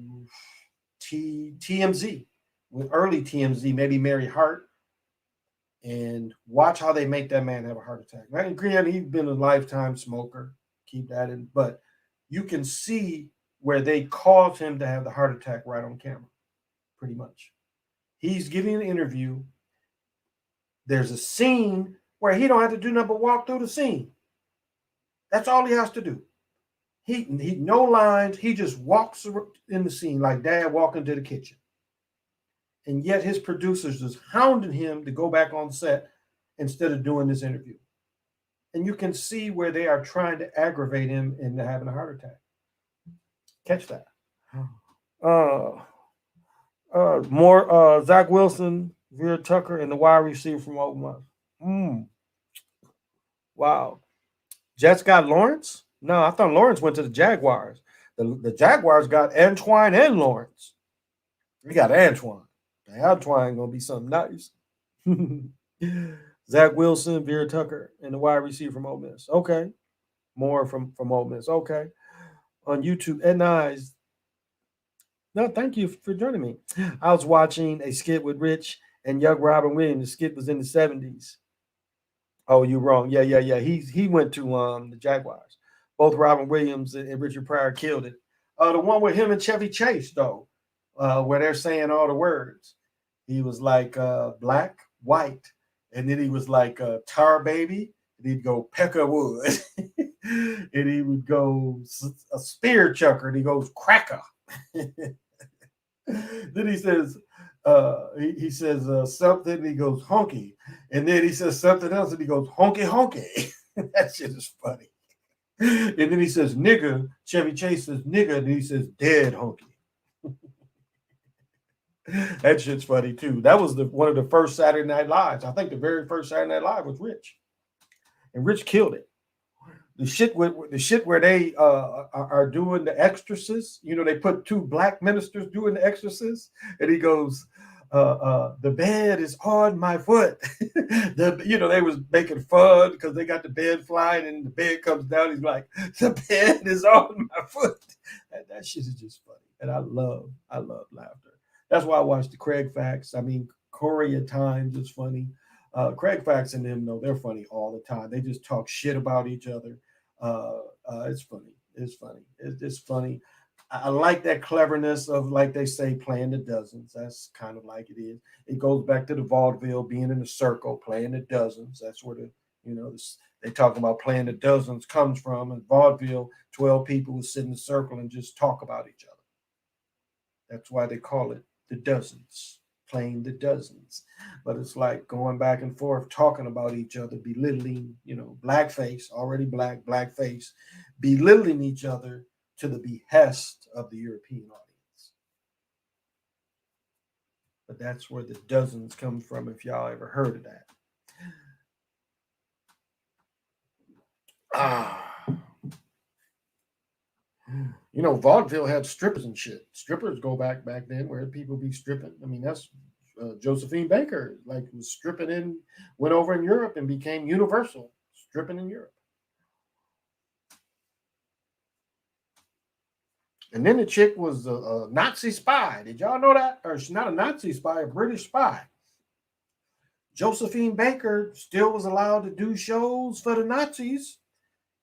TMZ, with early TMZ, maybe Mary Hart, and watch how they make that man have a heart attack. I agree, he's been a lifetime smoker. Keep that in, but you can see where they caused him to have the heart attack right on camera, pretty much. He's giving an interview. There's a scene where he don't have to do nothing but walk through the scene. That's all he has to do. He no lines. He just walks in the scene like dad walking to the kitchen. And yet his producers just hounding him to go back on set instead of doing this interview. And you can see where they are trying to aggravate him into having a heart attack. Catch that. More Zach Wilson, Vera Tucker, and the wide receiver from Oklahoma. Wow. Jets got Lawrence? No, I thought Lawrence went to the Jaguars. The Jaguars got Antoine and Lawrence. We got Antoine. Antoine gonna be something nice. Zach Wilson, Vera Tucker, and the wide receiver from Ole Miss. Okay. More from Ole Miss. Okay. On YouTube, Ed Eyes. No, thank you for joining me. I was watching a skit with Rich and young Robin Williams. The skit was in the 70s. Oh, you're wrong. Yeah. He went to the Jaguars. Both Robin Williams and Richard Pryor killed it. The one with him and Chevy Chase, though, where they're saying all the words. He was like black, white, and then he was like tar baby, and he'd go Peckerwood, and he would go a spear chucker, and he goes cracker. Then he says he says something, and he goes honky, and then he says something else, and he goes honky honky. That shit is funny. And then he says nigga. Chevy Chase says nigga, and he says dead honky. That shit's funny too. That was one of the first Saturday Night Lives. I think the very first Saturday Night Live was Rich, and Rich killed it. The shit where they are doing the exorcists. You know, they put two black ministers doing the exorcists, and he goes, "The bed is on my foot." They was making fun because they got the bed flying, and the bed comes down. He's like, "The bed is on my foot." That shit is just funny, and I love laughter. That's why I watch the Craig Facts. I mean, Corey at times is funny. Craig Facts and them, though, they're funny all the time. They just talk shit about each other. It's funny. It's funny. It's funny. I like that cleverness of, like they say, playing the dozens. That's kind of like it is. It goes back to the vaudeville, being in a circle, playing the dozens. That's where they talk about playing the dozens comes from. In vaudeville, 12 people would sit in a circle and just talk about each other. That's why they call it the dozens, playing the dozens. But it's like going back and forth, talking about each other, belittling, blackface, already blackface, belittling each other to the behest of the European audience. But that's where the dozens come from, if y'all ever heard of that. Vaudeville had strippers and shit. Strippers go back then where people be stripping. I mean, that's Josephine Baker, like, was stripping went over in Europe and became universal, stripping in Europe. And then the chick was a Nazi spy. Did y'all know that? Or she's not a Nazi spy, a British spy. Josephine Baker still was allowed to do shows for the Nazis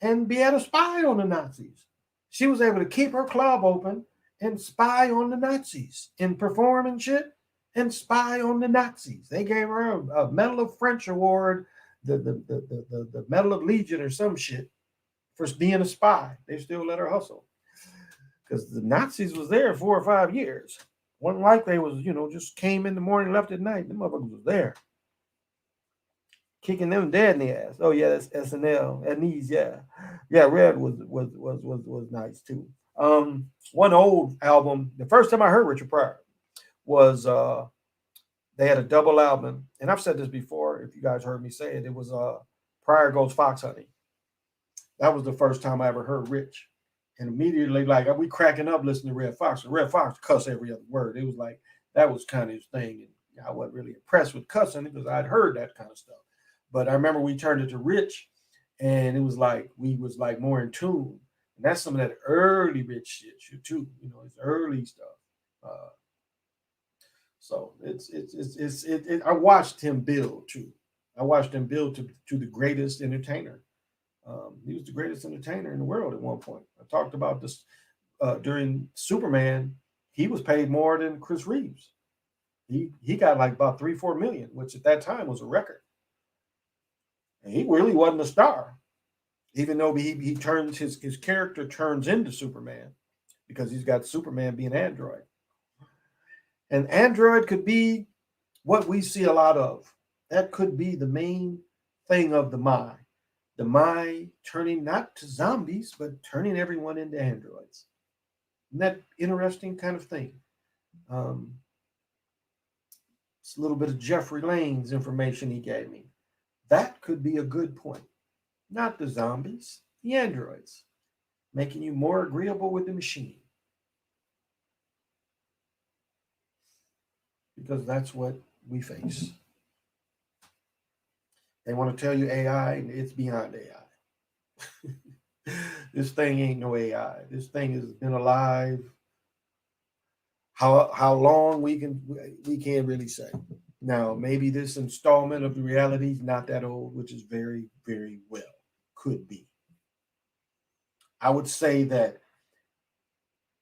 and be able to spy on the Nazis. She was able to keep her club open and spy on the Nazis and perform and shit and spy on the Nazis. They gave her a Medal of French award, the Medal of Legion or some shit for being a spy. They still let her hustle because the Nazis was there 4 or 5 years. Wasn't like they was, just came in the morning, left at night. The motherfuckers was there. Kicking them dead in the ass. Oh yeah, that's SNL. And these, yeah. Red was nice too. One old album, the first time I heard Richard Pryor was they had a double album, and I've said this before, if you guys heard me say it, it was Pryor Goes Fox Hunting. That was the first time I ever heard Rich. And immediately, like, we cracking up listening to Red Fox. And Red Fox cuss every other word. It was like, that was kind of his thing. And I wasn't really impressed with cussing because I'd heard that kind of stuff. But I remember we turned it to Rich, and it was like we was like more in tune. And that's some of that early Rich shit too. His early stuff. So I watched him build too. I watched him build to the greatest entertainer. He was the greatest entertainer in the world at one point. I talked about this during Superman. He was paid more than Chris Reeves. He got like about 3-4 million, which at that time was a record. And he really wasn't a star, even though he turns his character turns into Superman because he's got Superman being Android. And Android could be what we see a lot of. That could be the main thing of the mind. The mind turning not to zombies, but turning everyone into androids. Isn't that interesting kind of thing? It's a little bit of Jeffrey Lane's information he gave me. That could be a good point. Not the zombies, the androids, making you more agreeable with the machine. Because that's what we face. They want to tell you AI, and it's beyond AI. This thing ain't no AI. This thing has been alive. How long we can't really say. Now, maybe this installment of the reality is not that old, which is very, very well could be. I would say that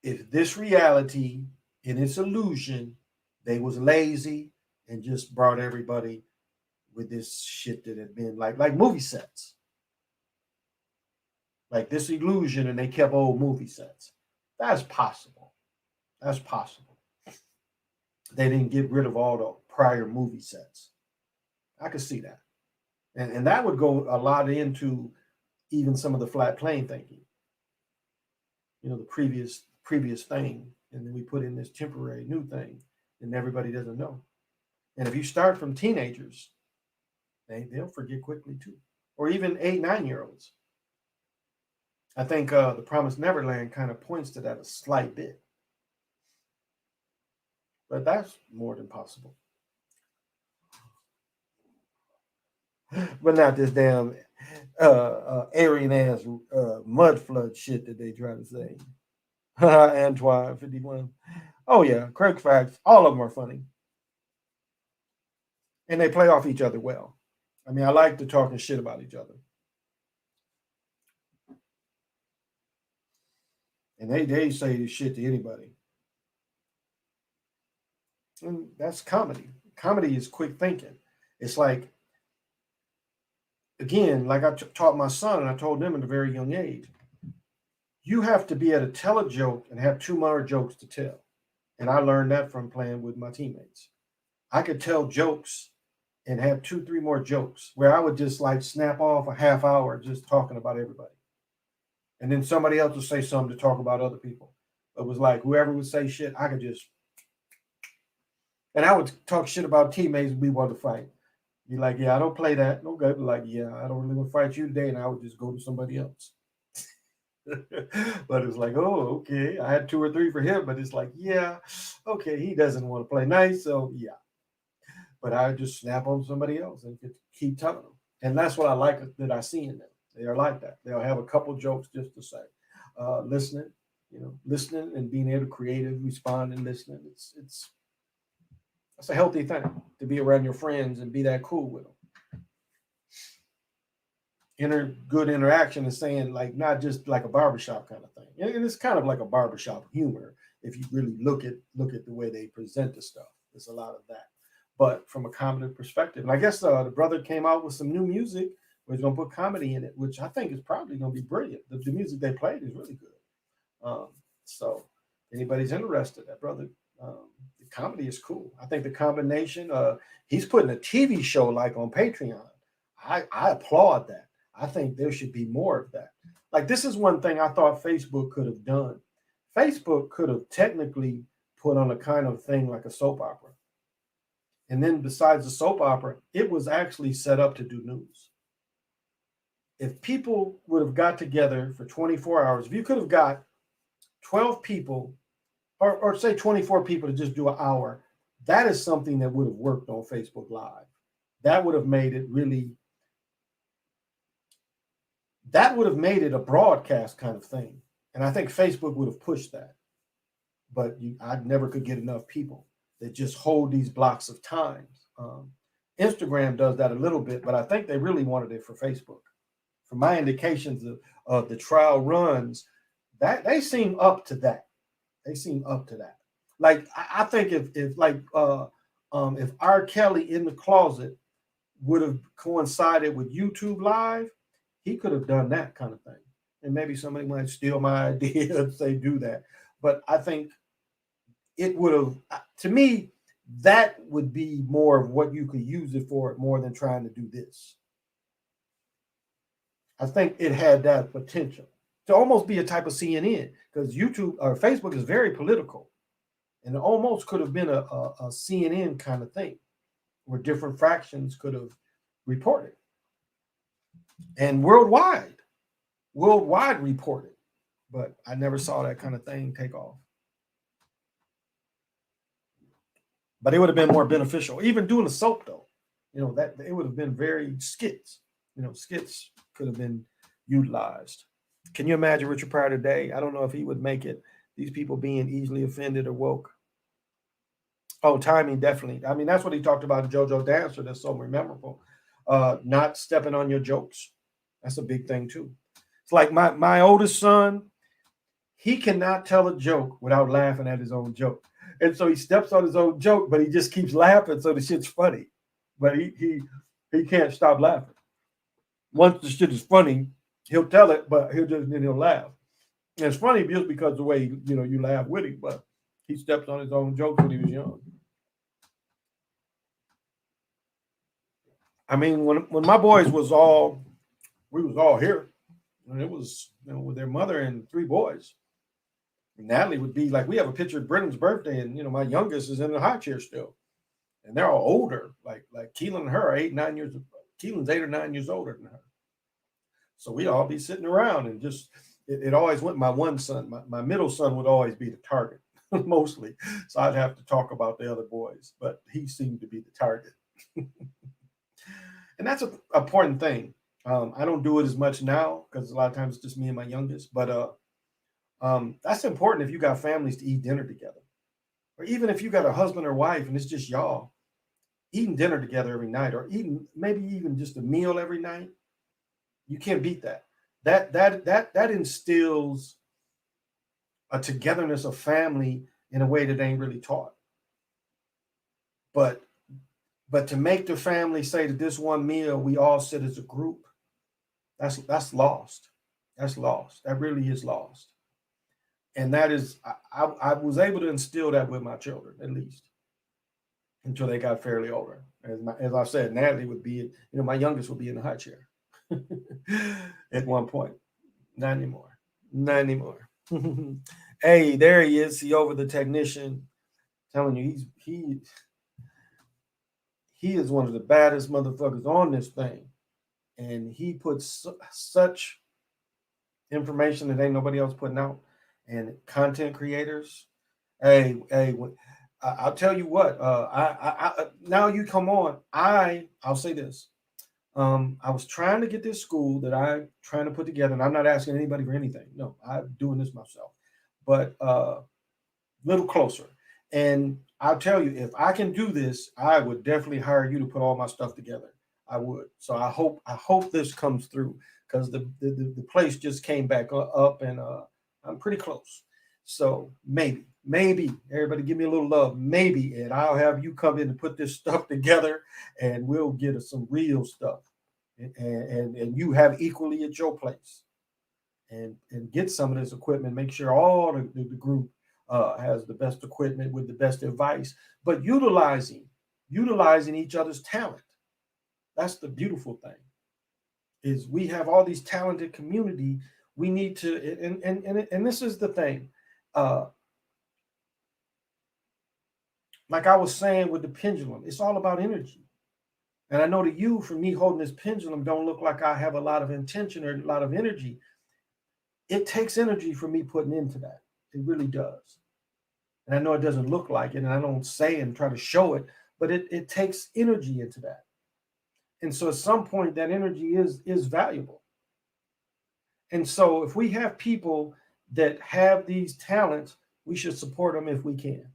if this reality in its illusion, they was lazy and just brought everybody with this shit that had been like movie sets. Like this illusion, and they kept old movie sets. That's possible. That's possible. They didn't get rid of all the prior movie sets. I could see that. And that would go a lot into even some of the flat plane thinking. The previous thing, and then we put in this temporary new thing. and everybody doesn't know. And if you start from teenagers, they'll forget quickly too, or even 8, 9-year-olds. I think the Promised Neverland kind of points to that a slight bit, but that's more than possible. But not this damn Aryan ass mud flood shit that they try to say. Antoine 51. Oh yeah, Kirk facts. All of them are funny, and they play off each other well. I mean, I like the talking shit about each other, and they say this shit to anybody. And that's comedy. Comedy is quick thinking. It's like, again, like taught my son, and I told them at a very young age, you have to be able to tell a joke and have 2 more jokes to tell. And I learned that from playing with my teammates. I could tell jokes and have 2, 3 more jokes where I would just like snap off a half hour just talking about everybody. And then somebody else would say something to talk about other people. It was like whoever would say shit, I could just. And I would talk shit about teammates we want to fight. Be like, yeah, I don't play that. No good. Like, yeah, I don't really want to fight you today. And I would just go to somebody else. But it's like, oh, okay. I had 2 or 3 for him, but it's like, yeah, okay, he doesn't want to play nice, so yeah. But I just snap on somebody else and keep telling them, and that's what I like that I see in them. They are like that. They'll have a couple jokes just to say, listening, listening and being able to creative respond and listening. It's a healthy thing to be around your friends and be that cool with them. Good interaction is saying like not just like a barbershop kind of thing. And it's kind of like a barbershop humor if you really look at the way they present the stuff. There's a lot of that. But from a comedy perspective, and I guess the brother came out with some new music where he's gonna put comedy in it, which I think is probably gonna be brilliant. The music they played is really good. So anybody's interested, that brother, the comedy is cool. I think the combination, he's putting a TV show like on Patreon. I applaud that. I think there should be more of that. Like, this is one thing I thought Facebook could have done. Facebook could have technically put on a kind of thing like a soap opera. And then besides the soap opera, it was actually set up to do news. If people would have got together for 24 hours, if you could have got 12 people or say 24 people to just do an hour, that is something that would have worked on Facebook Live. That would have made it really, that would have made it a broadcast kind of thing. And I think Facebook would have pushed that. But I never could get enough people that just hold these blocks of time. Instagram does that a little bit, but I think they really wanted it for Facebook. From my indications of the trial runs, that they seem up to that. They seem up to that. Like I think if R. Kelly in the Closet would have coincided with YouTube Live, he could have done that kind of thing. And maybe somebody might steal my idea and say do that. But I think it would have, to me, that would be more of what you could use it for, more than trying to do this. I think it had that potential to almost be a type of CNN, because YouTube or Facebook is very political, and it almost could have been a CNN kind of thing where different fractions could have reported, and worldwide reported. But I never saw that kind of thing take off. But it would have been more beneficial. Even doing a soap, though, that it would have been very skits. Skits could have been utilized. Can you imagine Richard Pryor today? I don't know if he would make it. These people being easily offended or woke. Oh, timing, definitely. I mean, that's what he talked about in JoJo Dancer. That's so memorable. Not stepping on your jokes. That's a big thing, too. It's like my oldest son, he cannot tell a joke without laughing at his own joke. And so he steps on his own joke, but he just keeps laughing, so the shit's funny. But he can't stop laughing. Once the shit is funny, he'll tell it, but he'll laugh. And it's funny just because of the way you laugh with him, but he steps on his own jokes when he was young. I mean, when my boys we was all here, and it was with their mother and 3 boys. Natalie would be like, we have a picture of Brennan's birthday, and my youngest is in the high chair still, and they're all older. Like Keelan and her are 8, 9 years. Keelan's 8 or 9 years older than her. So we'd all be sitting around and just it always went. My one son, my middle son, would always be the target mostly. So I'd have to talk about the other boys, but he seemed to be the target. And that's an important thing. I don't do it as much now because a lot of times it's just me and my youngest. But that's important if you got families to eat dinner together, or even if you got a husband or wife and it's just y'all eating dinner together every night, or eating maybe even just a meal every night. You can't beat that. That instills a togetherness of family in a way that ain't really taught. But to make the family say that this one meal we all sit as a group, that's lost. That's lost. That really is lost. And that is, I was able to instill that with my children, at least until they got fairly older. As I said, Natalie would be, my youngest would be in the high chair at one point. Not anymore. Not anymore. Hey, there he is. He over the technician. Telling you, he is one of the baddest motherfuckers on this thing, and he puts such information that ain't nobody else putting out. And content creators, hey, I'll tell you what. Now you come on. I'll say this. I was trying to get this school that I'm trying to put together, and I'm not asking anybody for anything. No, I'm doing this myself, but a little closer. And I'll tell you, if I can do this, I would definitely hire you to put all my stuff together. I would. So I hope this comes through because the place just came back up, and I'm pretty close. So maybe everybody give me a little love, maybe, and I'll have you come in and put this stuff together, and we'll get some real stuff, and you have equally at your place, and get some of this equipment. Make sure all the group has the best equipment with the best advice, but utilizing each other's talent. That's the beautiful thing. Is we have all these talented community. We need to, and this is the thing. Uh, like I was saying with the pendulum, it's all about energy. And I know to you, for me holding this pendulum, don't look like I have a lot of intention or a lot of energy. It takes energy for me putting into that. It really does. And I know it doesn't look like it, and I don't say and try to show it, but it takes energy into that. And so at some point, that energy is valuable. And so if we have people that have these talents, we should support them if we can.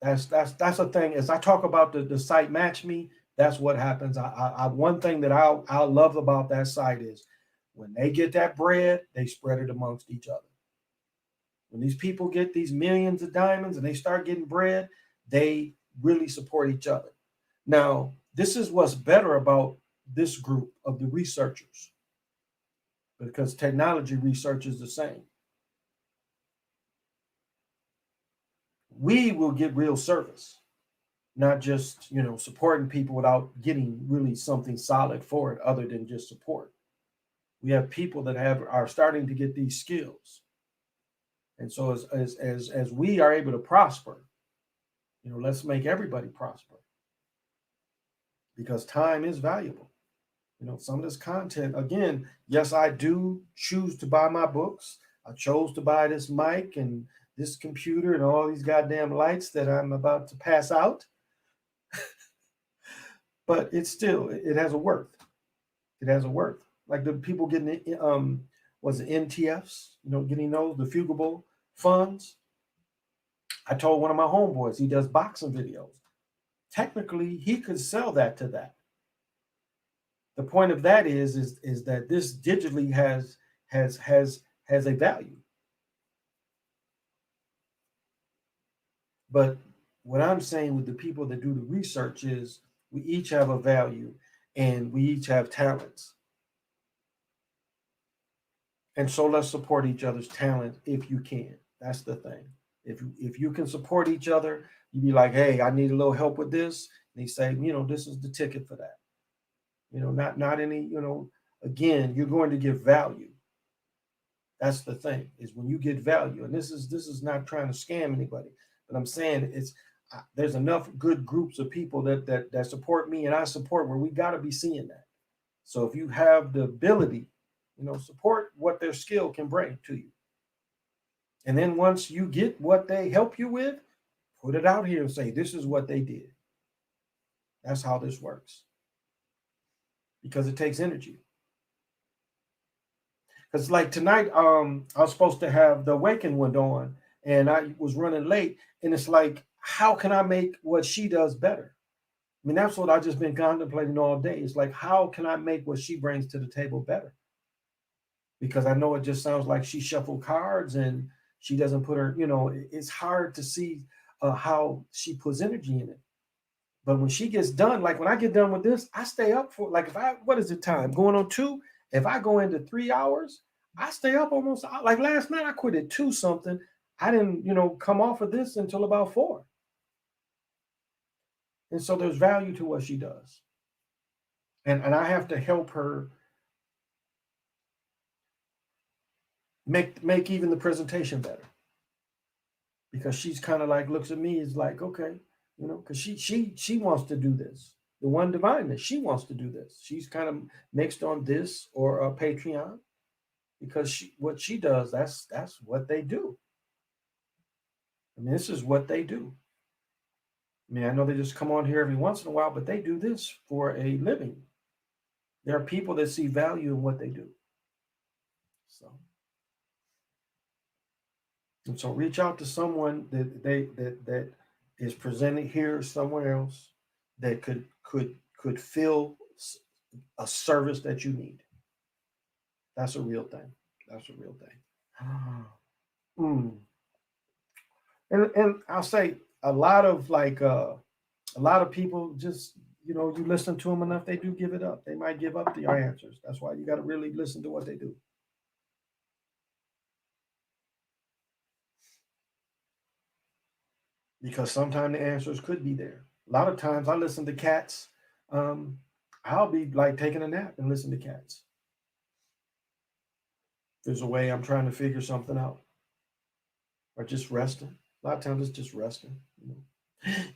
That's a thing. As I talk about the site Match Me, that's what happens. I one thing that I love about that site is when they get that bread, they spread it amongst each other. When these people get these millions of diamonds and they start getting bread, they really support each other. Now, this is what's better about this group of the researchers, because technology research is the same. We will get real service, not just supporting people without getting really something solid for it other than just support. We have people that are starting to get these skills, and so as we are able to prosper, let's make everybody prosper, because time is valuable. Some of this content, again, yes, I do choose to buy my books. I chose to buy this mic and this computer and all these goddamn lights that I'm about to pass out. But it has a worth. It has a worth. Like the people getting was it NTFs, getting those, the Fugable funds. I told one of my homeboys, he does boxing videos. Technically, he could sell that to that. The point of that is that this digitally has a value. But what I'm saying with the people that do the research is we each have a value and we each have talents. And so let's support each other's talent if you can. That's the thing. If you can support each other, you be like, hey, I need a little help with this. And they say, this is the ticket for that. Not any, again, you're going to give value. That's the thing, is when you get value, and this is not trying to scam anybody, but I'm saying it's there's enough good groups of people that support me and I support, where we got to be seeing that. So if you have the ability, support what their skill can bring to you. And then once you get what they help you with, put it out here and say, this is what they did. That's how this works. Because it takes energy. Because like tonight, I was supposed to have the Awakened one on, and I was running late. And it's like, how can I make what she does better? I mean, that's what I've just been contemplating all day. It's like, how can I make what she brings to the table better? Because I know it just sounds like she shuffled cards and she doesn't put her, it's hard to see how she puts energy in it. But when she gets done, like when I get done with this, I stay up for, like, what is the time? Going on 2? If I go into 3 hours, I stay up almost, like last night, I quit at 2 something. I didn't, come off of this until about 4. And so there's value to what she does. And I have to help her make even the presentation better. Because she's kind of like, looks at me, is like, okay, because she wants to do this. The one divineness, she wants to do this. She's kind of mixed on this or a Patreon, because what she does, that's what they do. I mean, this is what they do. I mean, I know they just come on here every once in a while, but they do this for a living. There are people that see value in what they do. So reach out to someone that is presented here somewhere else that could fill a service that you need. That's a real thing. That's a real thing. And I'll say a lot of people just, you listen to them enough, they do give it up. They might give up your answers. That's why you got to really listen to what they do. Because sometimes the answers could be there. A lot of times I listen to cats. I'll be like taking a nap and listen to cats. There's a way I'm trying to figure something out, or just resting. A lot of times it's just resting.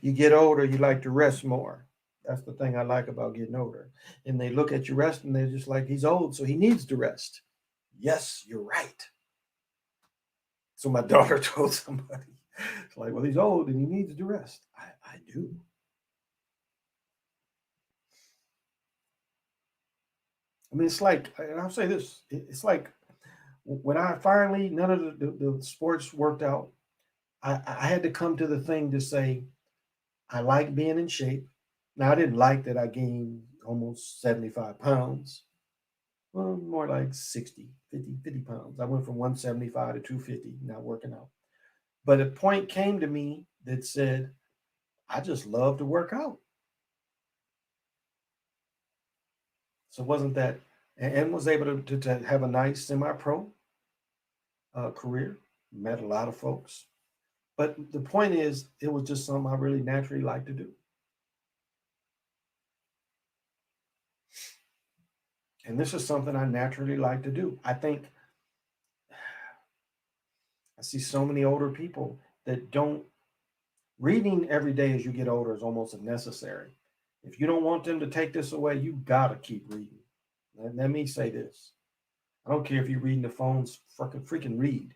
You get older, you like to rest more. That's the thing I like about getting older. And they look at you resting, they're just like, he's old, so he needs to rest. Yes, you're right. So my daughter told somebody, it's like, well, he's old and he needs to rest. I do. I mean, it's like, and I'll say this, it's like when I finally, none of the sports worked out, I had to come to the thing to say, I like being in shape. Now, I didn't like that I gained almost 75 pounds. Well, more like 60, 50 pounds. I went from 175 to 250, not working out. But a point came to me that said, I just love to work out. So wasn't that, and was able to have a nice semi-pro career, met a lot of folks. But the point is, it was just something I really naturally like to do. And this is something I naturally like to do. I think I see so many older people that don't, reading every day as you get older is almost necessary. If you don't want them to take this away, you got to keep reading. Let me say this. I don't care if you're reading the phones, freaking read.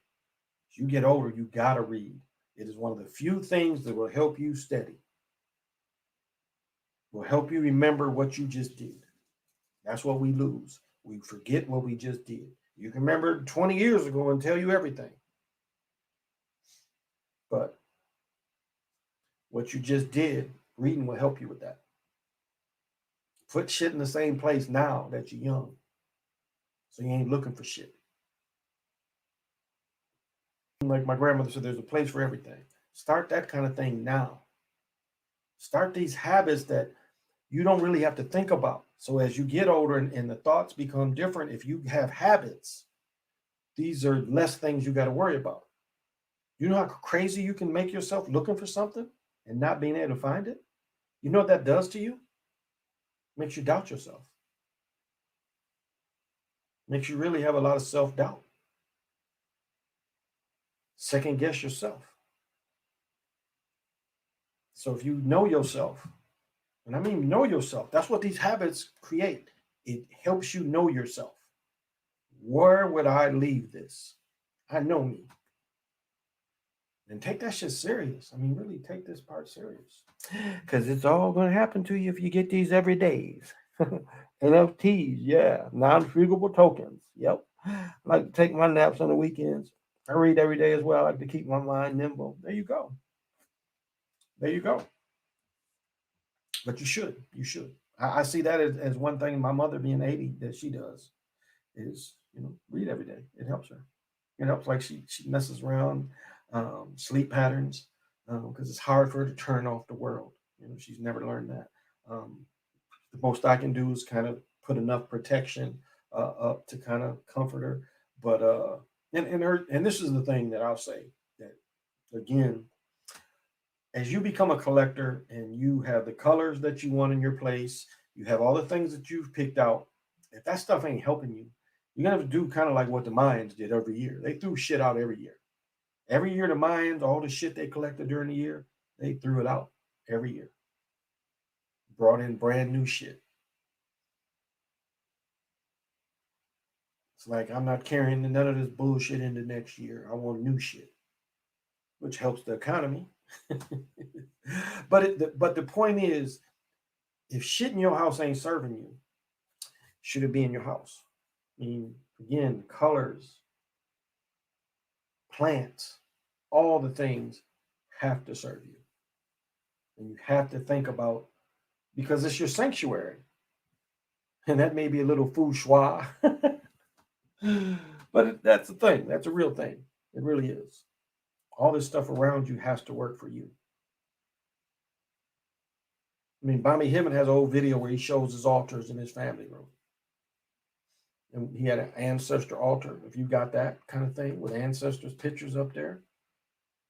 As you get older, you got to read. It is one of the few things that will help you steady, will help you remember what you just did. That's what we lose. We forget what we just did. You can remember 20 years ago and tell you everything. But what you just did, reading will help you with that. Put shit in the same place now that you're young, so you ain't looking for shit. Like my grandmother said, there's a place for everything. Start that kind of thing now. Start these habits that you don't really have to think about. So as you get older and the thoughts become different, if you have habits, these are less things you got to worry about. You know how crazy you can make yourself looking for something and not being able to find it? You know what that does to you? Makes you doubt yourself. Makes you really have a lot of self-doubt. second guess yourself. So if you know yourself, and I mean know yourself, that's what these habits create. It helps you know yourself. Where would I leave this? I know me. And take that shit serious. I mean, really take this part serious. Because it's all going to happen to you if you get these every days. NFTs, yeah. Non fungible tokens. Yep. I like to take my naps on the weekends. I read every day as well. I like to keep my mind nimble. There you go. There you go. But you should. You should. I see that as one thing my mother being 80 that she does is, read every day. It helps her. It helps, like she messes around, sleep patterns, because it's hard for her to turn off the world. She's never learned that. Um, the most I can do is kind of put enough protection up to kind of comfort her. But and this is the thing that I'll say that again, as you become a collector and you have the colors that you want in your place, you have all the things that you've picked out. If that stuff ain't helping you, you're gonna have to do kind of like what the Mayans did every year. They threw shit out every year. Every year, the Mayans, all the shit they collected during the year, they threw it out every year. Brought in brand new shit. It's like I'm not carrying none of this bullshit into next year. I want new shit, which helps the economy. But the point is, if shit in your house ain't serving you, should it be in your house? I mean, again, colors, plants, all the things have to serve you. And you have to think about, because it's your sanctuary. And that may be a little fou shui. But that's the thing. That's a real thing. It really is. All this stuff around you has to work for you. I mean, Bobby Hemmett has an old video where he shows his altars in his family room. And he had an ancestor altar. If you got that kind of thing with ancestors' pictures up there,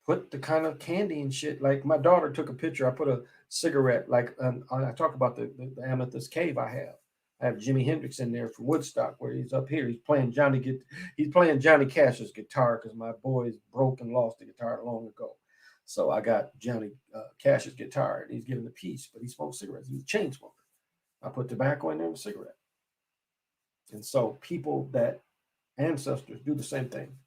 put the kind of candy and shit. Like my daughter took a picture. I put a cigarette. Like I talk about the amethyst cave I have. I have Jimi Hendrix in there from Woodstock, where he's up here. He's playing Johnny Cash's guitar because my boys broke and lost the guitar long ago. So I got Johnny Cash's guitar, and he's giving the piece, but he smoked cigarettes. He's a chain smoker. I put tobacco in there and a cigarette. And so people that ancestors do the same thing.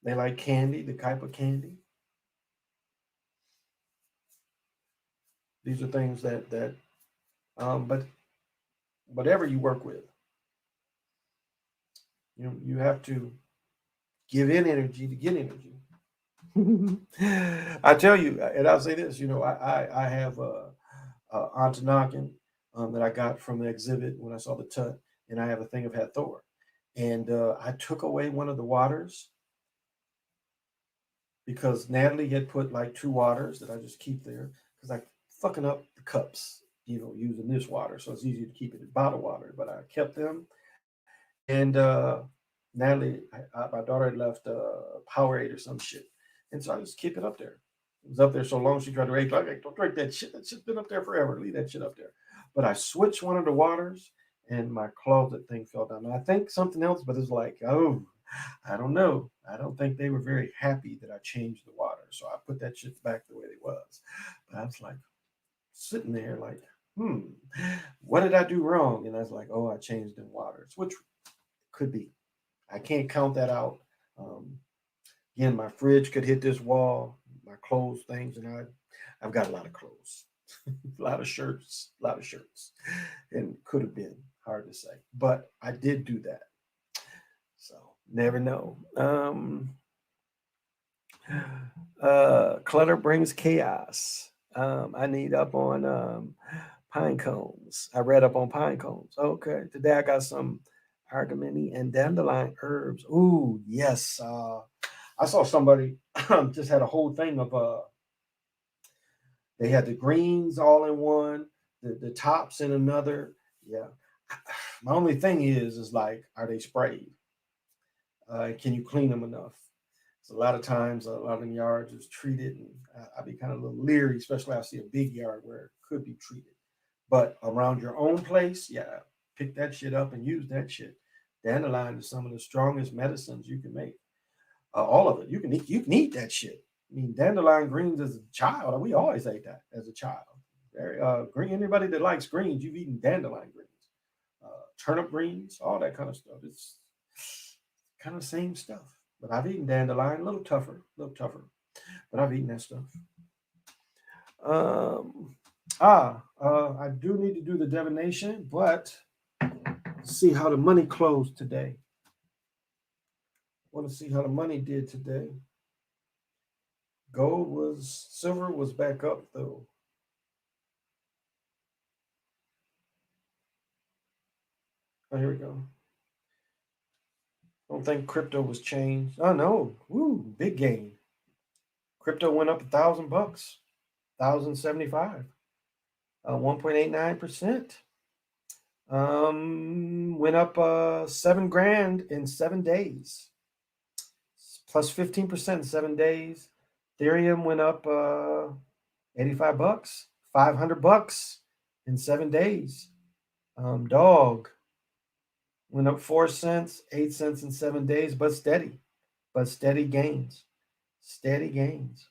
They like candy, the type of candy. These are things but whatever you work with, you have to give in energy to get energy. I tell you, and I'll say this, I have Antanakin that I got from the exhibit when I saw the Tut, and I have a thing of Hathor. And I took away one of the waters because Natalie had put like two waters that I just keep there because I fucking up the cups, using this water. So it's easy to keep it in bottled water, but I kept them. And Natalie, my daughter had left Powerade or some shit. And so I just keep it up there. It was up there so long she tried to rage, like, don't drink that shit. That shit's been up there forever. Leave that shit up there. But I switched one of the waters and my closet thing fell down. And I think something else, but it's like, oh, I don't know. I don't think they were very happy that I changed the water. So I put that shit back the way it was. But I was like sitting there like, what did I do wrong? And I was like, oh, I changed the waters, which could be. I can't count that out. Again, my fridge could hit this wall, my clothes, things, and I've got a lot of clothes, a lot of shirts, and could have been hard to say, but I did do that. So never know. Clutter brings chaos. I need up on pine cones. I read up on pine cones. Okay, today I got some argamini and dandelion herbs. Ooh, yes. I saw somebody just had a whole thing of they had the greens all in one, the tops in another. Yeah. My only thing is like, are they sprayed? Can you clean them enough? So a lot of times, a lot of them yards is treated, and I'd be kind of a little leery, especially if I see a big yard where it could be treated. But around your own place, yeah, pick that shit up and use that shit. Dandelion is some of the strongest medicines you can make. All of it. You can eat that shit. I mean, dandelion greens as a child, we always ate that as a child. Very green. Anybody that likes greens, you've eaten dandelion greens, turnip greens, all that kind of stuff. It's kind of the same stuff. But I've eaten dandelion, a little tougher. But I've eaten that stuff. Um, I do need to do the divination, but see how the money closed today. Want to see how the money did today. Silver was back up though. Oh, here we go. I don't think crypto was changed. Oh no, woo, big gain. Crypto went up $1,000, 1,075, 1.89%. Went up $7,000 in 7 days, plus 15% in 7 days. Ethereum went up $85, $500 in 7 days. Dog went up 4 cents, 8 cents in 7 days, but steady gains. Steady gains.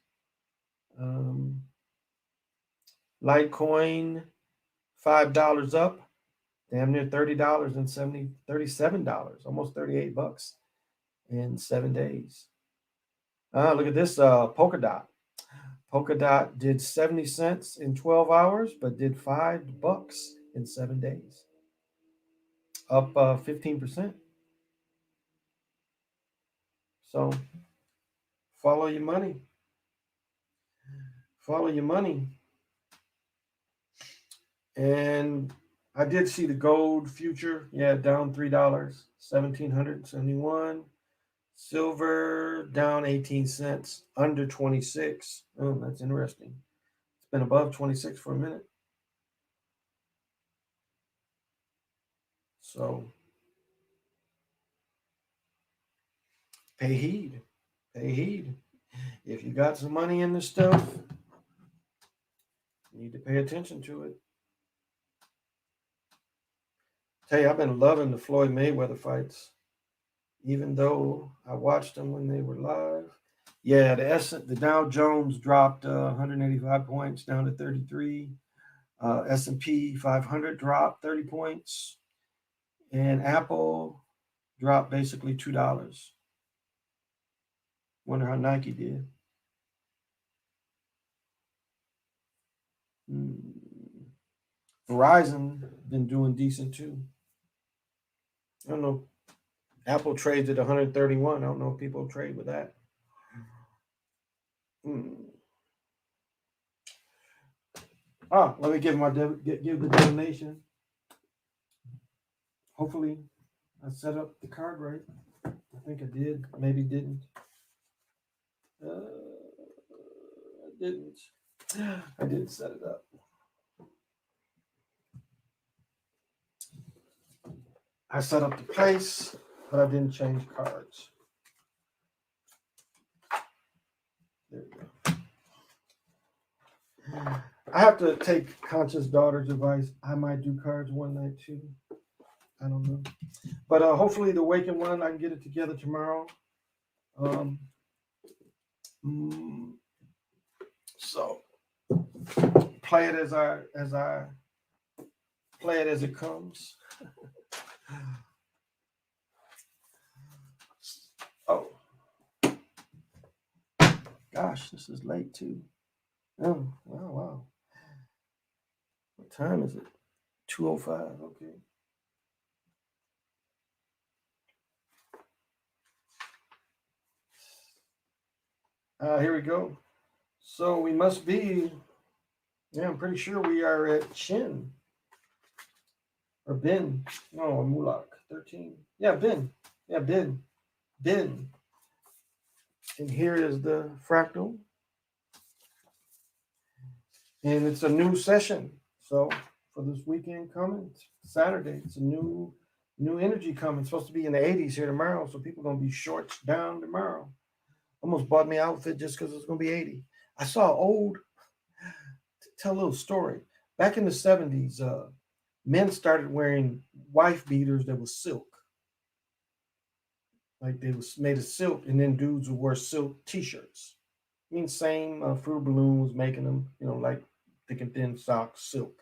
Litecoin, $5 up, damn near $30 and $37, almost $38 in 7 days. Look at this Polkadot. Polkadot did 70 cents in 12 hours, but did $5 in 7 days, up 15%. So follow your money. Follow your money. And I did see the gold future, down $3, 1,771. Silver down 18 cents, under 26. Oh, that's interesting. It's been above 26 for a minute. So pay heed. Pay heed. If you got some money in this stuff, you need to pay attention to it. Tell you, I've been loving the Floyd Mayweather fights, even though I watched them when they were live. Yeah, the Dow Jones dropped 185 points down to 33. S&P 500 dropped 30 points, and Apple dropped basically $2. Wonder how Nike did. Verizon been doing decent too. I don't know. Apple trades at 131. I don't know if people trade with that. Let me give the donation. Hopefully, I set up the card right. I think I did. Maybe didn't. I didn't. I didn't set it up. I set up the place, but I didn't change cards. There we go. I have to take Conscious Daughter's advice. I might do cards one night too. I don't know. But hopefully the Awakened one, I can get it together tomorrow. So play it as I play it as it comes. Oh. Gosh, this is late too. Oh, wow. What time is it? 2:05. Okay. Here we go. So we must be, I'm pretty sure we are at Shin. Or Bin. No, Mulak. 13. Yeah, Bin. Yeah, Bin. And here is the fractal. And it's a new session. So for this weekend coming, Saturday, it's a new energy coming. It's supposed to be in the 80s here tomorrow, so people are going to be shorts down tomorrow. Almost bought me an outfit just because it's going to be 80. I saw tell a little story. Back in the 70s, men started wearing wife beaters that was silk. Like they was made of silk, and then dudes would wear silk T-shirts. I mean, same Fruit Balloon was making them, like thick and thin socks, silk.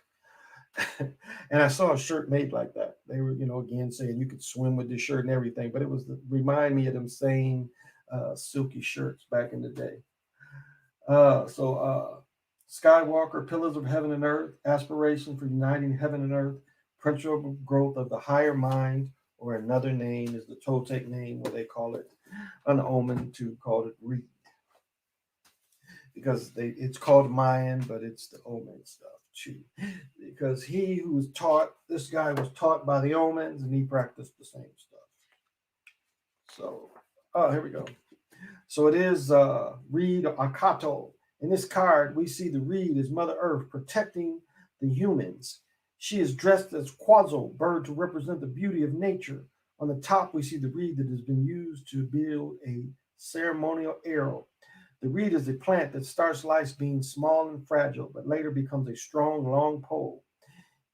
And I saw a shirt made like that. They were, again saying you could swim with this shirt and everything, but it was remind me of them same silky shirts back in the day. Skywalker, Pillars of Heaven and Earth, aspiration for uniting heaven and earth, principal growth of the higher mind, or another name is the Toltec name, where they call it an omen to call it reed, because it's called Mayan, but it's the omen stuff too. Because this guy was taught by the omens, and he practiced the same stuff. So, here we go. So it is Reed Akato. In this card, we see the reed as Mother Earth protecting the humans. She is dressed as Quetzal, bird to represent the beauty of nature. On the top, we see the reed that has been used to build a ceremonial arrow. The reed is a plant that starts life being small and fragile, but later becomes a strong, long pole.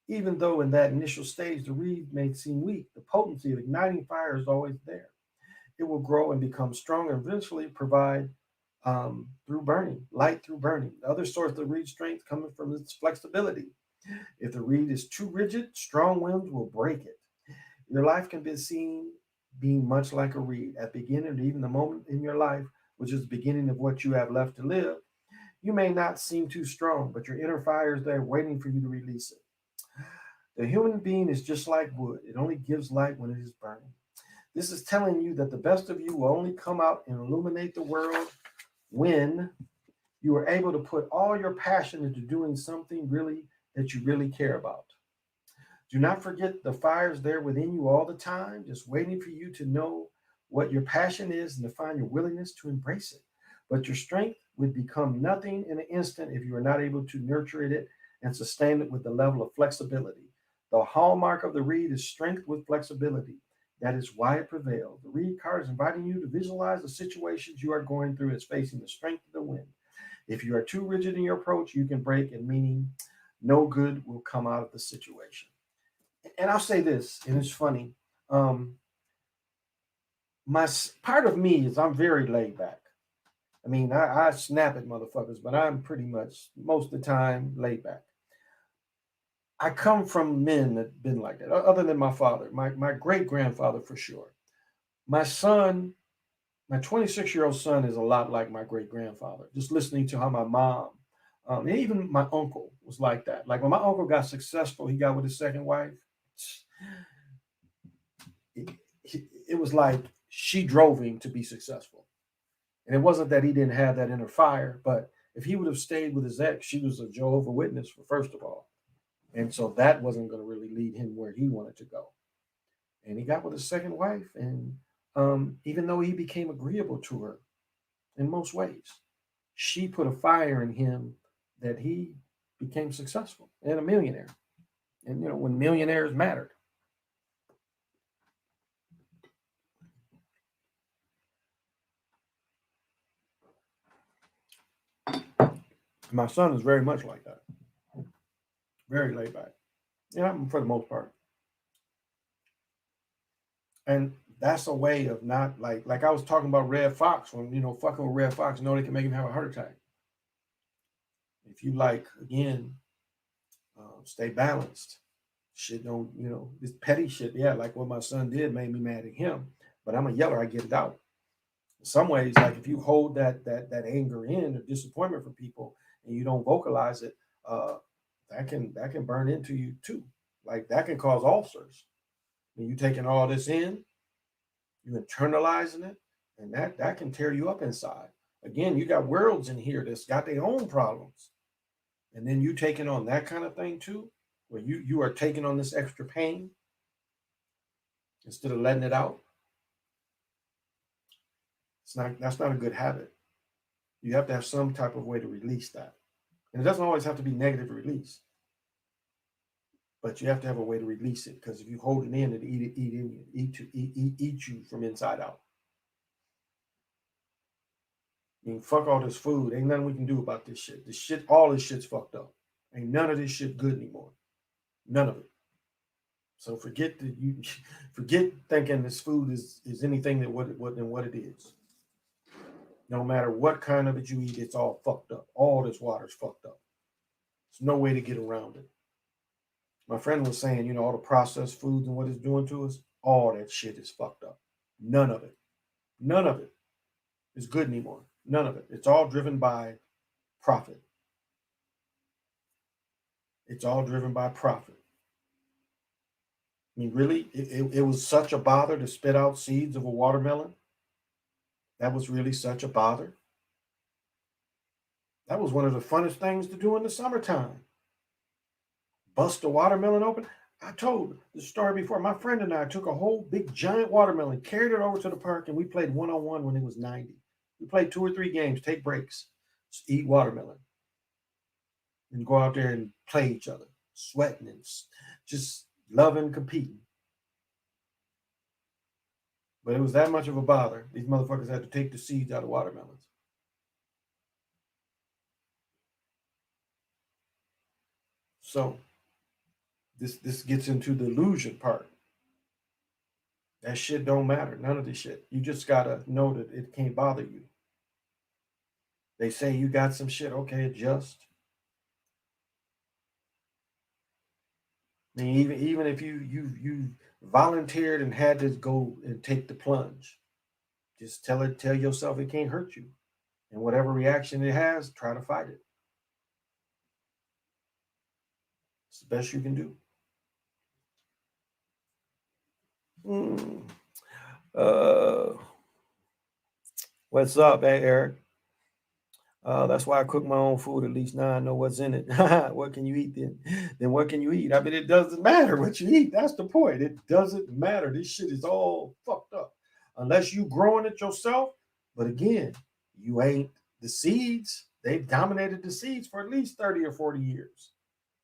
Even though in that initial stage the reed may seem weak, the potency of igniting fire is always there. It will grow and become stronger and eventually provide through burning, light through burning. The other source of reed strength coming from its flexibility. If the reed is too rigid, strong winds will break it. Your life can be seen being much like a reed. At the beginning, or even the moment in your life, which is the beginning of what you have left to live, you may not seem too strong, but your inner fire is there waiting for you to release it. The human being is just like wood. It only gives light when it is burning. This is telling you that the best of you will only come out and illuminate the world when you are able to put all your passion into doing something really that you really care about. Do not forget the fire is there within you all the time, just waiting for you to know what your passion is and to find your willingness to embrace it. But your strength would become nothing in an instant if you are not able to nurture it and sustain it with the level of flexibility. The hallmark of the reed is strength with flexibility. That is why it prevails. The reed card is inviting you to visualize the situations you are going through as facing the strength of the wind. If you are too rigid in your approach, you can break, and meaning no good will come out of the situation. And I'll say this, and it's funny. Um, my part of me is I'm very laid back. I mean, I snap at motherfuckers, but I'm pretty much most of the time laid back. I come from men that been like that, other than my father, my great grandfather for sure. My son, my 26-year-old son, is a lot like my great grandfather. Just listening to how my mom, and even my uncle was like that. Like when my uncle got successful, he got with his second wife. It, it was like she drove him to be successful. And it wasn't that he didn't have that inner fire, but if he would have stayed with his ex, she was a Jehovah Witness, for first of all. And so that wasn't going to really lead him where he wanted to go. And he got with his second wife, and even though he became agreeable to her in most ways, she put a fire in him that he became successful and a millionaire. And when millionaires mattered. My son is very much like that, very laid back. Yeah, for the most part. And that's a way of not like I was talking about Red Fox, when fucking with Red Fox, they can make him have a heart attack. If you again, stay balanced. Shit don't, this petty shit. Yeah, like what my son did made me mad at him. But I'm a yeller. I get it out. In some ways, like if you hold that anger in or disappointment from people and you don't vocalize it, that can burn into you too. Like that can cause ulcers. When you taking all this in, you internalizing it, and that can tear you up inside. Again, you got worlds in here that's got their own problems, and then you taking on that kind of thing too, where you are taking on this extra pain instead of letting it out. That's not a good habit. You have to have some type of way to release that, and it doesn't always have to be negative release, but you have to have a way to release it, because if you hold it in, it eat you from inside out. I mean, fuck all this food. Ain't nothing we can do about this shit. All this shit's fucked up. Ain't none of this shit good anymore. None of it. So forget thinking this food is anything that what it is. No matter what kind of it you eat, it's all fucked up. All this water's fucked up. There's no way to get around it. My friend was saying, all the processed foods and what it's doing to us, all that shit is fucked up. None of it. None of it is good anymore. None of it. It's all driven by profit. It's all driven by profit. I mean, really, it was such a bother to spit out seeds of a watermelon. That was really such a bother. That was one of the funnest things to do in the summertime. Bust a watermelon open. I told the story before. My friend and I took a whole big giant watermelon, carried it over to the park, and we played 1-on-1 when it was 90. We played 2 or 3 games, take breaks, just eat watermelon, and go out there and play each other, sweating and just loving, competing. But it was that much of a bother. These motherfuckers had to take the seeds out of watermelons. So this gets into the illusion part. That shit don't matter. None of this shit. You just gotta know that it can't bother you. They say you got some shit, okay, adjust. I mean, even if you volunteered and had to go and take the plunge, just tell yourself it can't hurt you. And whatever reaction it has, try to fight it. It's the best you can do. What's up, hey, Eric? That's why I cook my own food. At least now I know what's in it. What can you eat then? Then what can you eat? I mean, it doesn't matter what you eat. That's the point. It doesn't matter. This shit is all fucked up. Unless you growing it yourself. But again, you ain't the seeds. They've dominated the seeds for at least 30 or 40 years.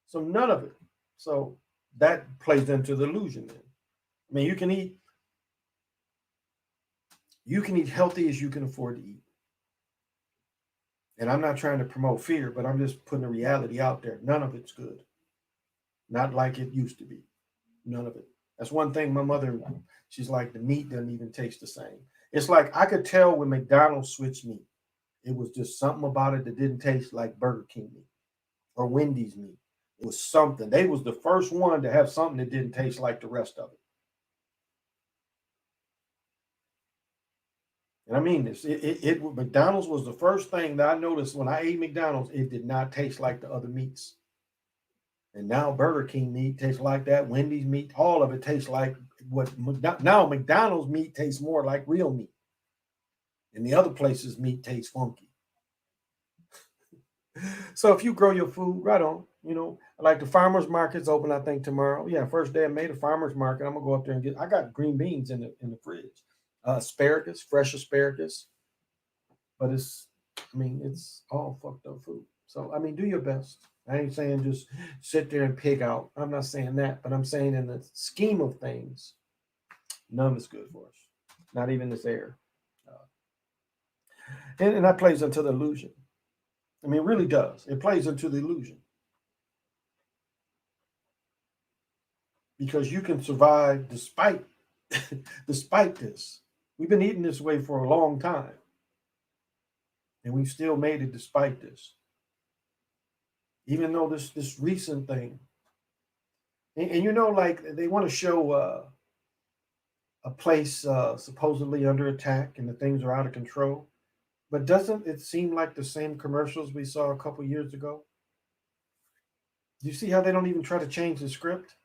So none of it. So that plays into the illusion then. I mean, you can eat healthy as you can afford to eat. And I'm not trying to promote fear, but I'm just putting the reality out there. None of it's good. Not like it used to be. None of it. That's one thing my mother, she's like, the meat doesn't even taste the same. It's like I could tell when McDonald's switched meat. It was just something about it that didn't taste like Burger King meat or Wendy's meat. It was something. They was the first one to have something that didn't taste like the rest of it. And I mean this. McDonald's was the first thing that I noticed when I ate McDonald's. It did not taste like the other meats. And now Burger King meat tastes like that. Wendy's meat, all of it tastes like what now McDonald's meat tastes more like real meat. And the other places meat tastes funky. So if you grow your food, right on. Like the farmers market's open, I think tomorrow. Yeah, first day of May, the farmers market. I'm gonna go up there and I got green beans in the fridge. Asparagus, fresh asparagus. But it's all fucked up food. So I mean, do your best. I ain't saying just sit there and pig out. I'm not saying that, but I'm saying in the scheme of things, none is good for us. Not even this air. And that plays into the illusion. I mean, it really does. It plays into the illusion. Because you can survive despite this. We've been eating this way for a long time. And we've still made it despite this. Even though this recent thing. And like they want to show a place supposedly under attack and the things are out of control. But doesn't it seem like the same commercials we saw a couple years ago? Do you see how they don't even try to change the script?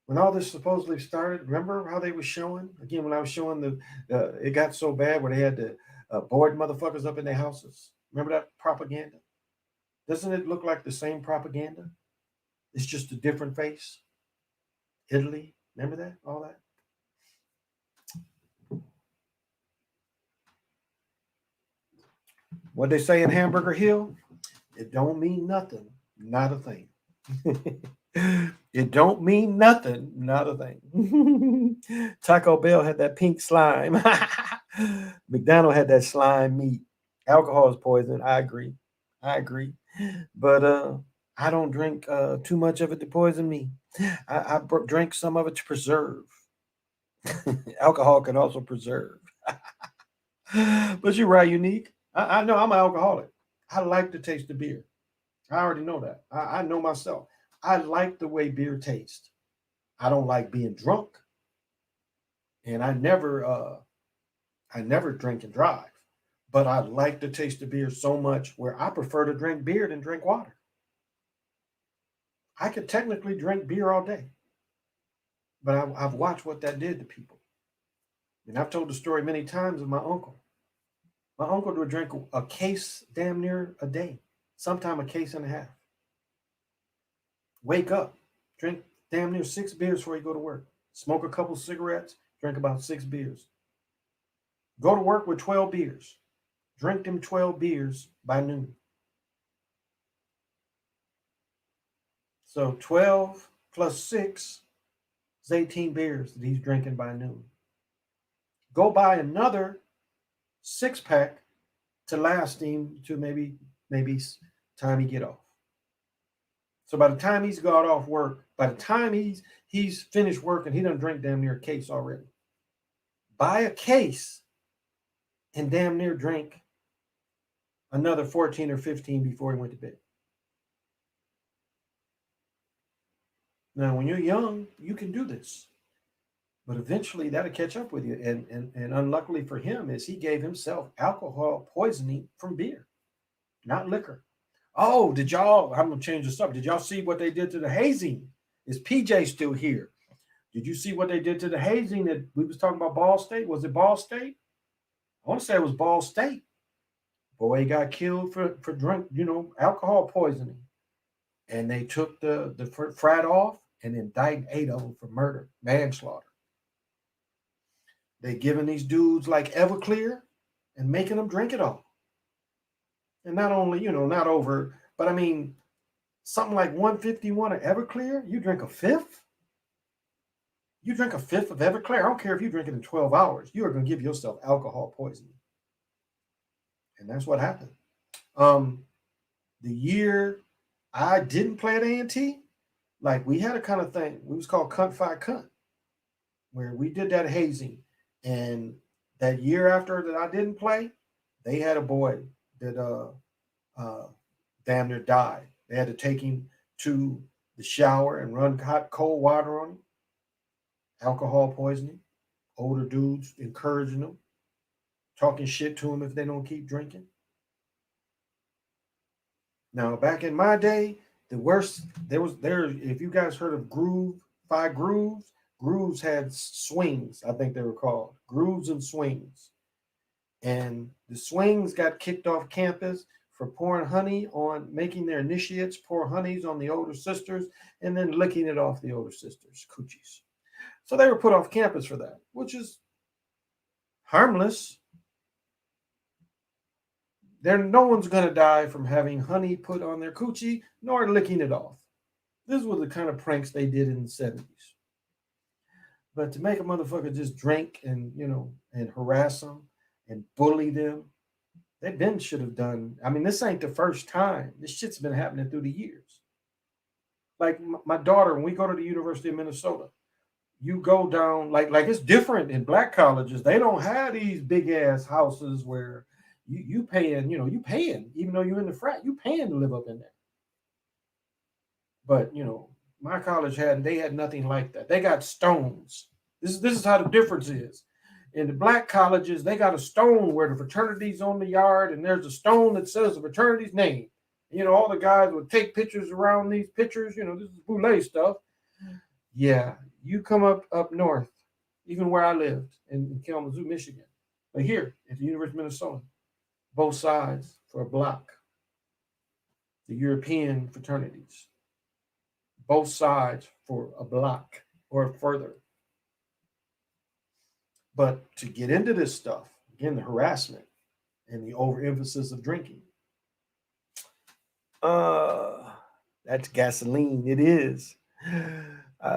When all this supposedly started, remember how they were showing? Again, when I was showing it got so bad where they had to board motherfuckers up in their houses. Remember that propaganda? Doesn't it look like the same propaganda? It's just a different face. Italy, remember that? All that? What they say in Hamburger Hill? It don't mean nothing, not a thing. It don't mean nothing, not a thing. Taco Bell had that pink slime. McDonald's had that slime meat. Alcohol is poison. I agree. But I don't drink too much of it to poison me. I drink some of it to preserve. Alcohol can also preserve. But you're right, Unique. I know I'm an alcoholic. I like the taste of beer. I already know that. I know myself. I like the way beer tastes. I don't like being drunk, and I never drink and drive. But I like the taste of beer so much where I prefer to drink beer than drink water. I could technically drink beer all day, but I've watched what that did to people. And I've told the story many times of my uncle. My uncle would drink a case damn near a day, sometime a case and a half. Wake up, drink damn near 6 beers before you go to work. Smoke a couple cigarettes, drink about 6 beers. Go to work with 12 beers. Drink them 12 beers by noon. So 12 plus 6 is 18 beers that he's drinking by noon. Go buy another 6-pack to last him to maybe time he get off. So by the time he's got off work, by the time he's finished working, he done drink damn near a case already. Buy a case and damn near drink another 14 or 15 before he went to bed. Now, when you're young, you can do this. But eventually that'll catch up with you. And unluckily for him is he gave himself alcohol poisoning from beer, not liquor. Oh, I'm gonna change this up. Did y'all see what they did to the hazing? Is PJ still here? Did you see what they did to the hazing that we was talking about? Ball State? Was it Ball State? I want to say it was Ball State. Boy got killed for drink, alcohol poisoning. And they took the frat off and indicted 8 of them for murder, manslaughter. They giving these dudes like Everclear and making them drink it all. And not only, not over, but I mean, something like 151 of Everclear, you drink a fifth? You drink a fifth of Everclear? I don't care if you drink it in 12 hours. You are going to give yourself alcohol poisoning. And that's what happened. The year I didn't play at A&T, like we had a kind of thing. We was called Cunt Fi Cunt, where we did that hazing. And that year after that I didn't play, they had a boy that damn near died. They had to take him to the shower and run hot, cold water on him. Alcohol poisoning. Older dudes encouraging them, talking shit to them if they don't keep drinking. Now, back in my day, the worst, if you guys heard of Five Grooves, Grooves had swings, I think they were called. Grooves and swings. And the swings got kicked off campus for pouring honey on, making their initiates pour honeys on the older sisters and then licking it off the older sisters' coochies. So they were put off campus for that, which is harmless. No one's going to die from having honey put on their coochie, nor licking it off. This was the kind of pranks they did in the 70s. But to make a motherfucker just drink and, and harass them and bully them, they then should have done. I mean, this ain't the first time. This shit's been happening through the years. Like my daughter, when we go to the University of Minnesota, you go down, like it's different in black colleges. They don't have these big ass houses where you paying, even though you're in the frat, you paying to live up in there. But, my college had nothing like that. They got stones. This is how the difference is. In the black colleges, they got a stone where the fraternity's on the yard, and there's a stone that says the fraternity's name. All the guys would take pictures around these pictures. This is boule stuff. Yeah, you come up north, even where I lived in Kalamazoo, Michigan. But here at the University of Minnesota, both sides for a block. The European fraternities. Both sides for a block or further. But to get into this stuff, again, the harassment and the overemphasis of drinking, that's gasoline. It is.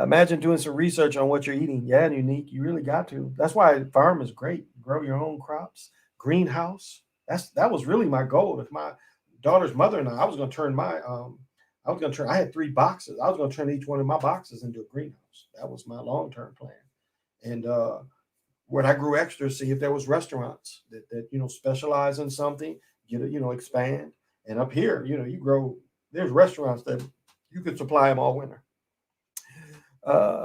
Imagine doing some research on what you're eating. Yeah, Unique, you really got to. That's why farm is great. Grow your own crops, greenhouse. That was really my goal. If my daughter's mother and I was going to turn my I had 3 boxes. I was going to turn each one of my boxes into a greenhouse. That was my long-term plan. And when I grew extra, see if there was restaurants that specialize in something, get it, expand. And up here, you grow, there's restaurants that you could supply them all winter.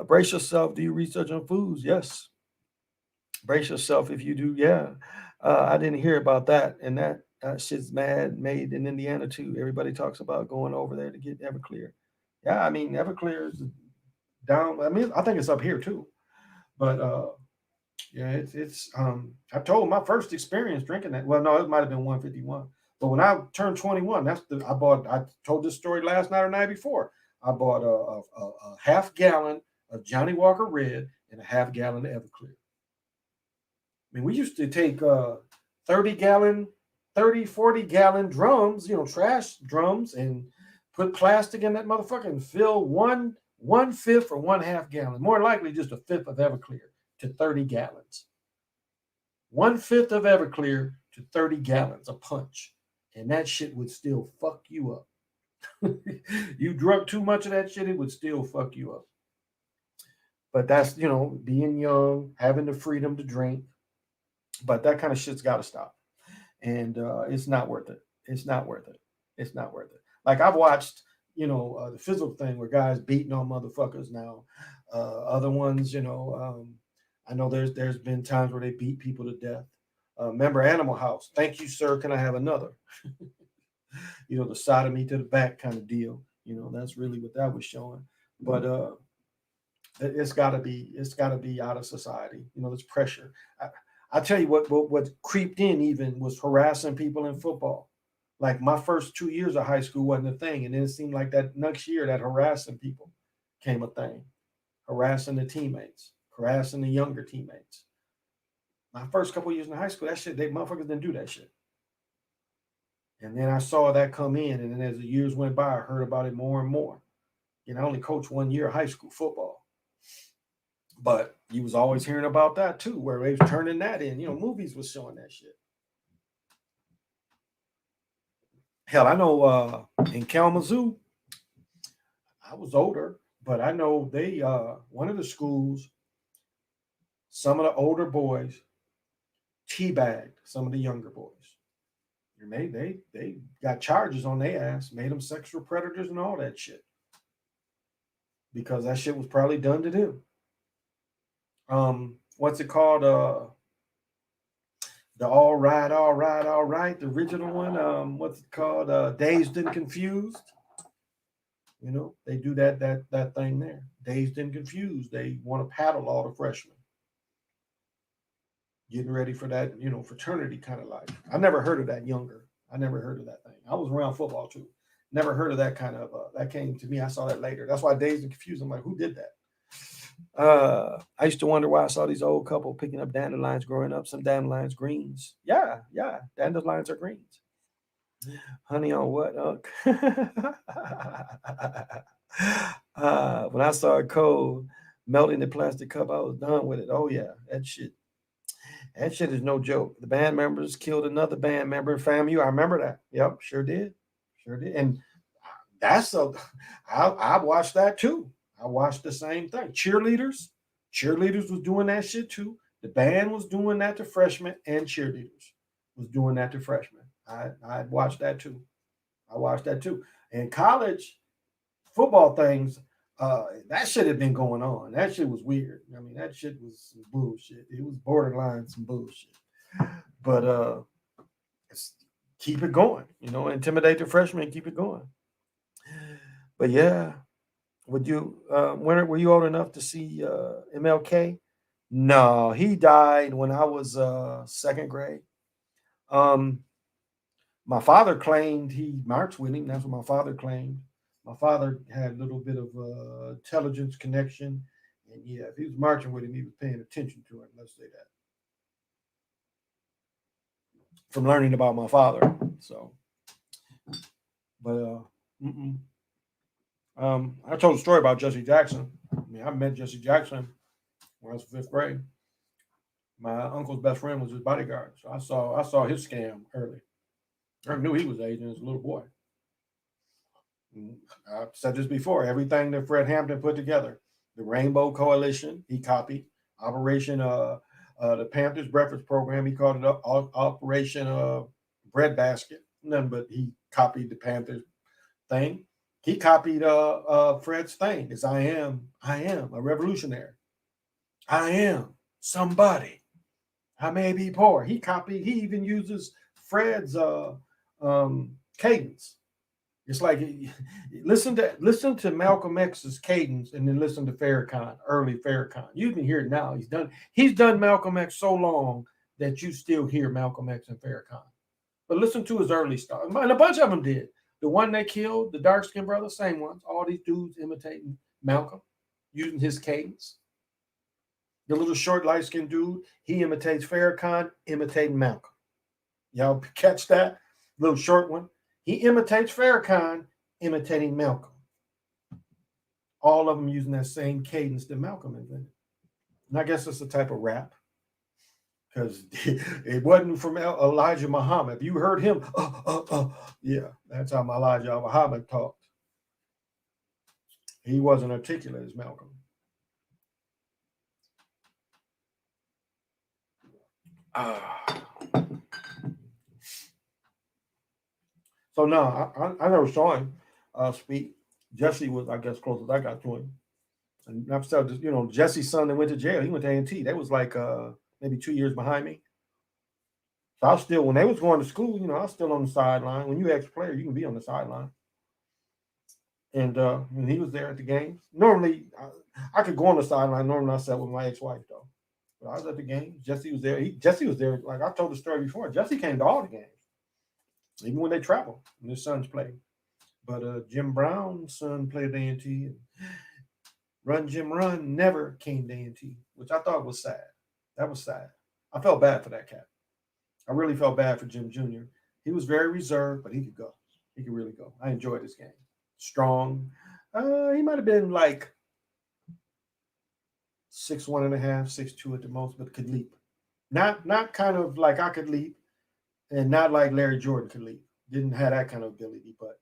Brace yourself. Do you research on foods? Yes. Brace yourself if you do. Yeah. I didn't hear about that. And that shit's made in Indiana too. Everybody talks about going over there to get Everclear. Yeah, I mean, Everclear is down. I mean, I think it's up here too. But yeah, it's I told my first experience drinking that. Well, no, it might have been 151. But when I turned 21, I told this story last night or night before. I bought a half gallon of Johnny Walker Red and a half gallon of Everclear. I mean, we used to take 40 gallon drums, trash drums, and put plastic in that motherfucker and fill one fifth or 1/2 gallon, more likely just a fifth of Everclear to 30 gallons. 1/5 of Everclear to 30 gallons of punch. And that shit would still fuck you up. You drunk too much of that shit, it would still fuck you up. But that's, being young, having the freedom to drink. But that kind of shit's got to stop. And it's not worth it. It's not worth it. It's not worth it. Like I've watched, the physical thing where guys beating on motherfuckers now. Other ones, I know there's been times where they beat people to death. Remember Animal House? Thank you, sir. Can I have another? The sodomy to the back kind of deal. That's really what that was showing. But it's got to be out of society. There's pressure. I tell you what creeped in even was harassing people in football. Like my first 2 years of high school wasn't a thing, and then it seemed like that next year that harassing people came a thing, harassing the teammates, harassing the younger teammates. My first couple years in high school, that shit, they motherfuckers didn't do that shit. And then I saw that come in, and then as the years went by, I heard about it more and more. I only coached 1 year of high school football. But you was always hearing about that too, where they was turning that in. Movies was showing that shit. Hell, I know in Kalamazoo, I was older, but I know they one of the schools, some of the older boys teabagged some of the younger boys. And they got charges on their ass, made them sexual predators and all that shit. Because that shit was probably done to them. What's it called? The all right, the original one. What's it called? Dazed and Confused. They do that thing there. Dazed and Confused. They want to paddle all the freshmen. Getting ready for that, fraternity kind of life. I never heard of that younger. I never heard of that thing. I was around football too. Never heard of that kind of, that came to me. I saw that later. That's why Dazed and Confused. I'm like, who did that? I used to wonder why I saw these old couple picking up dandelions growing up. Some dandelions greens. Yeah. Dandelions are greens. Honey on what? When I saw it cold, melting the plastic cup, I was done with it. Oh yeah, that shit is no joke. The band members killed another band member in FAMU. I remember that. Yep, sure did. And I watched that too. I watched the same thing. Cheerleaders was doing that shit too. The band was doing that to freshmen, and cheerleaders was doing that to freshmen. I watched that too. And college football things, that shit had been going on. That shit was weird. I mean, that shit was some bullshit. It was borderline some bullshit. But keep it going. Intimidate the freshmen, keep it going. But yeah. Would you were you old enough to see MLK? No, he died when I was second grade. My father claimed he marched with him. That's what my father claimed. My father had a little bit of intelligence connection, and yeah, if he was marching with him, he was paying attention to him. Let's say that from learning about my father. So, but I told a story about Jesse Jackson. I mean, I met Jesse Jackson when I was fifth grade. My uncle's best friend was his bodyguard, so I saw his scam early. I knew he was Asian as a little boy. I've said this before. Everything that Fred Hampton put together, the Rainbow Coalition, he copied. Operation the Panthers Breakfast Program, he called it Operation Breadbasket. Nothing but he copied the Panthers thing. He copied Fred's thing. Is I am a revolutionary. I am somebody. I may be poor. He even uses Fred's cadence. It's like listen to Malcolm X's cadence and then listen to Farrakhan, early Farrakhan. You can hear it now. He's done Malcolm X so long that you still hear Malcolm X and Farrakhan. But listen to his early stuff. And a bunch of them did. The one they killed, the dark-skinned brother, same ones. All these dudes imitating Malcolm, using his cadence. The little short, light-skinned dude, he imitates Farrakhan, imitating Malcolm. Y'all catch that? Little short one. He imitates Farrakhan, imitating Malcolm. All of them using that same cadence that Malcolm invented. And I guess it's a type of rap. Because it wasn't from Elijah Muhammad. If you heard him, yeah, that's how Elijah Muhammad talked. He wasn't articulate as Malcolm. So no, I never saw him speak. Jesse was, I guess, closest I got to him. And I've said, Jesse's son that went to jail. He went to A&T. That was like maybe 2 years behind me. So I was still, when they was going to school, I was still on the sideline. When you ex-player, you can be on the sideline. And when he was there at the games, normally I could go on the sideline. Normally I sat with my ex-wife though. But I was at the game. Jesse was there. Jesse was there. Like I told the story before. Jesse came to all the games, even when they traveled. And his sons played. But Jim Brown's son played at A&T. And Run Jim Run never came to A&T, which I thought was sad. That was sad. I felt bad for that cat. I really felt bad for Jim Jr. He was very reserved, but he could go. He could really go. I enjoyed this game. Strong. He might have been like 6'1.5", 6'2" at the most, but could leap. Not kind of like I could leap, and not like Larry Jordan could leap. Didn't have that kind of ability, but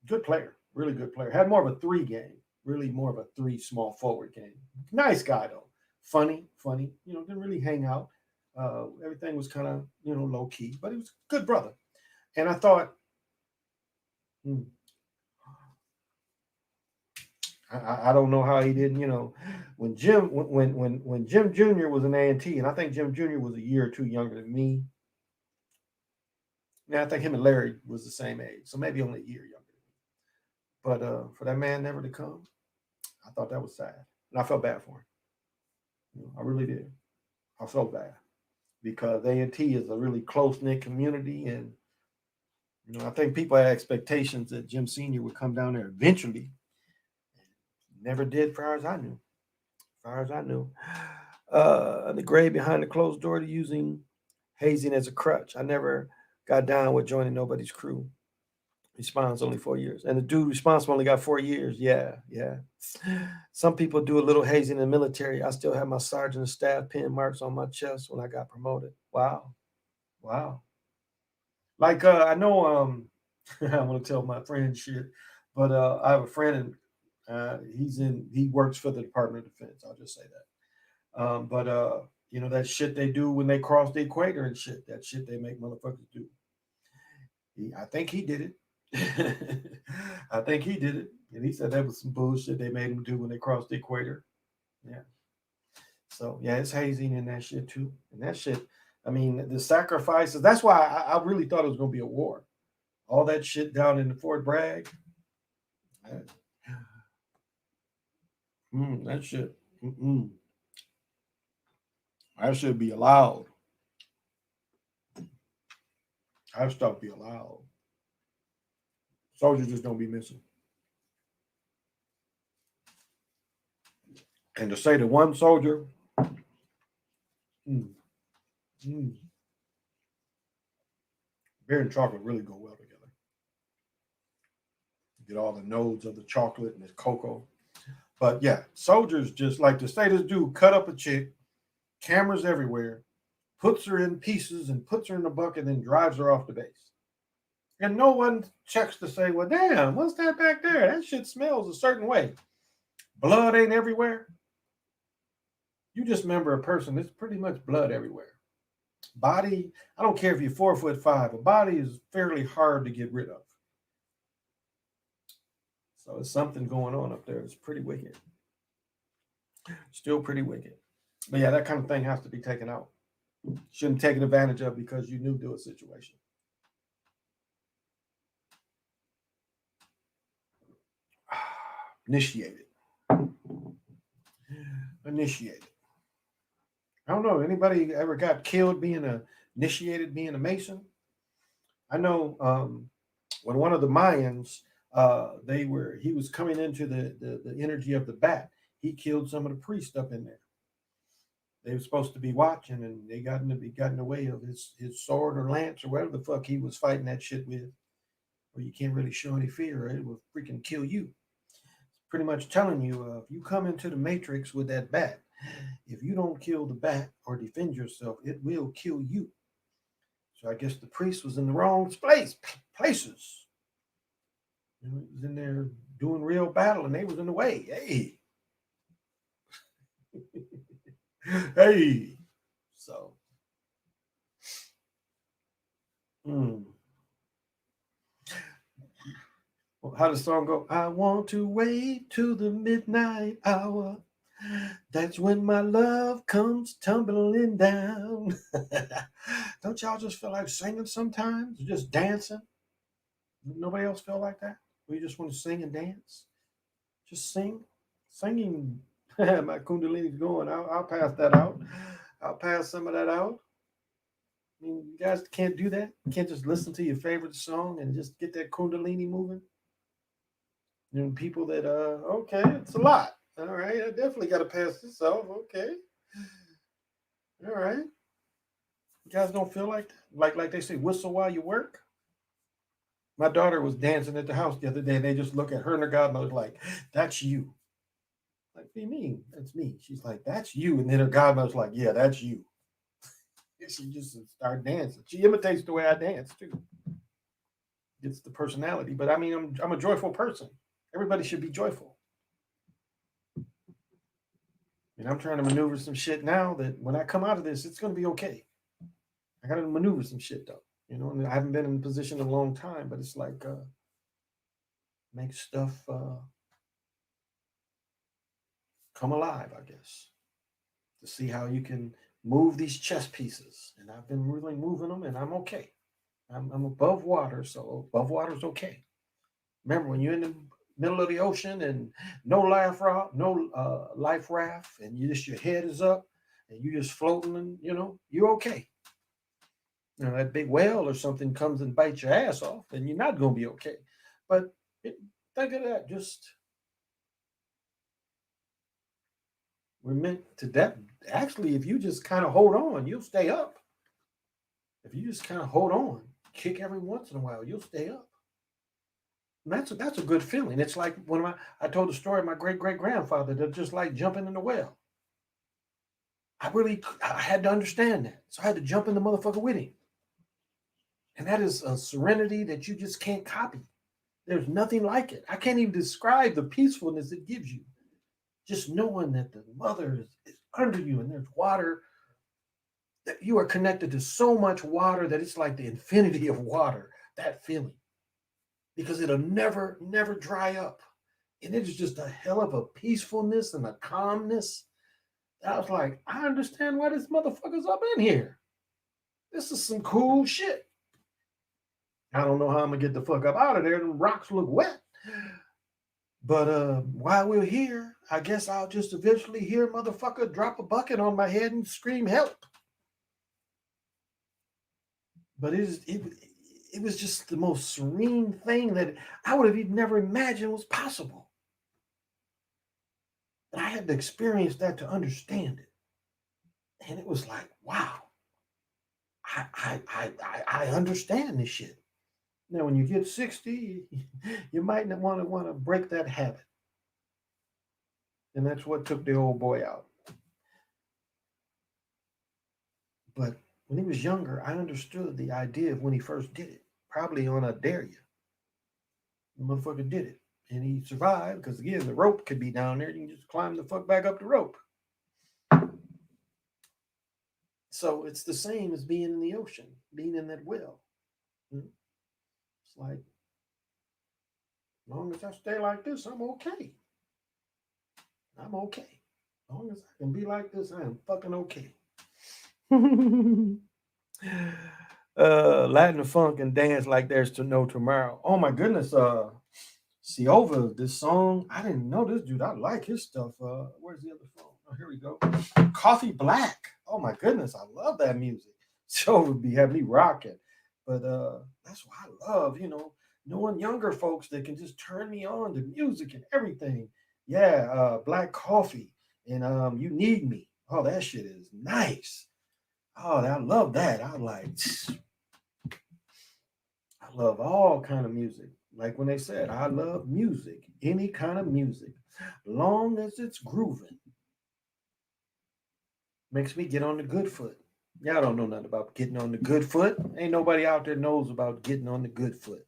good player. Really good player. Had more of a 3 game. Really more of a 3 small forward game. Nice guy, though. Funny. Didn't really hang out. Everything was kind of, low key, but he was a good brother. And I thought, I don't know how he didn't, when Jim Jr. was in A&T, and I think Jim Jr. was a year or 2 younger than me. Now I think him and Larry was the same age, so maybe only a year younger than me. But for that man never to come, I thought that was sad, and I felt bad for him. I really did. I felt bad because A&T is a really close-knit community, and I think people had expectations that Jim Sr. would come down there eventually. Never did, as far as I knew. The grade behind the closed door to using hazing as a crutch. I never got down with joining nobody's crew. Response only 4 years. And the dude responsible only got 4 years. Yeah. Some people do a little hazing in the military. I still have my sergeant and staff pin marks on my chest when I got promoted. Wow. Like I know I want to tell my friend shit, but I have a friend and he works for the Department of Defense. I'll just say that. But that shit they do when they cross the equator and shit, that shit they make motherfuckers do. I think he did it. I think he did it. And he said that was some bullshit they made him do when they crossed the equator. Yeah. So, yeah, it's hazing and that shit too. And that shit, I mean, the sacrifices, that's why I really thought it was going to be a war. All that shit down in the Fort Bragg. That shit. That should be allowed. That stuff be allowed. Soldiers just don't be missing. And to say to one soldier, beer and chocolate really go well together. You get all the nodes of the chocolate and the cocoa. But yeah, soldiers just like to say this dude cut up a chick, cameras everywhere, puts her in pieces and puts her in a bucket and then drives her off the base. And no one checks to say, well, damn, what's that back there? That shit smells a certain way. Blood ain't everywhere. You just remember a person, it's pretty much blood everywhere. Body, I don't care if you're 4'5", a body is fairly hard to get rid of. So it's something going on up there. It's pretty wicked. Still pretty wicked. But yeah, that kind of thing has to be taken out. Shouldn't take advantage of because you knew there was a situation. Initiated. Initiated. I don't know. Anybody ever got killed being initiated being a Mason? I know when one of the Mayans, he was coming into the energy of the bat. He killed some of the priests up in there. They were supposed to be watching, and they got in the way of his sword or lance or whatever the fuck he was fighting that shit with. Where you can't really show any fear, or it will freaking kill you. It's pretty much telling you if you come into the matrix with that bat, if you don't kill the bat or defend yourself, it will kill you. So I guess the priest was in the wrong places. You know, he was in there doing real battle, and they was in the way. Hey, hey. So, well, how does the song go? I want to wait to the midnight hour. That's when my love comes tumbling down. Don't y'all just feel like singing sometimes? Just dancing? Nobody else feel like that? We just want to sing and dance? Just sing? Singing, my Kundalini's going. I'll pass that out. I'll pass some of that out. I mean, you guys can't do that. You can't just listen to your favorite song and just get that Kundalini moving. You know, people that okay, it's a lot. All right, I definitely got to pass this off. Okay, all right. You guys don't feel like that? Like they say, whistle while you work. My daughter was dancing at the house the other day, and they just look at her and her godmother like, "That's you." Like, what do you mean? That's me. She's like, "That's you," and then her godmother's like, "Yeah, that's you." And she just started dancing. She imitates the way I dance too. It's the personality, but I mean, I'm a joyful person. Everybody should be joyful. And I'm trying to maneuver some shit now that when I come out of this, it's going to be okay. I got to maneuver some shit though. You know, and I haven't been in a position in a long time, but it's like make stuff come alive, I guess, to see how you can move these chess pieces. And I've been really moving them, and I'm okay. I'm above water, so above water is okay. Remember, when you're in the middle of the ocean and no life raft, and you just your head is up and you're just floating, and you know you're okay. You know, that big whale or something comes and bites your ass off, then you're not going to be okay. But think of that. Just we're meant to that. Actually, if you just kind of hold on, you'll stay up. If you just kind of hold on, kick every once in a while, you'll stay up. And that's a good feeling. It's like when I told the story of my great grandfather that just like jumping in the well. I had to understand that, so I had to jump in the motherfucker with him. And that is a serenity that you just can't copy. There's nothing like it. I can't even describe the peacefulness it gives you. Just knowing that the mother is under you and there's water, that you are connected to so much water that it's like the infinity of water, that feeling. Because it'll never dry up. And it is just a hell of a peacefulness and a calmness. I was like, I understand why this motherfucker's up in here. This is some cool shit. I don't know how I'm gonna get the fuck up out of there. The rocks look wet. But while we're here, I guess I'll just eventually hear a motherfucker drop a bucket on my head and scream help. But it was just the most serene thing that I would have never imagined was possible. And I had to experience that to understand it. And it was like, wow, I understand this shit. Now, when you get 60, you might not want to break that habit. And that's what took the old boy out. But when he was younger, I understood the idea of when he first did it. probably on a dare you. The motherfucker did it. And he survived because, again, the rope could be down there. You can just climb the fuck back up the rope. So it's the same as being in the ocean, being in that well. It's like, as long as I stay like this, I'm okay. I'm okay. As long as I can be like this, I am fucking okay. Latin funk and dance like there's to no tomorrow. Oh my goodness. Siova, this song, I didn't know this dude. I like his stuff. Where's the other phone? Oh, here we go. Coffee Black. Oh my goodness, I love that music. So would be have me rocking. But that's what I love, knowing younger folks that can just turn me on to music and everything. Yeah, Black Coffee and You Need Me. Oh, that shit is nice. Oh, I love that. I love all kind of music. Like when they said, I love music, any kind of music, long as it's grooving. Makes me get on the good foot. Y'all don't know nothing about getting on the good foot. Ain't nobody out there knows about getting on the good foot.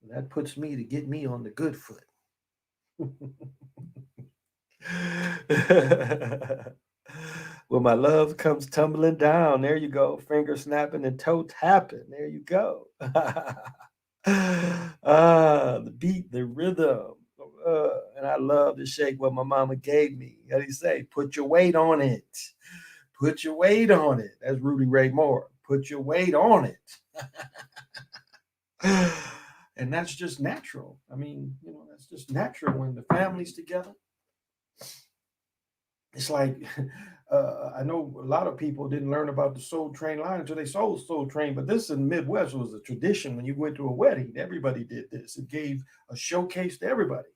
That puts me to get me on the good foot. When my love comes tumbling down, there you go. Finger snapping and toe tapping. There you go. The beat, the rhythm. And I love to shake what my mama gave me. How do you say? Put your weight on it. Put your weight on it. That's Rudy Ray Moore. Put your weight on it. And that's just natural. I mean, that's just natural when the family's together. It's like, I know a lot of people didn't learn about the Soul Train line until they saw Soul Train, but this in the Midwest was a tradition. When you went to a wedding, everybody did this. It gave a showcase to everybody.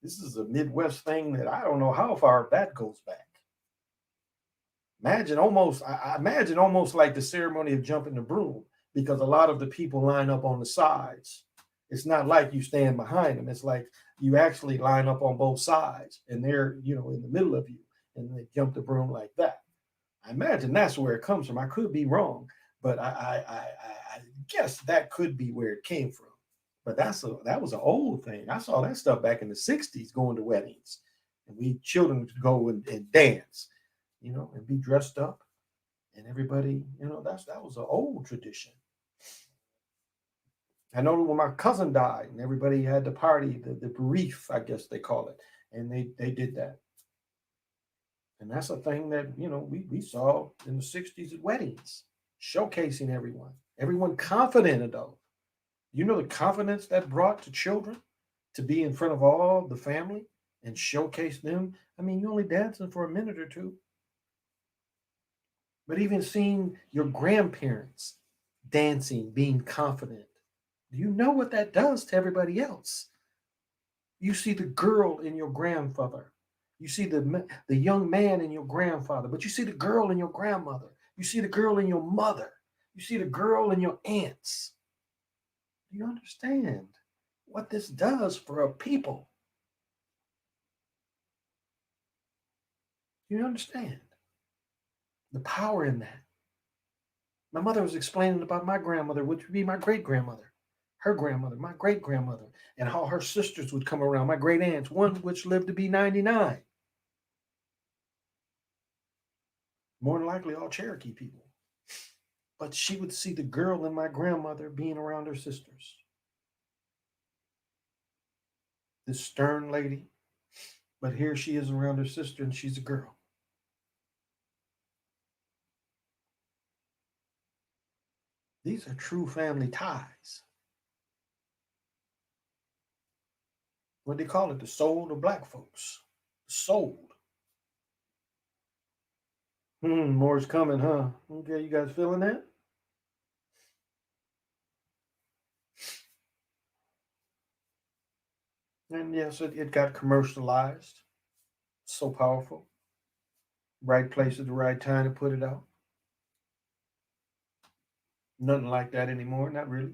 This is a Midwest thing that I don't know how far that goes back. I imagine almost like the ceremony of jumping the broom, because a lot of the people line up on the sides. It's not like you stand behind them. It's like you actually line up on both sides and they're, in the middle of you, and they jump the broom like that. I imagine that's where it comes from. I could be wrong, but I guess that could be where it came from. But that was an old thing. I saw that stuff back in the 60s going to weddings. And we children would go and dance, and be dressed up. And everybody, that was an old tradition. I know when my cousin died and everybody had the party, the bereaf, I guess they call it. And they did that. And that's a thing that, we saw in the 60s at weddings, showcasing everyone confident enough. The confidence that brought to children to be in front of all the family and showcase them. I mean, you're only dancing for a minute or two. But even seeing your grandparents dancing, being confident, do you know what that does to everybody else? You see the girl in your grandfather. You see the young man in your grandfather, but you see the girl in your grandmother. You see the girl in your mother. You see the girl in your aunts. Do you understand what this does for a people? Do you understand the power in that? My mother was explaining about my grandmother, which would be my great grandmother, her grandmother, my great grandmother, and how her sisters would come around, my great aunts, one which lived to be 99. More than likely all Cherokee people. But she would see the girl in my grandmother being around her sisters. This stern lady, but here she is around her sister and she's a girl. These are true family ties. What they call it, the soul of black folks. Soul. More's coming, huh? Okay, you guys feeling that? And yes, it got commercialized. So powerful. Right place at the right time to put it out. Nothing like that anymore, not really.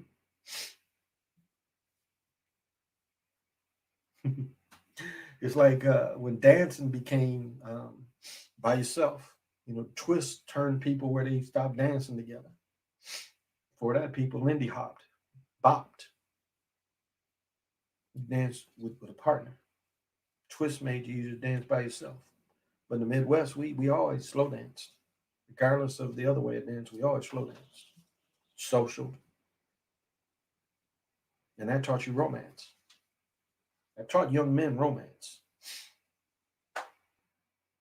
It's like when dancing became by yourself. Twist turned people where they stopped dancing together. For that, people Lindy hopped, bopped, danced with a partner. Twist made you usually dance by yourself. But in the Midwest, we always slow danced. Regardless of the other way of dance, we always slow danced. Social. And that taught you romance. That taught young men romance.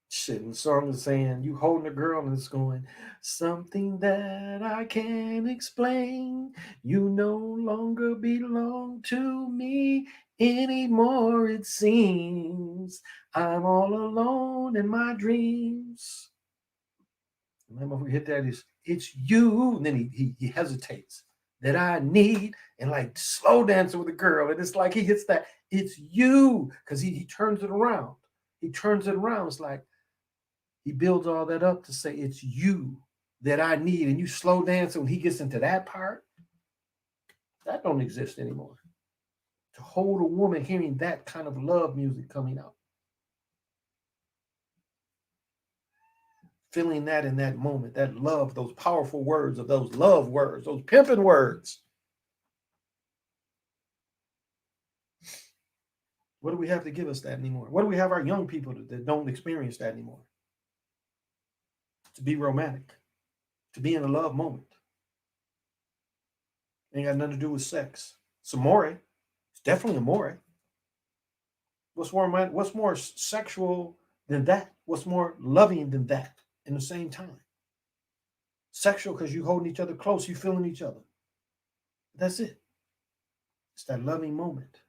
Shit, and the song is saying you holding a girl and it's going something that I can't explain. You no longer belong to me anymore. It seems I'm all alone in my dreams. Remember, we hit that is it's you, and then he hesitates that I need and like slow dancing with a girl, and it's like he hits that it's you because he turns it around. He turns it around. It's like he builds all that up to say it's you that I need, and you slow dancing when he gets into that part. That don't exist anymore. To hold a woman hearing that kind of love music coming out, feeling that in that moment, that love, those powerful words of those love words, those pimping words. What do we have to give us that anymore? What do we have our young people that don't experience that anymore? To be romantic, to be in a love moment. Ain't got nothing to do with sex. It's amore. It's definitely amore. What's more sexual than that? What's more loving than that in the same time? Sexual because you holding each other close, you feeling each other. That's it. It's that loving moment.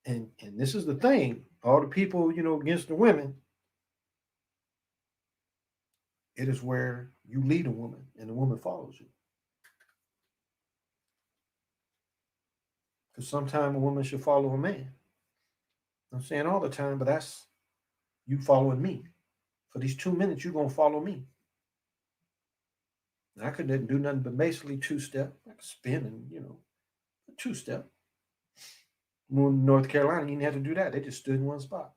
And this is the thing. All the people, against the women, it is where you lead a woman and the woman follows you. Because sometimes a woman should follow a man. I'm saying all the time, but that's you following me. For these 2 minutes, you're going to follow me. And I couldn't do nothing but basically two-step. I could spin and, two-step. Moving to North Carolina, you didn't have to do that. They just stood in one spot.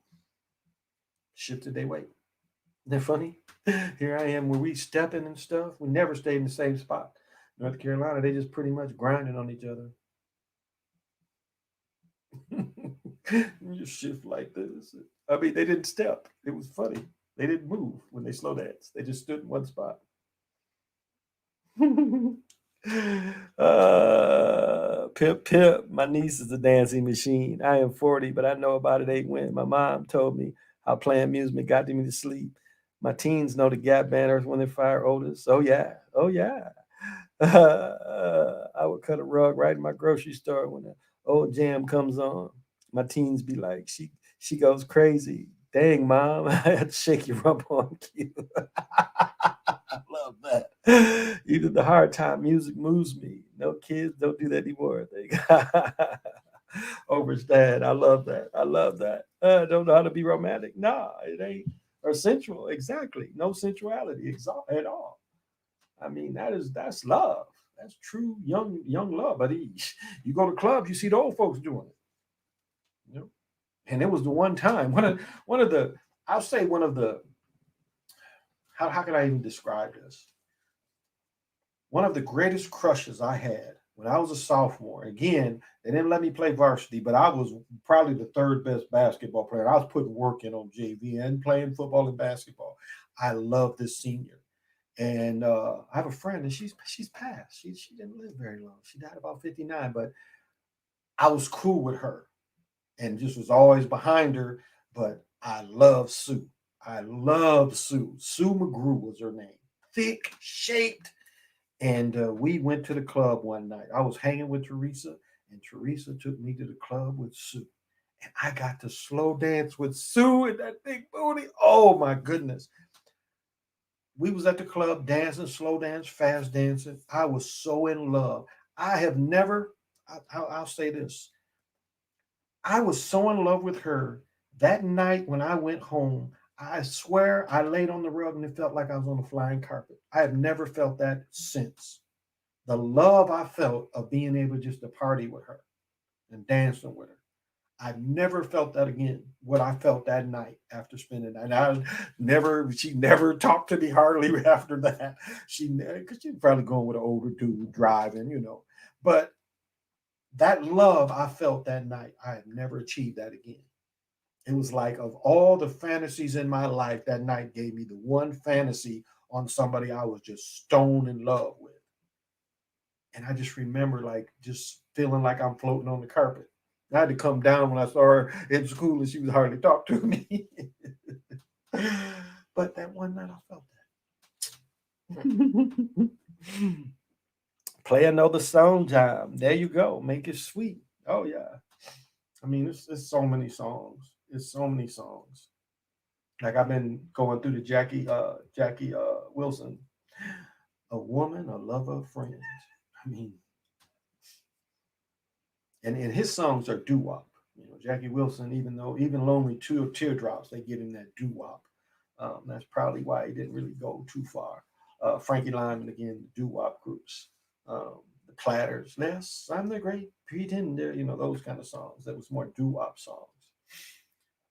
Shifted their weight. Isn't that funny? Here I am where we stepping and stuff. We never stayed in the same spot. North Carolina, they just pretty much grinding on each other. You shift like this. I mean, they didn't step. It was funny. They didn't move when they slow dance. They just stood in one spot. Pip pip. My niece is a dancing machine. I am 40, but I know about it ain't when. My mom told me how playing music got me to sleep. My teens know the Gap Band, Earth, Wind and Fire, Otis. Oh yeah, oh yeah. I would cut a rug right in my grocery store when the old jam comes on. My teens be like, she goes crazy. Dang, mom, I had to shake your rump on cue. I love that. Even the hard time music moves me. No kids don't do that anymore. They overstand. I love that. I love that. Don't know how to be romantic. Nah, it ain't or sensual. Exactly. No sensuality at all. I mean, that's love. That's true young love. But you go to clubs, you see the old folks doing it. You know, and it was the one time one of the I'll say one of the how can I even describe this? One of the greatest crushes I had when I was a sophomore. Again, they didn't let me play varsity, but I was probably the third best basketball player. I was putting work in on JV and playing football and basketball. I love this senior. And I have a friend, and she's passed. She didn't live very long. She died about 59, but I was cool with her and just was always behind her. But I love Sue. I love Sue. Sue McGrew was her name. Thick, shaped. And we went to the club one night. I was hanging with Teresa, and Teresa took me to the club with Sue. And I got to slow dance with Sue and that big booty. Oh my goodness. We was at the club dancing, slow dance, fast dancing. I was so in love. I have never, I'll say this. I was so in love with her that night when I went home. I swear I laid on the rug and it felt like I was on a flying carpet. I have never felt that since. The love I felt of being able just to party with her and dancing with her. I've never felt that again. What I felt that night after spending that. She never talked to me hardly after that. Because she's probably going with an older dude driving, But that love I felt that night, I have never achieved that again. It was like, of all the fantasies in my life, that night gave me the one fantasy on somebody I was just stone in love with. And I just remember like just feeling like I'm floating on the carpet. I had to come down when I saw her in school and she would hardly talk to me. But that one night I felt that. Play another song, Jam. There you go. Make it sweet. Oh yeah. I mean, it's so many songs. It's so many songs. Like I've been going through the Jackie Wilson, a woman, a lover, friend. I mean, and his songs are doo wop. Jackie Wilson, even Lonely Teardrops, they give him that doo wop. That's probably why he didn't really go too far. Frankie Lyman again, the doo wop groups, the Platters. Yes, I'm the great pretender. Those kind of songs. That was more doo wop songs.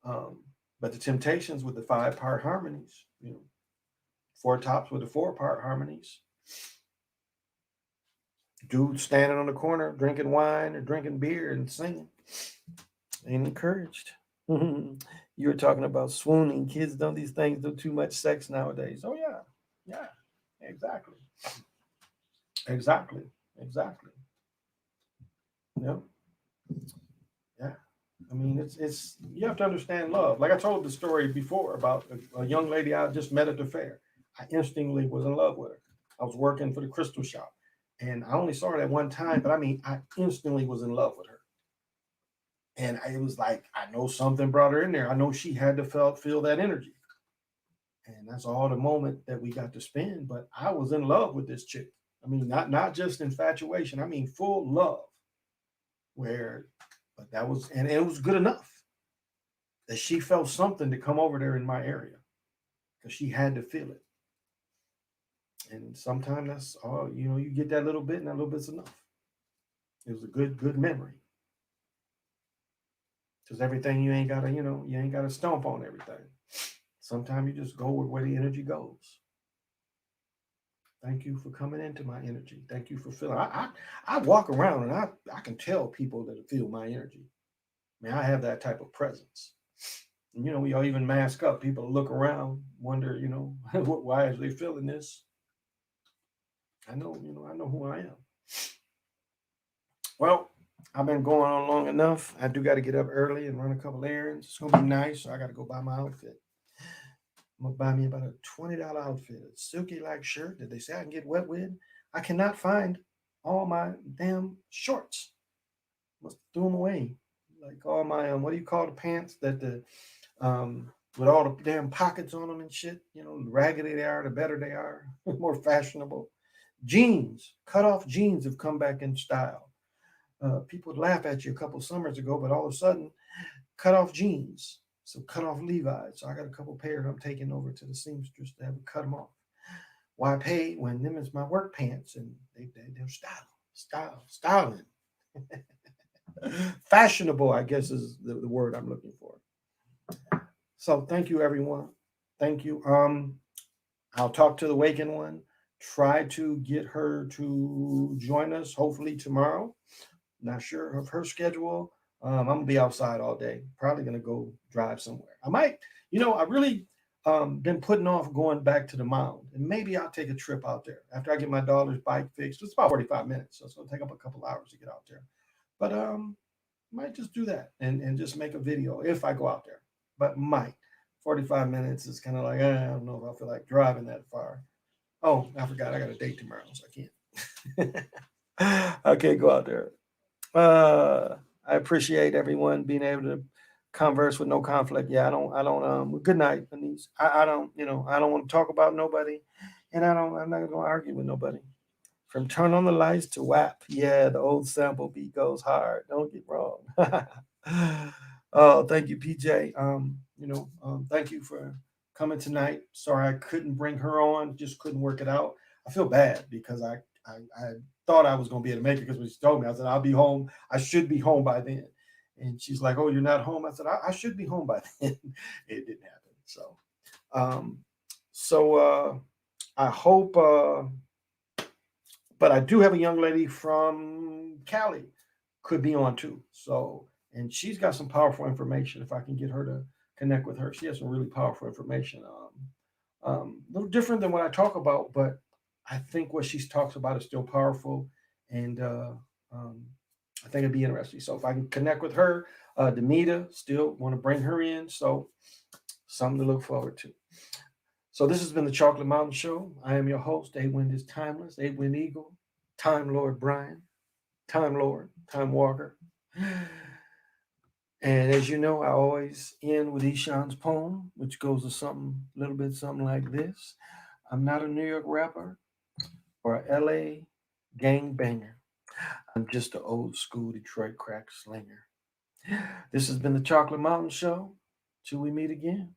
Um, but the Temptations with the 5-part harmonies. Four Tops with the 4-part harmonies. Dude standing on the corner drinking wine or drinking beer and singing. Ain't encouraged. You were talking about swooning. Kids don't these things do too much sex nowadays. Oh yeah. Yeah. Exactly. Exactly. Exactly. Yep. Yeah. I mean, it's you have to understand love. Like I told the story before about a young lady I just met at the fair. I instantly was in love with her. I was working for the crystal shop, and I only saw her that one time, but I mean, I instantly was in love with her. And it was like I know something brought her in there. I know she had to feel that energy, and that's all the moment that we got to spend. But I was in love with this chick. I mean, not just infatuation. I mean, full love. Where, but that was, and it was good enough that she felt something to come over there in my area because she had to feel it. And sometimes that's all, you get that little bit and that little bit's enough. It was a good memory. Because everything you ain't gotta stomp on everything. Sometimes you just go with where the energy goes. Thank you for coming into my energy. Thank you for feeling. I walk around and I can tell people that feel my energy. I mean, I have that type of presence. And, we all even mask up. People look around, wonder, why is they feeling this? I know who I am. Well, I've been going on long enough. I do got to get up early and run a couple errands. It's gonna be nice. So I got to go buy my outfit. I'm gonna buy me about a $20 outfit, a silky like shirt that they say I can get wet with. I cannot find all my damn shorts. Must threw them away. Like all my what do you call the pants that the with all the damn pockets on them and shit. The raggedy they are, the better they are, more fashionable. Jeans, cut off jeans have come back in style. People would laugh at you a couple summers ago, but all of a sudden, cut off jeans. So cut off Levi's. So I got a couple pairs I'm taking over to the seamstress to have to cut them off. Why pay when them is my work pants and they're styling. Fashionable, I guess is the word I'm looking for. So thank you, everyone. Thank you. I'll talk to the Waken one. Try to get her to join us. Hopefully tomorrow. Not sure of her schedule. I'm gonna be outside all day. Probably gonna go drive somewhere. I might. I really been putting off going back to the mound, and maybe I'll take a trip out there after I get my daughter's bike fixed. It's about 45 minutes, so it's gonna take up a couple hours to get out there. But might just do that and just make a video if I go out there. But might 45 minutes is kind of like I don't know if I feel like driving that far. Oh, I forgot I got a date tomorrow, so I can't. I can't go out there. I appreciate everyone being able to converse with no conflict. Yeah, I don't. Good night, Denise. I don't. I don't want to talk about nobody, and I'm not gonna argue with nobody. From turn on the lights to WAP. Yeah, the old sample beat goes hard. Don't get wrong. Oh, thank you, PJ. Thank you for coming tonight. Sorry I couldn't bring her on. Just couldn't work it out. I feel bad because I thought I was going to be able to make it because when she told me, I said I'll be home. I should be home by then, And she's like, "Oh, you're not home." I said, I should be home by then. It didn't happen. Um, so I hope, but I do have a young lady from Cali could be on too. So, and she's got some powerful information. If I can get her to connect with her, she has some really powerful information. A little different than what I talk about, but I think what she talks about is still powerful, and um, I think it'd be interesting. So if I can connect with her, Demita, still want to bring her in. So something to look forward to. So this has been the Chocolate Mountain Show. I am your host. Wind is timeless. Wind Eagle, Time Lord Brian, Time Lord, Time Walker. And as you know, I always end with Eshan's poem, which goes to something, a little bit something like this. I'm not a New York rapper or a LA gang banger. I'm just an old school Detroit crack slinger. This has been the Chocolate Mountain Show. Till we meet again.